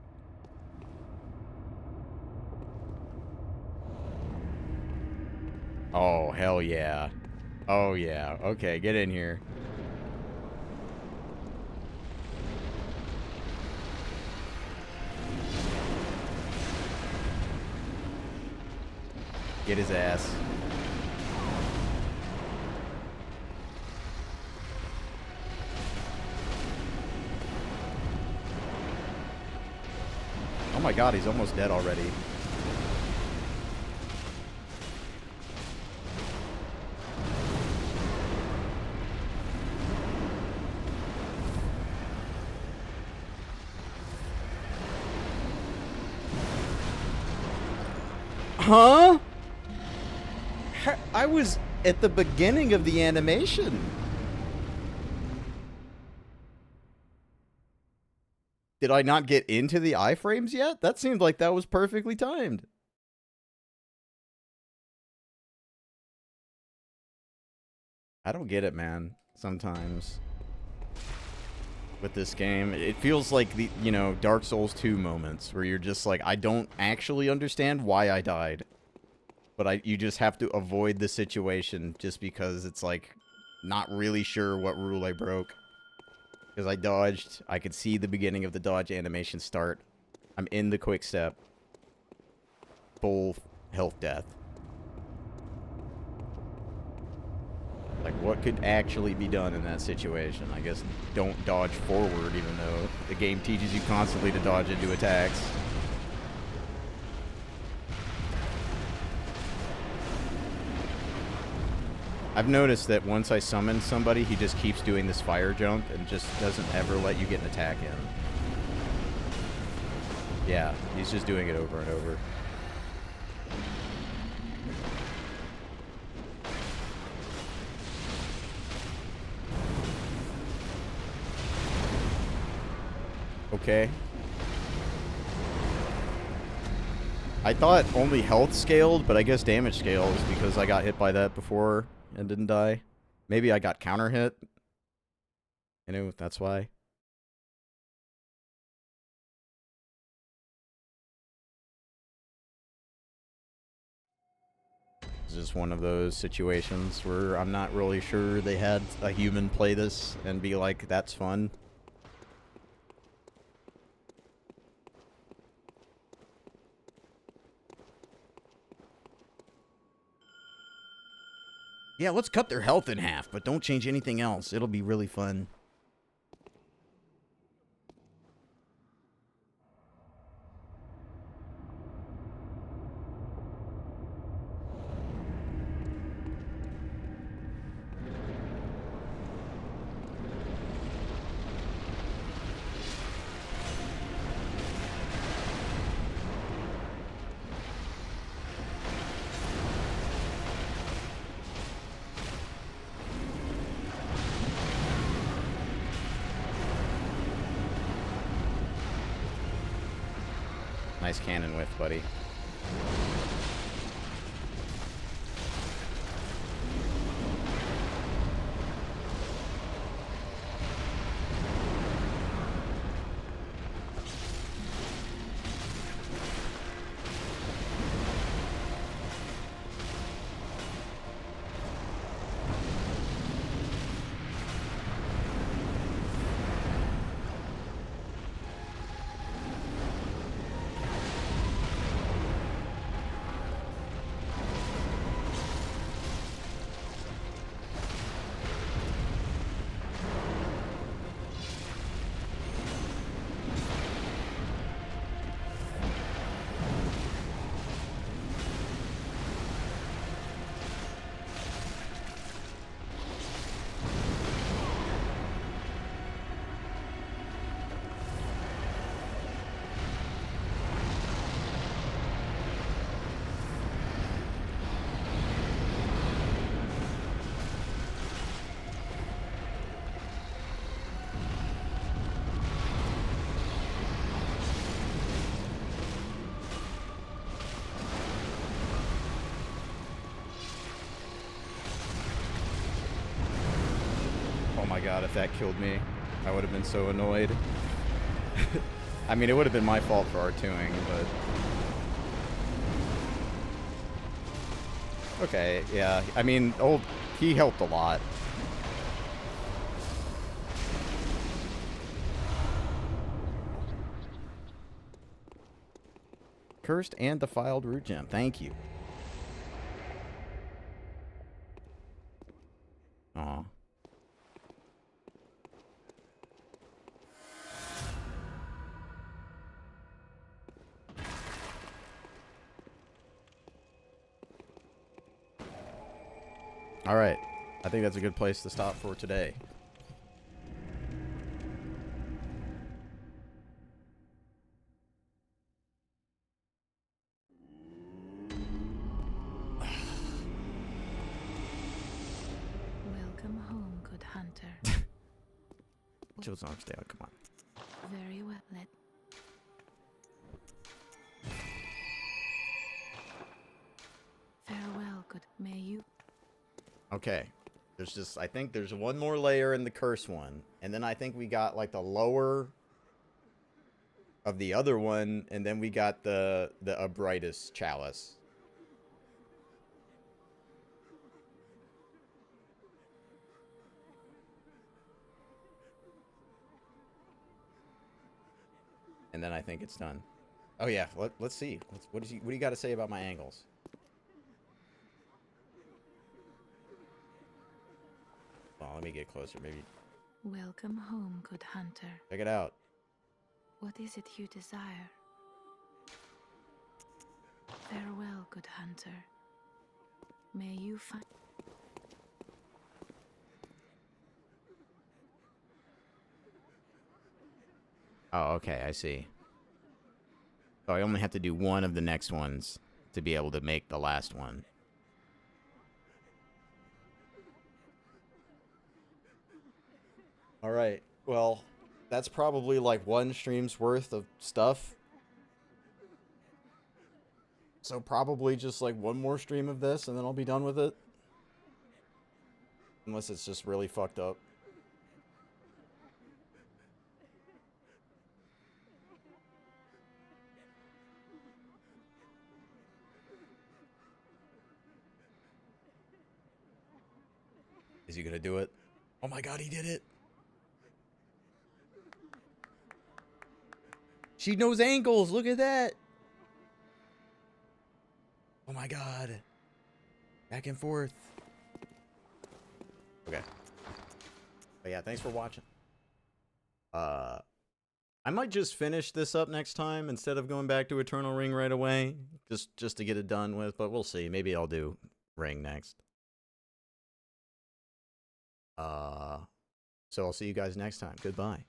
Oh, hell yeah. Oh, yeah. Okay, get in here. Get his ass. Oh my god, he's almost dead already. Huh? I was at the beginning of the animation. Did I not get into the iframes yet? That seemed like that was perfectly timed. I don't get it, man. Sometimes. With this game, it feels like the, you know, Dark Souls 2 moments where you're just like, I don't actually understand why I died. But you just have to avoid the situation just because it's like not really sure what rule I broke. Because I dodged, I could see the beginning of the dodge animation start. I'm in the quick step. Full health death. Like, what could actually be done in that situation? I guess don't dodge forward, even though the game teaches you constantly to dodge into attacks. I've noticed that once I summon somebody, he just keeps doing this fire jump and just doesn't ever let you get an attack in. Yeah, he's just doing it over and over. Okay. I thought only health scaled, but I guess damage scales because I got hit by that before and didn't die. Maybe I got counter hit. You know, that's why. It's just one of those situations where I'm not really sure they had a human play this and be like, that's fun. Yeah, let's cut their health in half, but don't change anything else. It'll be really fun. Nice cannon whiff, buddy. my god, if that killed me, I would have been so annoyed. I mean, it would have been my fault for R2ing, but... Okay, yeah. I mean, he helped a lot. Cursed and defiled root gem. Thank you. Aw. Alright. I think that's a good place to stop for today. Welcome home, good hunter. Chill's arms down, come on. Very well. Farewell, good. May you. Okay. There's just, I think there's one more layer in the curse one. And then I think we got like the lower of the other one. And then we got the Abritus chalice. And then I think it's done. Oh yeah, let's see. What do you got to say about my angles? Well, let me get closer, maybe. Welcome home, good hunter. Check it out. What is it you desire? Farewell, good hunter. May you find. Oh, okay, I see. So I only have to do one of the next ones to be able to make the last one. All right. Well, that's probably like one stream's worth of stuff. So probably just like one more stream of this and then I'll be done with it. Unless it's just really fucked up. Is he gonna do it? Oh my god, he did it! She knows angles! Look at that! Oh my god. Back and forth. Okay. But yeah, thanks for watching. I might just finish this up next time instead of going back to Eternal Ring right away. Just to get it done with, but we'll see. Maybe I'll do Ring next. So I'll see you guys next time. Goodbye.